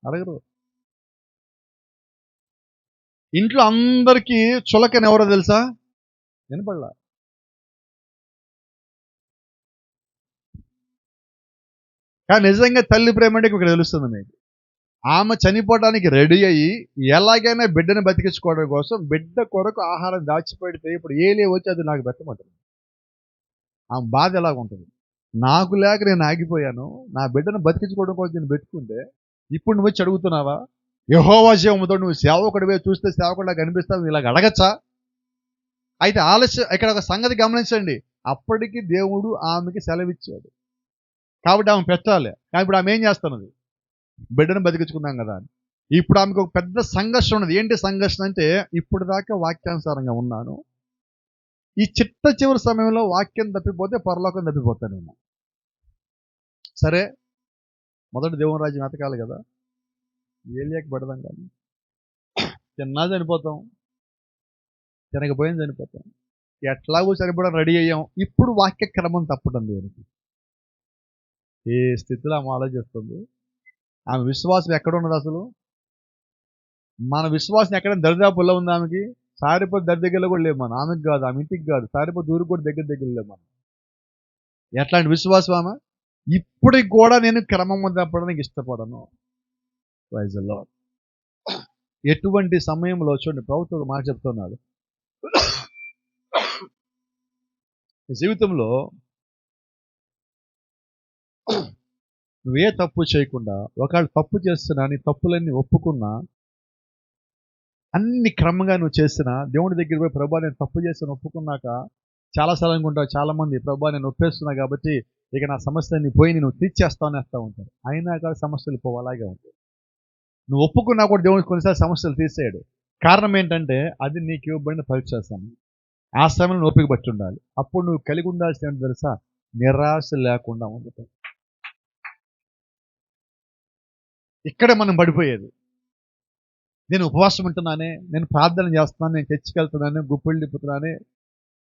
అడగరు. ఇంట్లో అందరికీ చులకని ఎవరో తెలుసా? వినపడలా. కానీ నిజంగా తల్లి ప్రేమ అంటే ఇక్కడ తెలుస్తుంది మీకు. ఆమె చనిపోవడానికి రెడీ అయ్యి ఎలాగైనా బిడ్డను బతికించుకోవడం కోసం బిడ్డ కొరకు ఆహారం దాచిపెడితే ఇప్పుడు ఏలే వచ్చి అది నాకు పెట్టమంటుంది. ఆమె బాధ ఎలాగుంటుంది? నాకు లేక నేను ఆగిపోయాను, నా బిడ్డను బతికించుకోవడం కోసం నేను పెట్టుకుంటే ఇప్పుడు నువ్వు వచ్చి అడుగుతున్నావా? యెహోవా జీవముతో నువ్వు సేవకుడివే, చూస్తే సేవకుడిలా కనిపిస్తావు, ఇలాగ అడగచ్చా? అయితే ఆలస్యం. ఇక్కడ ఒక సంగతి గమనించండి, అప్పటికి దేవుడు ఆమెకి సెలవిచ్చాడు కాబట్టి ఆమె పెట్టాలి. కానీ ఇప్పుడు ఆమె ఏం చేస్తున్నది? బిడ్డను బతికించుకున్నాం కదా అని. ఇప్పుడు ఆమెకు ఒక పెద్ద సంఘర్షణ ఉన్నది. ఏంటి సంఘర్షణ అంటే, ఇప్పుడు దాకా వాక్యానుసారంగా ఉన్నాను, ఈ చిట్ట చివరి సమయంలో వాక్యం తప్పిపోతే పరలోకం తప్పిపోతాను నేను. సరే, మొదటి దేవుని రాజ్యం వెతకాలి కదా, ఏలియాకి పెడదాం, కానీ తిన్నా చనిపోతాం, తినకపోయినా చనిపోతాం, ఎట్లాగో చనిపోవడం రెడీ అయ్యాం. ఇప్పుడు వాక్య క్రమం తప్పడం దేనికి? ఏ స్థితిలో ఆమె ఆలోచిస్తుంది? ఆమె విశ్వాసం ఎక్కడ ఉన్నది అసలు? మన విశ్వాసం ఎక్కడ దరిదాపుల్లో ఉంది ఆమెకి? సారిపోతే దగ్గరలో కూడా లేవు మనం. ఆమెకి కాదు, ఆమె ఇంటికి కాదు, సారిపోతే ఊరికి కూడా దగ్గర లేవు మనం. ఎట్లాంటి విశ్వాసం ఆమె? ఇప్పటికి కూడా నేను క్రమం తప్పడానికి ఇష్టపడను. Praise the Lord. ఎటువంటి సమయంలో చూడండి, ప్రభుత్వం ఒక మాట చెప్తున్నాడు, జీవితంలో నువ్వే తప్పు చేయకుండా, ఒకవేళ తప్పు చేస్తున్నా, నీ తప్పులన్నీ ఒప్పుకున్నా, అన్ని క్రమంగా నువ్వు చేసినా, దేవుడి దగ్గర పోయి ప్రభా నేను తప్పు చేస్తాను ఒప్పుకున్నాక చాలాసార్లు అనుకుంటావు చాలామంది, ప్రభా నేను ఒప్పేస్తున్నా కాబట్టి ఇక నా సమస్యని పోయి నువ్వు తీర్చేస్తావు అనేస్తూ ఉంటారు. అయినా కూడా సమస్యలు పోవాలాగే ఉంటాయి. నువ్వు ఒప్పుకున్నా కూడా దేవుడికి కొన్నిసార్లు సమస్యలు తీసేయడు. కారణం ఏంటంటే అది నీకు ఇవ్వబడిన పరీక్ష సమయం. ఆ సమయంలో ఓపిక పట్టి ఉండాలి. అప్పుడు నువ్వు కలిగి ఉండాల్సిన తెలుసా? నిరాశ లేకుండా ఉండటం. ఇక్కడే మనం పడిపోయేది. నేను ఉపవాసం ఉంటున్నానే, నేను ప్రార్థన చేస్తున్నాను, నేను చర్చికి వెళ్తున్నాను, గుప్పిళ్ళు తిప్పుతున్నానే,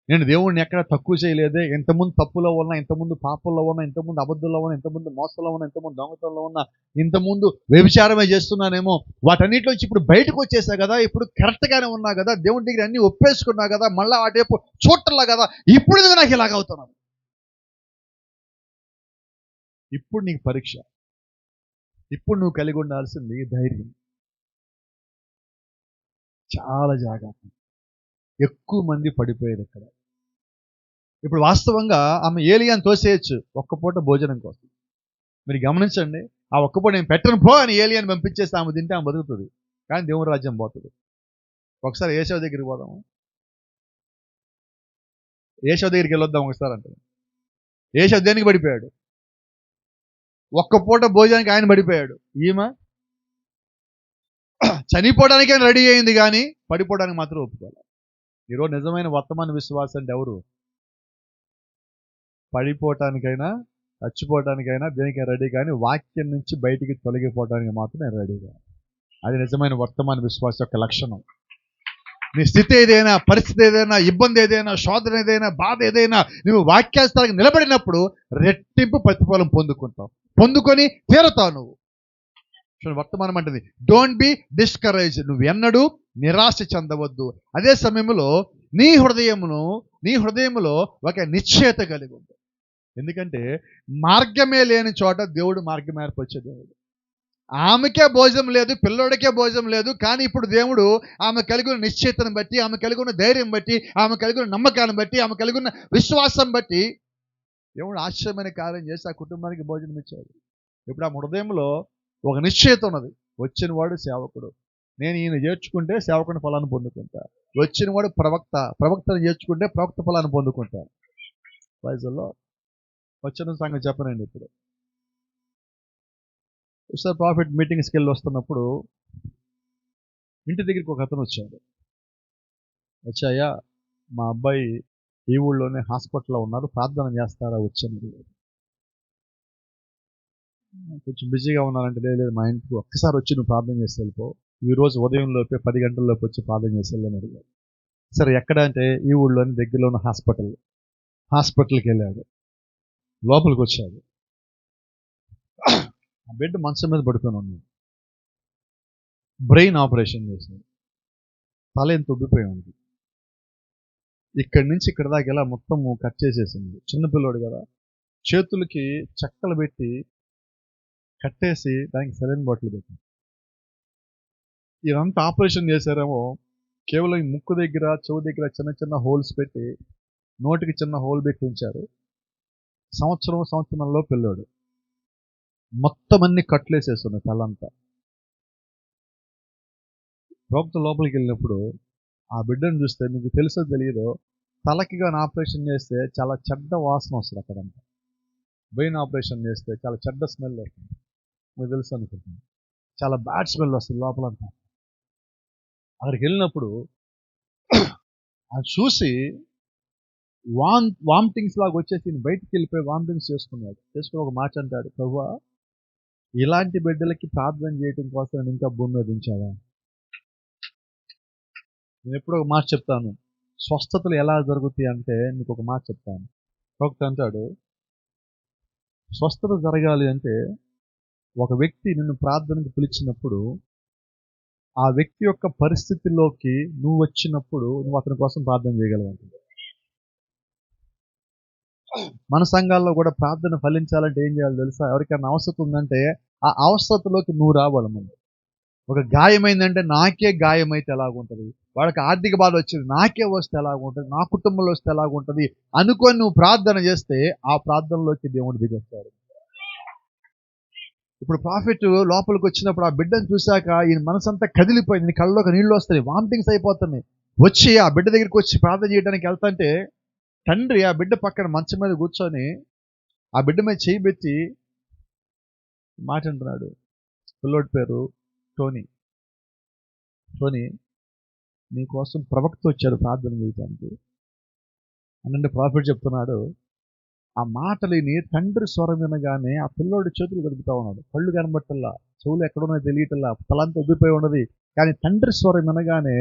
నేను దేవుణ్ణి ఎక్కడ తక్కువ చేయలేదే. ఇంతకుముందు తప్పులో ఉన్నా, ఇంతకుముందు పాపంలో ఉన్నా, ఇంతకుముందు అబద్ధంలో ఉన్నా, ఇంతకుముందు మోసంలో ఉన్నా, ఇంతకుముందు దొంగతనంలో ఉన్నా, ఇంతకుముందు వ్యభిచారమే చేస్తున్నానేమో. వాటన్నిటిలో నుంచి ఇప్పుడు బయటకు వచ్చేసా కదా, ఇప్పుడు కరెక్ట్గానే ఉన్నా కదా, దేవుడి దగ్గర అన్ని ఒప్పేసుకున్నా కదా, మళ్ళీ వాటేపు చూడటంలా కదా, ఇప్పుడు ఎందుకు నాకు ఇలాగ అవుతున్నాను? ఇప్పుడు నీకు పరీక్ష. ఇప్పుడు నువ్వు కలిగి ఉండాల్సింది ధైర్యం. చాలా జాగ్రత్త. ఎక్కువ మంది పడిపోయేది ఇక్కడ. ఇప్పుడు వాస్తవంగా ఆమె ఏలియాని తోసేయచ్చు ఒక్క పూట భోజనం కోసం. మీరు గమనించండి, ఆ ఒక్క పూట నేను పెట్టను పో అని ఏలియాని పంపించేస్తే ఆమె తింటే ఆమె బతుకుతుంది, కానీ దేవుని రాజ్యం పోతుంది. ఒకసారి ఏషవ దగ్గరికి పోదాము. ఏషవ దగ్గరికి వెళ్ళొద్దాం ఒకసారి అంటే. ఏషవ దేనికి పడిపోయాడు? ఒక్క పూట భోజనానికి ఆయన పడిపోయాడు. ఈమె చనిపోవడానికి ఆయన రెడీ అయింది, కానీ పడిపోవడానికి మాత్రం ఒప్పుకోవాలి. ఈరోజు నిజమైన వర్తమాన విశ్వాసం అంటే ఎవరు? పడిపోవటానికైనా, చచ్చిపోవటానికైనా దేనికైనా రెడీ, కానీ వాక్యం నుంచి బయటికి తొలగిపోవడానికి మాత్రం నేను రెడీగా. అది నిజమైన వర్తమాన విశ్వాసం యొక్క లక్షణం. నీ స్థితి ఏదైనా, పరిస్థితి ఏదైనా, ఇబ్బంది ఏదైనా, శోధన ఏదైనా, బాధ ఏదైనా, నువ్వు వాక్యాస్థానికి నిలబడినప్పుడు రెట్టింపు ప్రతిఫలం పొందుకొని తీరతావు నువ్వు. వర్తమానం అంటుంది డోంట్ బి డిస్కరేజ్. నువ్వు ఎన్నడూ నిరాశ చెందవద్దు. అదే సమయంలో నీ హృదయములో ఒక నిశ్చయత కలిగి ఉంది. ఎందుకంటే మార్గమే లేని చోట దేవుడు మార్గం ఏర్పరిచే దేవుడు. ఆమెకే భోజనం లేదు, పిల్లోడికే భోజనం లేదు, కానీ ఇప్పుడు దేవుడు ఆమె కలిగి ఉన్న నిశ్చయితను బట్టి, ఆమె కలిగి ఉన్న ధైర్యం బట్టి, ఆమె కలిగి ఉన్న నమ్మకాన్ని బట్టి, ఆమె కలిగి ఉన్న విశ్వాసం బట్టి దేవుడు ఆశ్చర్యమైన కార్యం చేసి ఆ కుటుంబానికి భోజనం ఇచ్చాడు. ఇప్పుడు ఆమె హృదయంలో ఒక నిశ్చయిత ఉన్నది. వచ్చిన వాడు సేవకుడు, నేను ఈయన చేర్చుకుంటే సేవకుని ఫలాన్ని పొందుకుంటా. వచ్చిన వాడు ప్రవక్తను చేర్చుకుంటే ప్రవక్త ఫలాన్ని పొందుకుంటా. వైజల్లో వచ్చిన సంగతి చెప్పనండి. ఇప్పుడు ఒకసారి ప్రాఫిట్ మీటింగ్స్కి వెళ్ళి వస్తున్నప్పుడు ఇంటి దగ్గరికి ఒక అతను వచ్చాయా మా అబ్బాయి ఈ ఊళ్ళోనే హాస్పిటల్లో ఉన్నారు, ప్రార్థన చేస్తారా వచ్చాను. కొంచెం బిజీగా ఉన్నారంటే లేదు మా ఇంటికి ఒక్కసారి వచ్చి నువ్వు ప్రార్థన చేసి వెళ్ళిపో, ఈరోజు ఉదయంలోపే 10 గంటల్లోపు వచ్చి ప్రార్థన చేసి వెళ్ళని అడిగాడు. సరే ఎక్కడ అంటే ఈ ఊళ్ళోని దగ్గరలో ఉన్న హాస్పిటల్కి వెళ్ళాడు. లోపలికి వచ్చాడు. ఆ బెడ్ మంచం మీద పడుకొని ఉన్నాడు. బ్రెయిన్ ఆపరేషన్ చేశాడు. తల ఎంత ఉబ్బిపోయి ఉంది. ఇక్కడి నుంచి ఇక్కడ దాకా ఇలా మొత్తం కట్ చేసేసింది. చిన్నపిల్లోడు కదా, చేతులకి చెక్కలు పెట్టి కట్టేసి దానికి సెలైన్ బాటిల్ పెట్టింది. ఇదంతా ఆపరేషన్ చేశారేమో, కేవలం ఈ ముక్కు దగ్గర, చెవు దగ్గర చిన్న చిన్న హోల్స్ పెట్టి, నోటికి చిన్న హోల్ పెట్టి ఉంచారు. సంవత్సరంలో పిల్లోడు. మొత్తం అన్ని కట్లేసేస్తున్నాయి తలంతా. ప్రవక్త లోపలికి వెళ్ళినప్పుడు ఆ బిడ్డను చూస్తే, మీకు తెలుసో తెలియదో, తలకి కానీ ఆపరేషన్ చేస్తే చాలా చెడ్డ వాసన వస్తుంది అక్కడంతా. బ్రెయిన్ ఆపరేషన్ చేస్తే చాలా చెడ్డ స్మెల్ వస్తుంది. మీకు తెలుసు అనుకుంటుంది, చాలా బ్యాడ్ స్మెల్ వస్తుంది లోపలంతా. అక్కడికి వెళ్ళినప్పుడు అది చూసి వామిటింగ్స్ లాగా వచ్చేసి బయటికి వెళ్ళిపోయి వామిటింగ్స్ చేసుకుని ఒక మాట అంటాడు, ప్రభువా ఇలాంటి బిడ్డలకి ప్రార్థన చేయడం కోసం నేను ఇంకా భూమి మీద ఉంచావా? నేను ఎప్పుడు ఒక మాట చెప్తాను, స్వస్థతలు ఎలా జరుగుతాయి అంటే నీకు ఒక మాట చెప్తాను. ప్రవక్త అంటాడు, స్వస్థత జరగాలి అంటే ఒక వ్యక్తి నిన్ను ప్రార్థనకు పిలిచినప్పుడు, ఆ వ్యక్తి యొక్క పరిస్థితిలోకి నువ్వు వచ్చినప్పుడు నువ్వు అతని కోసం ప్రార్థన చేయగలవు. మన సంఘాల్లో కూడా ప్రార్థన ఫలించాలంటే ఏం చేయాలి తెలుసా? ఎవరికైనా అవసరం ఉందంటే ఆ అవసరతలోకి నువ్వు రావాలి. ముందు ఒక గాయమైందంటే నాకే గాయమైతే ఎలాగుంటుంది, వాళ్ళకి ఆర్థిక బాధ వచ్చింది నాకే వస్తే ఎలాగుంటుంది, నా కుటుంబంలో వస్తే ఎలాగుంటుంది అనుకొని నువ్వు ప్రార్థన చేస్తే ఆ ప్రార్థనలోకి దేవుడు దిగి వస్తాడు. ఇప్పుడు ప్రాఫిట్ లోపలికి వచ్చినప్పుడు ఆ బిడ్డను చూశాక ఈయన మనసంతా కదిలిపోయింది, కళ్ళలోకి నీళ్ళు వస్తాయి, వామిటింగ్స్ అయిపోతున్నాయి. వచ్చి ఆ బిడ్డ దగ్గరికి వచ్చి ప్రార్థన చేయడానికి వెళ్తాంటే తండ్రి ఆ బిడ్డ పక్కన మంచం మీద కూర్చొని ఆ బిడ్డ మీద చేయి పెట్టి మాట అంటున్నాడు. పిల్లోడి పేరు టోనీ. నీకోసం ప్రవక్త వచ్చాడు ప్రార్థన చేయడానికి అనంటే ప్రాఫిట్ చెప్తున్నాడు. ఆ మాటలిని తండ్రి స్వరం వినగానే ఆ పిల్లోడి చేతులు గడుపుతా ఉన్నాడు. కళ్ళు కనబట్టల్లా, చెవులు ఎక్కడున్నాయో తెలియటల్లా, తలంతా ఉబ్బిపోయి ఉన్నది. కానీ తండ్రి స్వరం వినగానే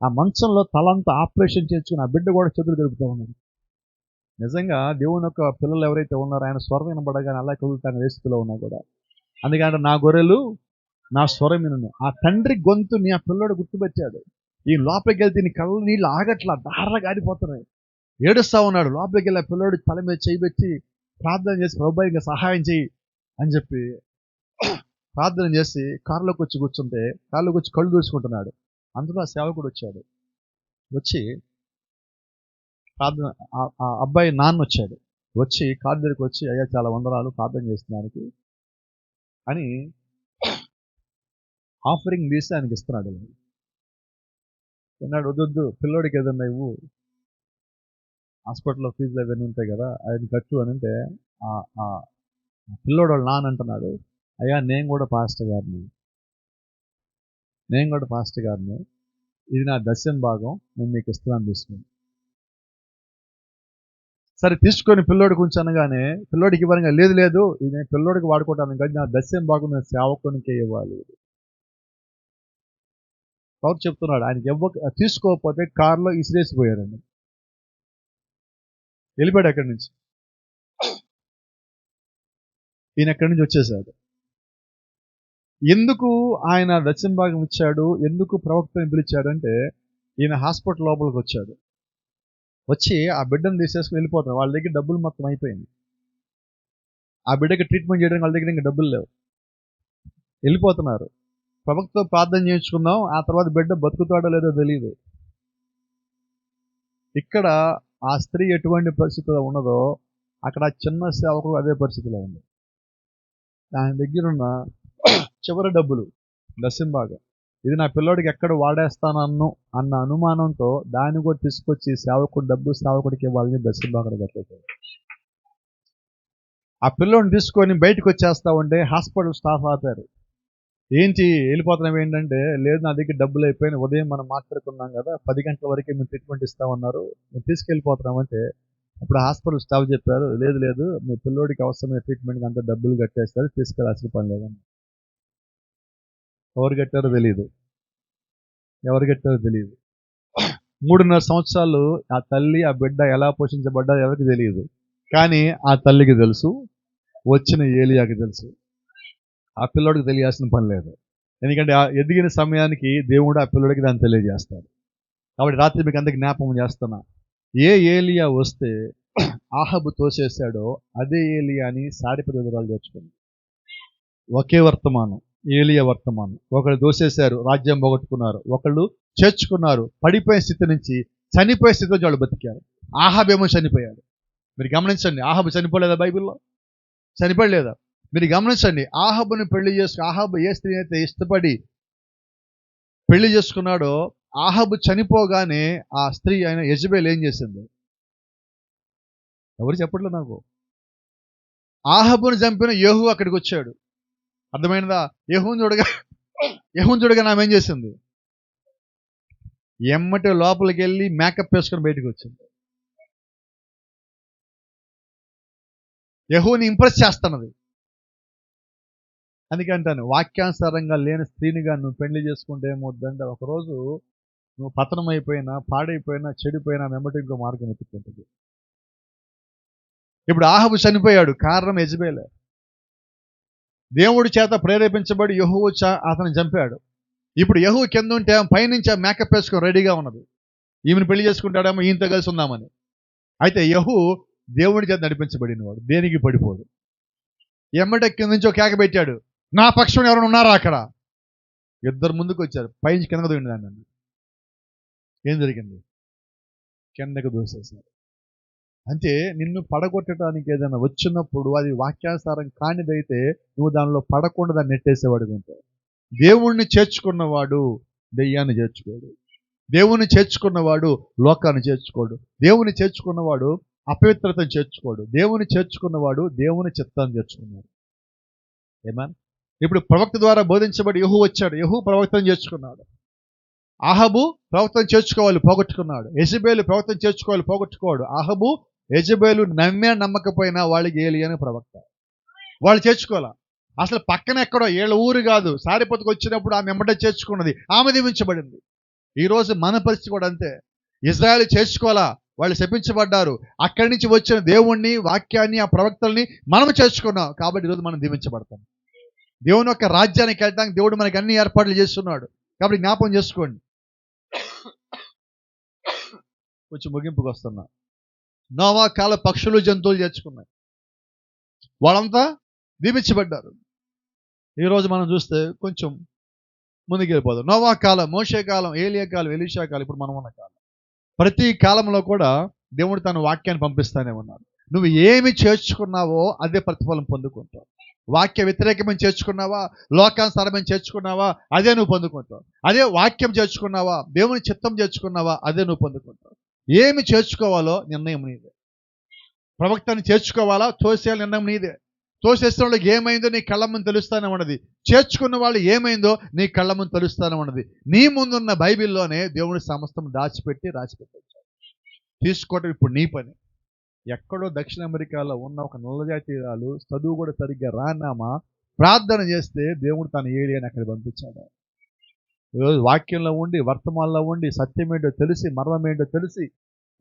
ఆ మంచంలో తలంతా ఆపరేషన్ చేసుకుని ఆ బిడ్డ కూడా చేతులు గడుపుతూ ఉన్నాడు. నిజంగా దేవుని యొక్క పిల్లలు ఎవరైతే ఉన్నారో ఆయన స్వరం వినబడగానే అలా కదులుతాను ఏ స్థితిలో ఉన్నా కూడా. అందుకంటే నా గొర్రెలు నా స్వరం వినను. ఆ తండ్రి గొంతుని ఆ పిల్లోడు గుర్తుపెట్టాడు. ఈ లోపలికి వెళ్తే నీ కళ్ళు నీళ్ళు ఆగట్లా, దారలా గారిపోతున్నాయి. ఏడుస్తా ఉన్నాడు. లోపలికి వెళ్ళి ఆ పిల్లోడు తల మీద చేయి పెట్టి ప్రార్థన చేసి, ప్రభువా ఇంకా సహాయం చేయి అని చెప్పి ప్రార్థన చేసి కారులోకి వచ్చి కూర్చుంటే కారులోకి వచ్చి కళ్ళు దూసుకుంటున్నాడు. అందులో ఆ సేవకుడు వచ్చాడు. వచ్చి ప్రార్థన ఆ అబ్బాయి నాన్న వచ్చాడు. వచ్చి కారు దగ్గరికి వచ్చి, అయ్యా చాలా వందనాలు ప్రార్థన చేస్తున్నానికి అని ఆఫరింగ్ తీసి ఆయనకి ఇస్తున్నాడు. అన్నాడు, వద్దు పిల్లోడికి ఏదన్నా ఇవ్వు, హాస్పిటల్లో ఫీజులు అవన్నీ ఉంటాయి కదా, ఆయన కట్టు అని అంటే ఆ పిల్లోడు వాళ్ళు నాన్న అంటున్నాడు, అయ్యా నేను కూడా పాస్టర్ గారిని, ఇది నా దశం భాగం, నేను మీకు ఇస్తున్నాను తీసుకుని. సరే తీసుకొని పిల్లోడికి ఉంచి అనగానే పిల్లోడికి ఇవ్వనగా, లేదు ఇది నేను పిల్లోడికి వాడుకోవటాను కానీ నా దశం భాగం నేను సేవకునికే ఇవ్వాలి. ఎవరు చెప్తున్నాడు, ఆయనకి తీసుకోకపోతే కారులో ఇసిరేసిపోయారండి. వెళ్ళిపోయాడు అక్కడి నుంచి. ఈయన ఎక్కడి నుంచి వచ్చేసాడు. ఎందుకు ఆయన దశం భాగం ఇచ్చాడు, ఎందుకు ప్రవక్తని పిలిచాడంటే ఈయన హాస్పిటల్ లోపలికి వచ్చాడు. వచ్చి ఆ బిడ్డను తీసేసుకుని వెళ్ళిపోతాడు. వాళ్ళ దగ్గర డబ్బులు మొత్తం అయిపోయింది. ఆ బిడ్డకి ట్రీట్మెంట్ చేయడానికి వాళ్ళ దగ్గర ఇంకా డబ్బులు లేవు. వెళ్ళిపోతున్నారు. ప్రవక్తతో ప్రార్థన చేయించుకుందాం, ఆ తర్వాత బిడ్డ బతుకుతాడో లేదో తెలియదు. ఇక్కడ ఆ స్త్రీ ఎటువంటి పరిస్థితిలో ఉన్నదో అక్కడ చిన్న సేవకుడు అదే పరిస్థితిలో ఉంది. ఆయన దగ్గర ఉన్న చివరి డబ్బులు దశంభాగం, ఇది నా పిల్లోడికి ఎక్కడ వాడేస్తానన్ను అన్న అనుమానంతో దాన్ని కూడా తీసుకొచ్చి సేవకుడికి ఇవ్వాలని దశంభాగం కట్టేశాడు. ఆ పిల్లోడిని తీసుకొని బయటకు వచ్చేస్తా ఉంటే హాస్పిటల్ స్టాఫ్ ఆపారు. ఏంటి వెళ్ళిపోతున్నాం ఏంటంటే, లేదు నా దగ్గర డబ్బులు అయిపోయినాయి, ఉదయం మనం మాట్లాడుకున్నాం కదా 10 గంటల వరకే మేము ట్రీట్మెంట్ ఇస్తామన్నారు, మేము తీసుకెళ్ళిపోతున్నామంటే అప్పుడు హాస్పిటల్ స్టాఫ్ చెప్పారు, లేదు మీ పిల్లోడికి అవసరమైన ట్రీట్మెంట్కి అంతా డబ్బులు కట్టేస్తారు, తీసుకెళ్ళాల్సిన పని లేదని. ఎవరు కట్టారో తెలియదు. 3.5 సంవత్సరాలు ఆ తల్లి ఆ బిడ్డ ఎలా పోషించబడ్డా ఎవరికి తెలియదు. కానీ ఆ తల్లికి తెలుసు, వచ్చిన ఏలియాకి తెలుసు. ఆ పిల్లోడికి తెలియాల్సిన పని లేదు. ఎందుకంటే ఆ ఎదిగిన సమయానికి దేవుడు ఆ పిల్లోడికి దాన్ని తెలియజేస్తాడు. కాబట్టి రాత్రి మీకు అందరికి జ్ఞాపకం చేస్తున్నా, ఏ ఏలియా వస్తే ఆహాబు తోసేశాడో అదే ఏలియాని సారిపడి వివరాలు తెచ్చుకుంది. ఒకే వర్తమానం, ఏలియా వర్తమానం. ఒకళ్ళు దోసేశారు, రాజ్యం పోగొట్టుకున్నారు. ఒకళ్ళు చేర్చుకున్నారు, పడిపోయే స్థితి నుంచి చనిపోయే స్థితిలో వాళ్ళు బతికారు. ఆహాబేమో చనిపోయాడు. మీరు గమనించండి, ఆహాబు చనిపోలేదా బైబిల్లో? చనిపోలేదా? మీరు గమనించండి, ఆహాబు ఏ స్త్రీ అయితే ఇష్టపడి పెళ్లి చేసుకున్నాడో, ఆహాబు చనిపోగానే ఆ స్త్రీ అయిన యెజబెల్ ఏం చేసింది? ఎవరు చెప్పట్లేదు నాకు. ఆహాబుని చంపిన యెహూ అక్కడికి వచ్చాడు. అర్థమైనదా? యెహూను చూడగా ఆమె ఏం చేసింది? ఎమ్మటి లోపలికి వెళ్ళి మేకప్ వేసుకొని బయటకు వచ్చింది. యెహూని ఇంప్రెస్ చేస్తున్నది. అందుకంటాను, వాక్యానుసారంగా లేని స్త్రీనిగా నువ్వు పెళ్లి చేసుకుంటే ఏమవుతుందంటే, ఒకరోజు నువ్వు పతనం అయిపోయినా, పాడైపోయినా, చెడిపోయినా వెంబటి ఇంకో మార్గం ఎత్తుకుంటుంది. ఇప్పుడు ఆహాబు చనిపోయాడు, కారణం యెజబెలే. దేవుడి చేత ప్రేరేపించబడి యెహూ అతను చంపాడు. ఇప్పుడు యెహూ కింద ఉంటే పైనుంచి మేకప్ వేసుకొని రెడీగా ఉన్నది. ఈమెను పెళ్లి చేసుకుంటాడేమో ఈయనతో కలిసి ఉందామని. అయితే యెహూ దేవుడి చేత నడిపించబడినవాడు, దేనికి పడిపోడు. ఎమ్మటి కింద నుంచి ఒక కేక పెట్టాడు, నా పక్షం ఎవరైనా ఉన్నారా అక్కడ? ఇద్దరు ముందుకు వచ్చారు, పైనుంచి కిందకు దూకింది. ఏం జరిగింది? కిందకు దూసేశారు. అంటే నిన్ను పడగొట్టడానికి ఏదైనా వచ్చినప్పుడు అది వాక్యానుసారం కానిదైతే నువ్వు దానిలో పడకుండా దాన్ని నెట్టేసేవాడు. అంటే దేవుణ్ణి చేర్చుకున్నవాడు దెయ్యాన్ని చేర్చుకోడు. దేవుణ్ణి చేర్చుకున్నవాడు లోకాన్ని చేర్చుకోడు. దేవుని చేర్చుకున్నవాడు అపవిత్రతను చేర్చుకోడు. దేవుని చేర్చుకున్నవాడు దేవుని చిత్తాన్ని చేర్చుకున్నాడు. ఏమన్? ఇప్పుడు ప్రవక్త ద్వారా బోధించబడి యెహూ వచ్చాడు. యెహూ ప్రవక్తను చేర్చుకున్నాడు. ఆహాబు ప్రవక్తను చేర్చుకోవాలి, పోగొట్టుకున్నాడు. యెజబెలు ప్రవక్తను చేర్చుకోవాలి, పోగొట్టుకోడు. ఆహాబు యెజబెలు నమ్మకపోయినా వాళ్ళకి ఏలియాని ప్రవక్త. వాళ్ళు చేర్చుకోవాలా? అసలు పక్కన ఎక్కడో, ఏళ్ళ ఊరు కాదు, సారిపోతుకు వచ్చినప్పుడు ఆమె ఎమ్మట చేర్చుకున్నది, ఆమె దీవించబడింది. ఈరోజు మన పరిస్థితి కూడా అంతే. ఇజ్రాయెల్ చేర్చుకోవాలా, వాళ్ళు శపించబడ్డారు. అక్కడి నుంచి వచ్చిన దేవుణ్ణి, వాక్యాన్ని, ఆ ప్రవక్తల్ని మనం చేర్చుకున్నాం కాబట్టి ఈరోజు మనం దీవించబడతాం. దేవుని యొక్క రాజ్యానికి వెళ్ళడానికి దేవుడు మనకి అన్ని ఏర్పాట్లు చేస్తున్నాడు. కాబట్టి జ్ఞాపకం చేసుకోండి. కొంచెం ముగింపుకు వస్తున్నా. నోవా కాల పక్షులు, జంతువులు చేర్చుకున్నాయి, వాళ్ళంతా దీవించబడ్డారు. ఈరోజు మనం చూస్తే కొంచెం ముందుకెళ్ళిపోదాం. నోవా కాలం, మోషే కాలం, ఏలియా కాలం, ఎలీషా కాలం, ఇప్పుడు మనం ఉన్న కాలం. ప్రతి కాలంలో కూడా దేవుడు తన వాక్యాన్ని పంపిస్తానే ఉన్నాడు. నువ్వు ఏమి చేర్చుకున్నావో అదే ప్రతిఫలం పొందుకుంటావు. వాక్య వ్యతిరేకమైన చేర్చుకున్నావా, లోకానుసారమైన చేర్చుకున్నావా, అదే నువ్వు పొందుకుంటావు. అదే వాక్యం చేర్చుకున్నావా, దేవుని చిత్తం చేర్చుకున్నావా, అదే నువ్వు పొందుకుంటావు. ఏమి చేర్చుకోవాలో నిర్ణయం నీదే. ప్రవక్తని చేర్చుకోవాలా, తోసేయాలి, నిర్ణయం నీదే. తోసేసిన వాళ్ళకి ఏమైందో నీ కళ్ళ ముందు తెలుస్తానే ఉన్నది. చేర్చుకున్న వాళ్ళు ఏమైందో నీ కళ్ళ ముందు తెలుస్తానే ఉన్నది. నీ ముందున్న బైబిల్లోనే దేవుడి సమస్తం దాచిపెట్టి రాసిపెట్టాడు. తీసుకోవటం ఇప్పుడు నీ పని. ఎక్కడో దక్షిణ అమెరికాలో ఉన్న ఒక నల్లజాతీయురాలు, చదువు కూడా సరిగ్గా రానామా, ప్రార్థన చేస్తే దేవుడు తన ఏలియాని అక్కడ పంపించాడు. ఈరోజు వాక్యంలో ఉండి, వర్తమానంలో ఉండి, సత్యమేంటో తెలిసి, మర్మమేంటో తెలిసి,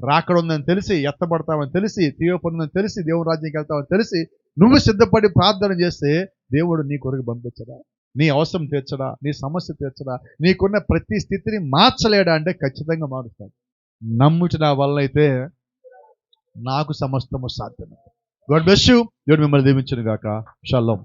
రాకడ ఉందని తెలిసి, ఎత్తబడతామని తెలిసి, తీవ్రపడిందని తెలిసి, దేవుని రాజ్యానికి వెళ్తామని తెలిసి నువ్వు సిద్ధపడి ప్రార్థన చేస్తే దేవుడు నీ కొరకు పంపించడా? నీ అవసరం తీర్చడా? నీ సమస్య తీర్చడా? నీకున్న ప్రతి స్థితిని మార్చలేడా అంటే ఖచ్చితంగా మారుస్తాడు. నమ్ముట నా వల్ల అయితే నాకు సమస్తము సాధ్యమే. God bless you. దేవుడు మిమ్మల్ని దీవించును గాక. షలోమ్.